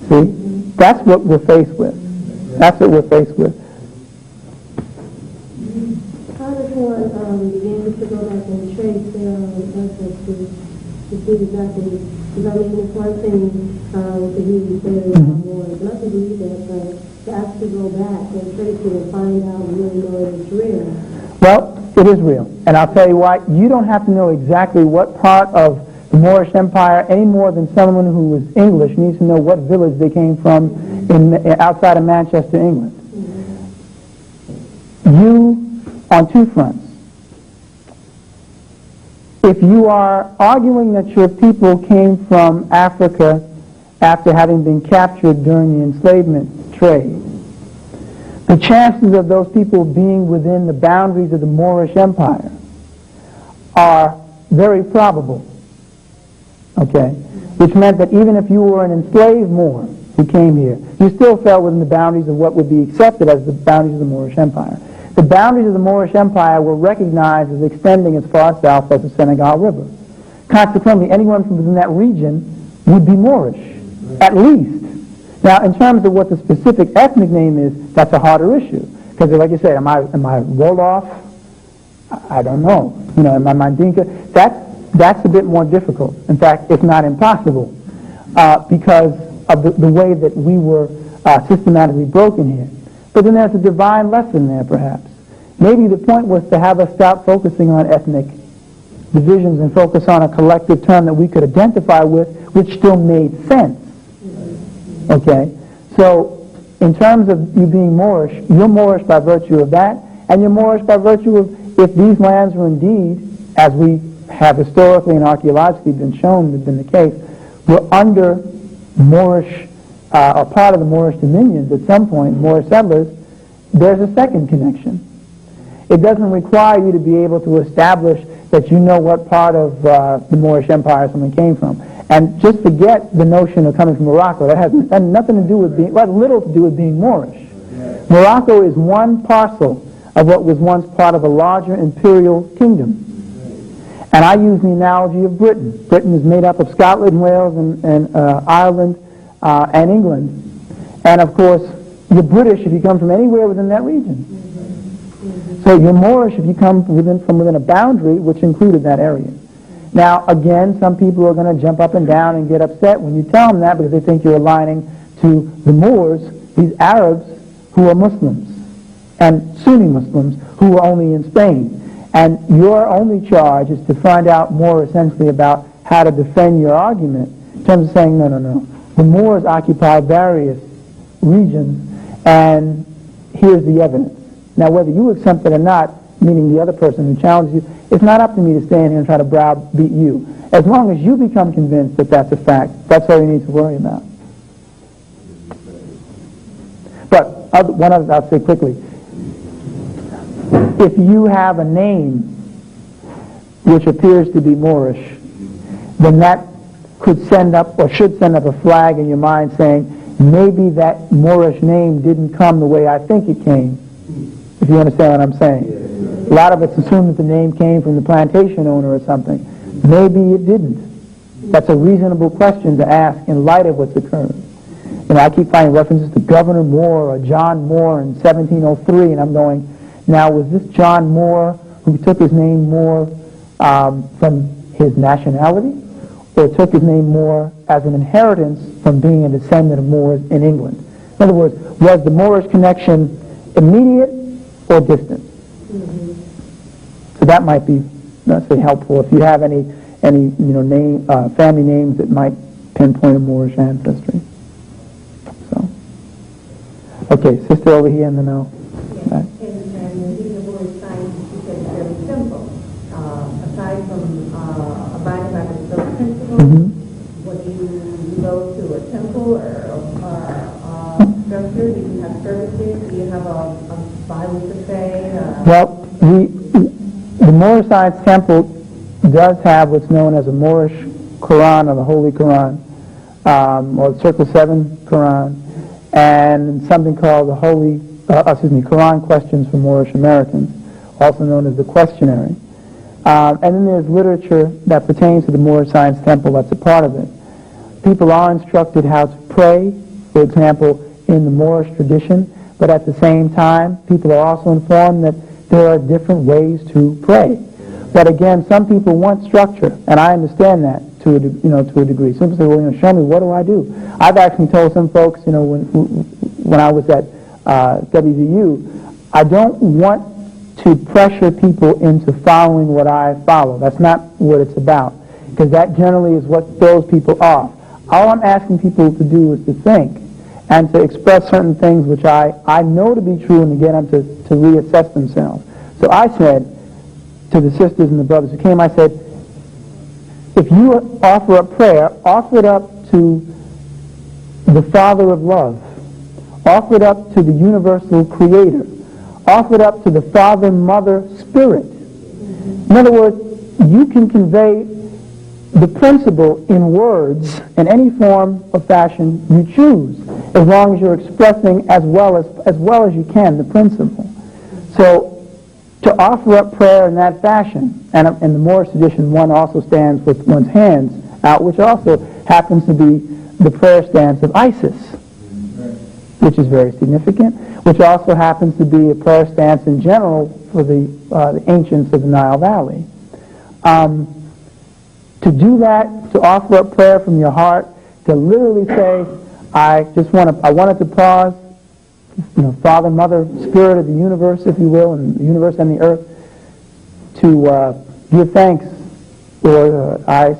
Speaker 2: See? That's what we're faced with. That's what we're faced with.
Speaker 10: How does one begin to go back and trace their ancestry to see exactly, because I mean, it's one thing to read theory about Moors, not to read that, but to actually go back and trace it and find out and really know it's real.
Speaker 2: Well, it is real. And I'll tell you why. You don't have to know exactly what part of the Moorish Empire any more than someone who was English needs to know what village they came from outside of Manchester, England. You, on two fronts. If you are arguing that your people came from Africa after having been captured during the enslavement trade, the chances of those people being within the boundaries of the Moorish Empire are very probable. Okay? Which meant that even if you were an enslaved Moor who came here, you still fell within the boundaries of what would be accepted as the boundaries of the Moorish Empire. The boundaries of the Moorish Empire were recognized as extending as far south as the Senegal River. Consequently, anyone from within that region would be Moorish, at least. Now, in terms of what the specific ethnic name is, that's a harder issue. Because, like you say, am I Wolof? I don't know. You know, am I Mandinka? That's a bit more difficult. In fact, it's not impossible because of the way that we were systematically broken here. But then there's a divine lesson there, perhaps. Maybe the point was to have us stop focusing on ethnic divisions and focus on a collective term that we could identify with, which still made sense. Okay? So in terms of you being Moorish, you're Moorish by virtue of that, and you're Moorish by virtue of if these lands were indeed, as we have historically and archaeologically been shown to have been the case, were under Moorish, or part of the Moorish dominions at some point, Moorish settlers, there's a second connection. It doesn't require you to be able to establish that you know what part of the Moorish Empire someone came from. And just forget the notion of coming from Morocco. That has nothing to do with being, well, little to do with being Moorish. Morocco is one parcel of what was once part of a larger imperial kingdom. And I use the analogy of Britain. Britain is made up of Scotland, Wales, and Ireland, and England. And of course, you're British if you come from anywhere within that region. So you're Moorish if you come from within a boundary which included that area. Now, again, some people are going to jump up and down and get upset when you tell them that because they think you're aligning to the Moors, these Arabs who are Muslims, and Sunni Muslims who are only in Spain. And your only charge is to find out more essentially about how to defend your argument in terms of saying, no, no, no. The Moors occupy various regions, and here's the evidence. Now, whether you accept it or not, meaning the other person who challenges you, it's not up to me to stand here and try to browbeat you. As long as you become convinced that that's a fact, that's all you need to worry about. But one other, I'll say quickly. If you have a name which appears to be Moorish, then that could send up or should send up a flag in your mind saying, maybe that Moorish name didn't come the way I think it came, if you understand what I'm saying. A lot of us assume that the name came from the plantation owner or something. Maybe it didn't. That's a reasonable question to ask in light of what's occurred. And I keep finding references to Governor Moore or John Moore in 1703, and I'm going, now was this John Moore who took his name Moore from his nationality, or took his name Moore as an inheritance from being a descendant of Moors in England? In other words, was the Moorish connection immediate or distant? So that might be, let's say, helpful if you have any name, family names that might pinpoint a Moorish ancestry. So, okay, sister over here, and then I'll.
Speaker 5: And using the word science, you said it's very simple. Aside from abiding by the those principles, when you go to a temple or structure, do you have services? Do you have a Bible to say?
Speaker 2: Well, the Moorish Science Temple does have what's known as a Moorish Quran or the Holy Quran, or the Circle 7 Quran, and something called the Quran Questions for Moorish Americans, also known as the Questionary. And then there's literature that pertains to the Moorish Science Temple that's a part of it. People are instructed how to pray, for example, in the Moorish tradition, but at the same time, people are also informed that there are different ways to pray. But again, some people want structure, and I understand that to a degree. Some people say, well, show me, what do I do? I've actually told some folks, when I was at WVU, I don't want to pressure people into following what I follow. That's not what it's about, because that generally is what throws people off. All I'm asking people to do is to think and to express certain things which I know to be true, and to get them to reassess themselves. So I said to the sisters and the brothers who came, I said, if you offer up prayer, offer it up to the Father of love. Offer it up to the universal Creator. Offer it up to the Father, Mother, Spirit. In other words, you can convey the principle in words in any form or fashion you choose, as long as you're expressing as well as you can the principle. So to offer up prayer in that fashion, and in the Moorish tradition, one also stands with one's hands out, which also happens to be the prayer stance of Isis, which is very significant, which also happens to be a prayer stance in general for the ancients of the Nile Valley. To do that, to offer up prayer from your heart, to literally say, I wanted to pause, Father, Mother, Spirit of the universe, if you will, and the universe and the earth, to give thanks, or I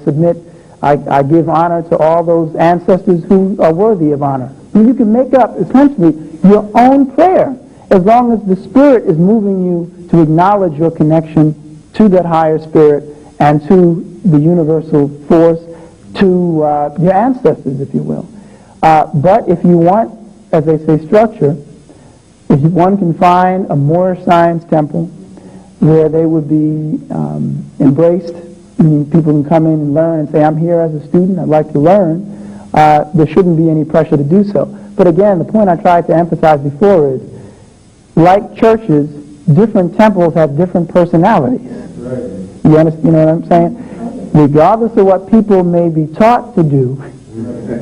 Speaker 2: give honor to all those ancestors who are worthy of honor. You can make up, essentially, your own prayer, as long as the Spirit is moving you to acknowledge your connection to that higher Spirit and to the universal force, to your ancestors, if you will. But if you want, as they say, structure, if one can find a Moorish science temple where they would be embraced, meaning people can come in and learn and say, I'm here as a student, I'd like to learn, there shouldn't be any pressure to do so. But again, the point I tried to emphasize before is, like churches, different temples have different personalities. You understand, you know what I'm saying? Regardless of what people may be taught to do,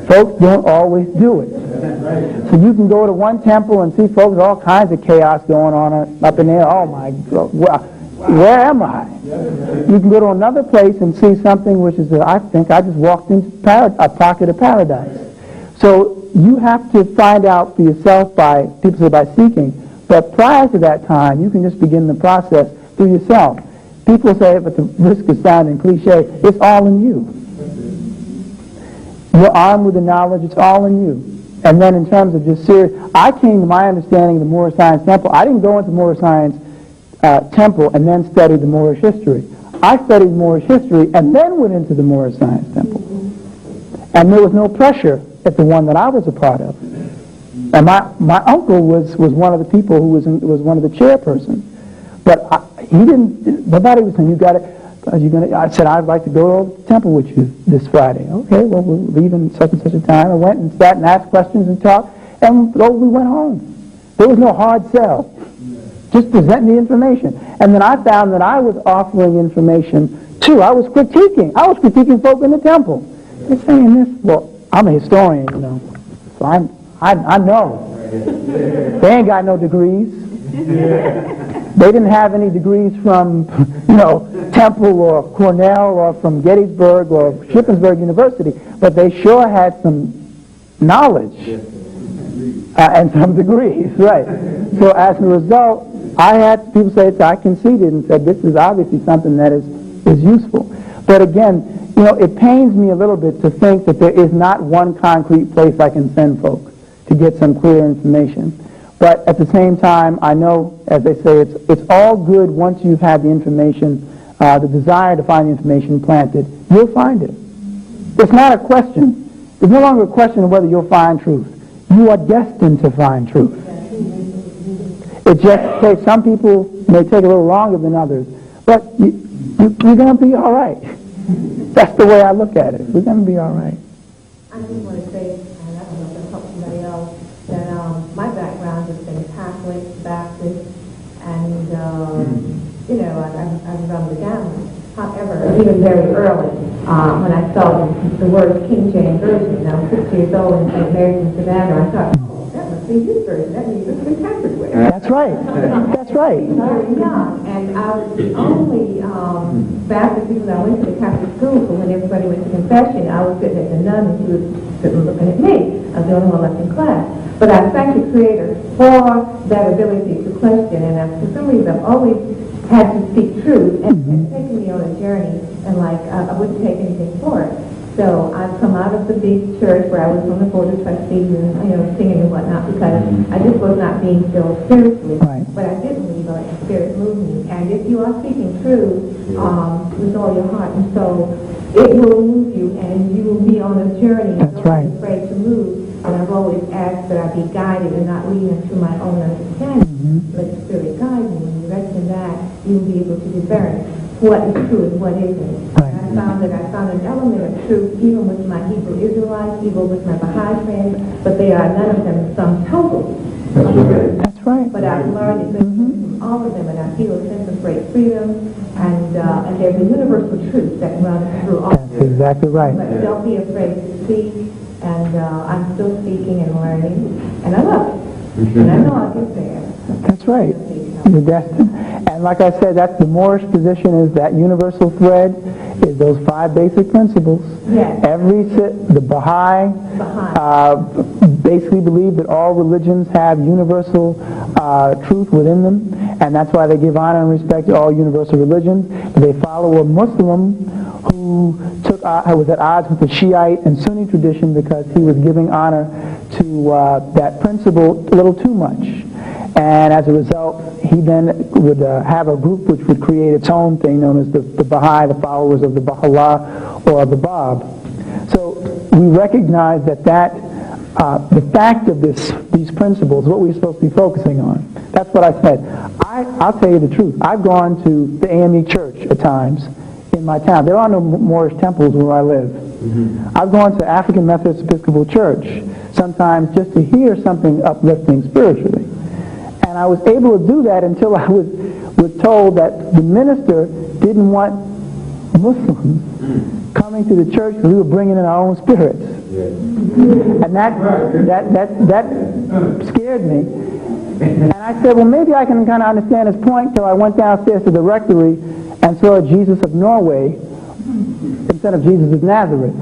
Speaker 2: folks don't always do it. So you can go to one temple and see folks, all kinds of chaos going on up in there. Oh my God, where am I? You can go to another place and see something which is, I think I just walked into a pocket of paradise. So you have to find out for yourself by, people say by seeking, but prior to that time, you can just begin the process through yourself. People say, but the risk of sounding cliche, it's all in you. You're armed with the knowledge, it's all in you. And then in terms of just serious, I came to my understanding of the Moorish Science Temple. I didn't go into Moorish Science Temple and then study the Moorish history. I studied Moorish history and then went into the Moorish Science Temple. And there was no pressure at the one that I was a part of. And my uncle was one of the people who was one of the chairpersons. But nobody was saying, you got it. I said, I'd like to go to the temple with you this Friday. Okay, well, we'll leave in such and such a time. I went and sat and asked questions and talked, and we went home. There was no hard sell. Just present the information. And then I found that I was offering information, too. I was critiquing folk in the temple. They're saying this. Well, I'm a historian, you know, so I know. They ain't got no degrees. They didn't have any degrees from, Temple or Cornell or from Gettysburg or Shippensburg University, but they sure had some knowledge and some degrees, right? So as a result, I had people say, I conceded and said, this is obviously something that is useful. But again, it pains me a little bit to think that there is not one concrete place I can send folk to get some clear information. But at the same time, I know, as they say, it's all good once you've had the information, the desire to find the information planted. You'll find it. It's not a question. It's no longer a question of whether you'll find truth. You are destined to find truth. It just takes, some people may take a little longer than others, but you're going to be all right. That's the way I look at it. We're going to be all right.
Speaker 5: I just want to say, and I don't know if it'll help somebody else, that my background has been Catholic, Baptist, and, I've run the gamut. However, even very early, when I saw the word King James Version, I was 6 years old in St. Mary's in Savannah, I thought, oh, that must be his version. That means it's been tampered with.
Speaker 2: That's right. That's right.
Speaker 5: Very young, and I was the only Baptist because I went to the Catholic school, so when everybody went to confession, I was sitting at the nun and she was sitting looking at me. I was the only one left in class. But I thank the Creator for that ability to question, and for some reason I've always had to speak truth, and it's taken me on a journey, and I wouldn't take anything for it. So I've come out of the big church where I was on the board of trustees and singing and whatnot because I just was not being filled spiritually.
Speaker 2: Right.
Speaker 5: But I did believe the Spirit moved me. And if you are speaking truth with all your heart and soul, it will move you, and you will be on a journey.
Speaker 2: That's right.
Speaker 5: Don't be afraid to move. And I've always asked that I be guided and not leading to my own understanding. Let the Spirit guide me. When you rest in that, you will be able to discern what is true and what isn't.
Speaker 2: Right.
Speaker 5: I found an element of truth even with my Hebrew Israelites, even with my Baha'i friends, but they are none of them sum total.
Speaker 2: That's right.
Speaker 5: But I've learned it from all of them, and I feel a sense of great freedom, and there's a universal truth that runs through all of them.
Speaker 2: That's exactly right.
Speaker 5: But don't be afraid to speak, and I'm still speaking and learning, and I love it. And I know I'll get there.
Speaker 2: That's right. You're destined. And like I said, that's the Moorish position, is that universal thread, is those 5 basic principles.
Speaker 5: Yes.
Speaker 2: The Baha'i basically believe that all religions have universal truth within them, and that's why they give honor and respect to all universal religions. They follow a Muslim who took was at odds with the Shiite and Sunni tradition because he was giving honor to that principle a little too much. And as a result, he then would have a group which would create its own thing known as the Baha'i, the followers of the Baha'u'llah or the Bab. So we recognize that the fact of these principles, what we're supposed to be focusing on. That's what I said. I'll tell you the truth. I've gone to the AME church at times in my town. There are no Moorish temples where I live. I've gone to African Methodist Episcopal Church sometimes just to hear something uplifting spiritually. And I was able to do that until I was told that the minister didn't want Muslims coming to the church because we were bringing in our own spirits. And that scared me. And I said, well, maybe I can kind of understand his point, so I went downstairs to the rectory and saw Jesus of Norway instead of Jesus of Nazareth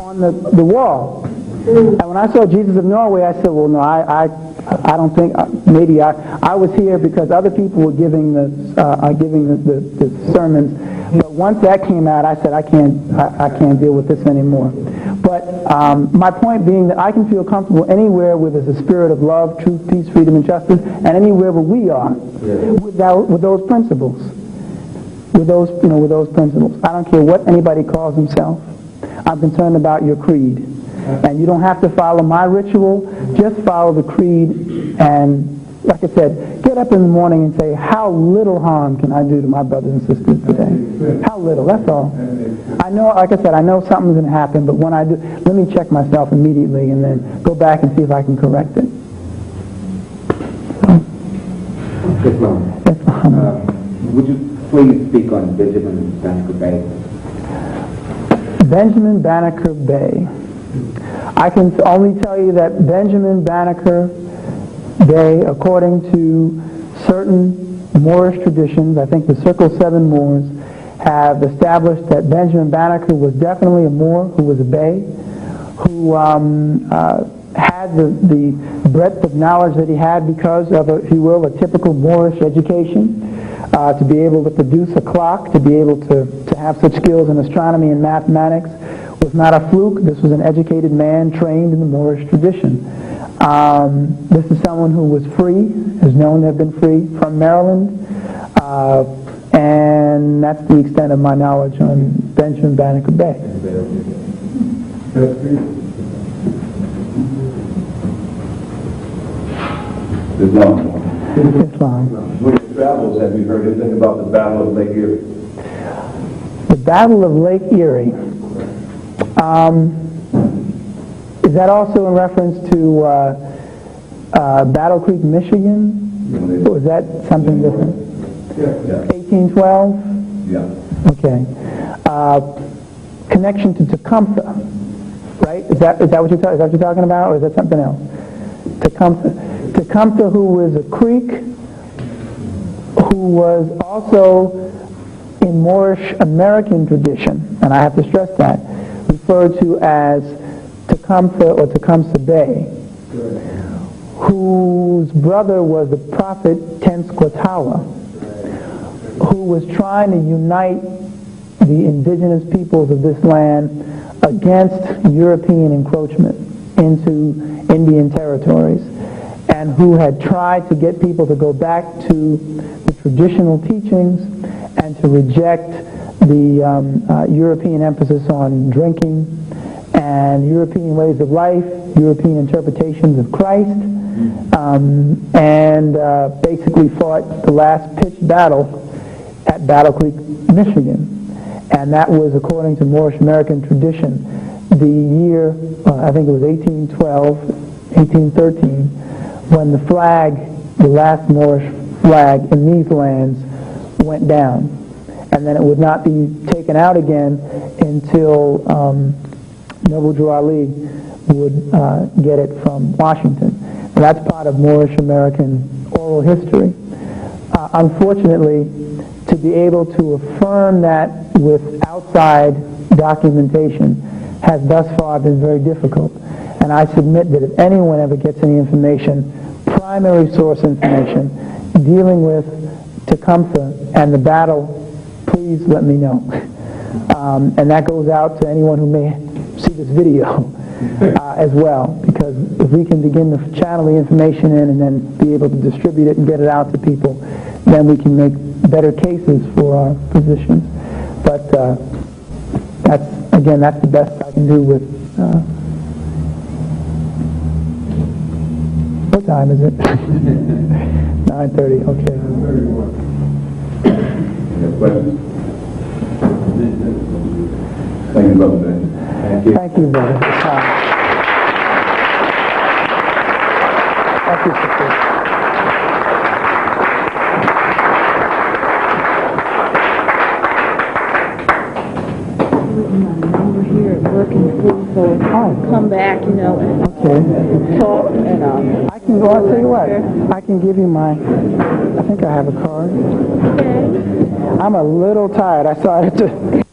Speaker 2: on the wall. And when I saw Jesus of Norway, I said, well, no, I don't think, maybe I was here because other people were giving the sermons. But once that came out, I said, I can't deal with this anymore. But my point being that I can feel comfortable anywhere where there's a spirit of love, truth, peace, freedom, and justice, and anywhere where we are with those principles. With those principles. I don't care what anybody calls himself. I'm concerned about your creed. And you don't have to follow my ritual. Just follow the creed. And like I said, get up in the morning and say, how little harm can I do to my brothers and sisters today? How little, that's all. I know, like I said, I know something's going to happen, but when I do, let me check myself immediately and then go back and see if I can correct it.
Speaker 9: Islam. Would you please speak on Benjamin Banneker-Bey?
Speaker 2: Benjamin Banneker-Bey. I can only tell you that Benjamin Banneker-Bey, according to certain Moorish traditions, I think the Circle 7 Moors, have established that Benjamin Banneker was definitely a Moor who was a Bey, who had the breadth of knowledge that he had because of, if you will, a typical Moorish education, to be able to produce a clock, to be able to have such skills in astronomy and mathematics was not a fluke. This was an educated man trained in the Moorish tradition. This is someone who was free, is known to have been free from Maryland, and that's the extent of my knowledge on Benjamin Banneker-Bey.
Speaker 11: Islam.
Speaker 2: When
Speaker 11: your travels, have you heard anything about the Battle of Lake Erie?
Speaker 2: The Battle of Lake Erie. Is that also in reference to Battle Creek, Michigan? Or is that something different?
Speaker 11: Yeah.
Speaker 2: 1812?
Speaker 11: Yeah.
Speaker 2: Okay. Connection to Tecumseh, right? Is that what you're talking about, or is that something else? Tecumseh, who was a Creek, who was also in Moorish American tradition, and I have to stress that, referred to as Tecumseh or Tecumseh-Bey, whose brother was the prophet Tenskwatawa, who was trying to unite the indigenous peoples of this land against European encroachment into Indian territories, and who had tried to get people to go back to the traditional teachings and to reject the European emphasis on drinking and European ways of life, European interpretations of Christ, and basically fought the last pitched battle at Battle Creek, Michigan. And that was, according to Moorish American tradition, the year, I think it was 1813, when the flag, the last Moorish flag in these lands, went down. And then it would not be taken out again until Noble Drew Ali would get it from Washington. And that's part of Moorish American oral history. Unfortunately, to be able to affirm that with outside documentation has thus far been very difficult. And I submit that if anyone ever gets any information, primary source information, dealing with Tecumseh and the battle, please let me know. And that goes out to anyone who may see this video as well, because if we can begin to channel the information in and then be able to distribute it and get it out to people, then we can make better cases for our physicians. But that's the best I can do with... what time is it? 9:30, okay.
Speaker 11: Any questions? Thank you, Brother Ben. Thank you.
Speaker 2: Thank you, brother. Thank you, sister.
Speaker 1: We're here working through, so I'll come back, and
Speaker 2: Okay.
Speaker 1: talk, and
Speaker 2: I can go, I'll tell you what, I can give you I think I have a card.
Speaker 1: okay.
Speaker 2: I'm a little tired. I started to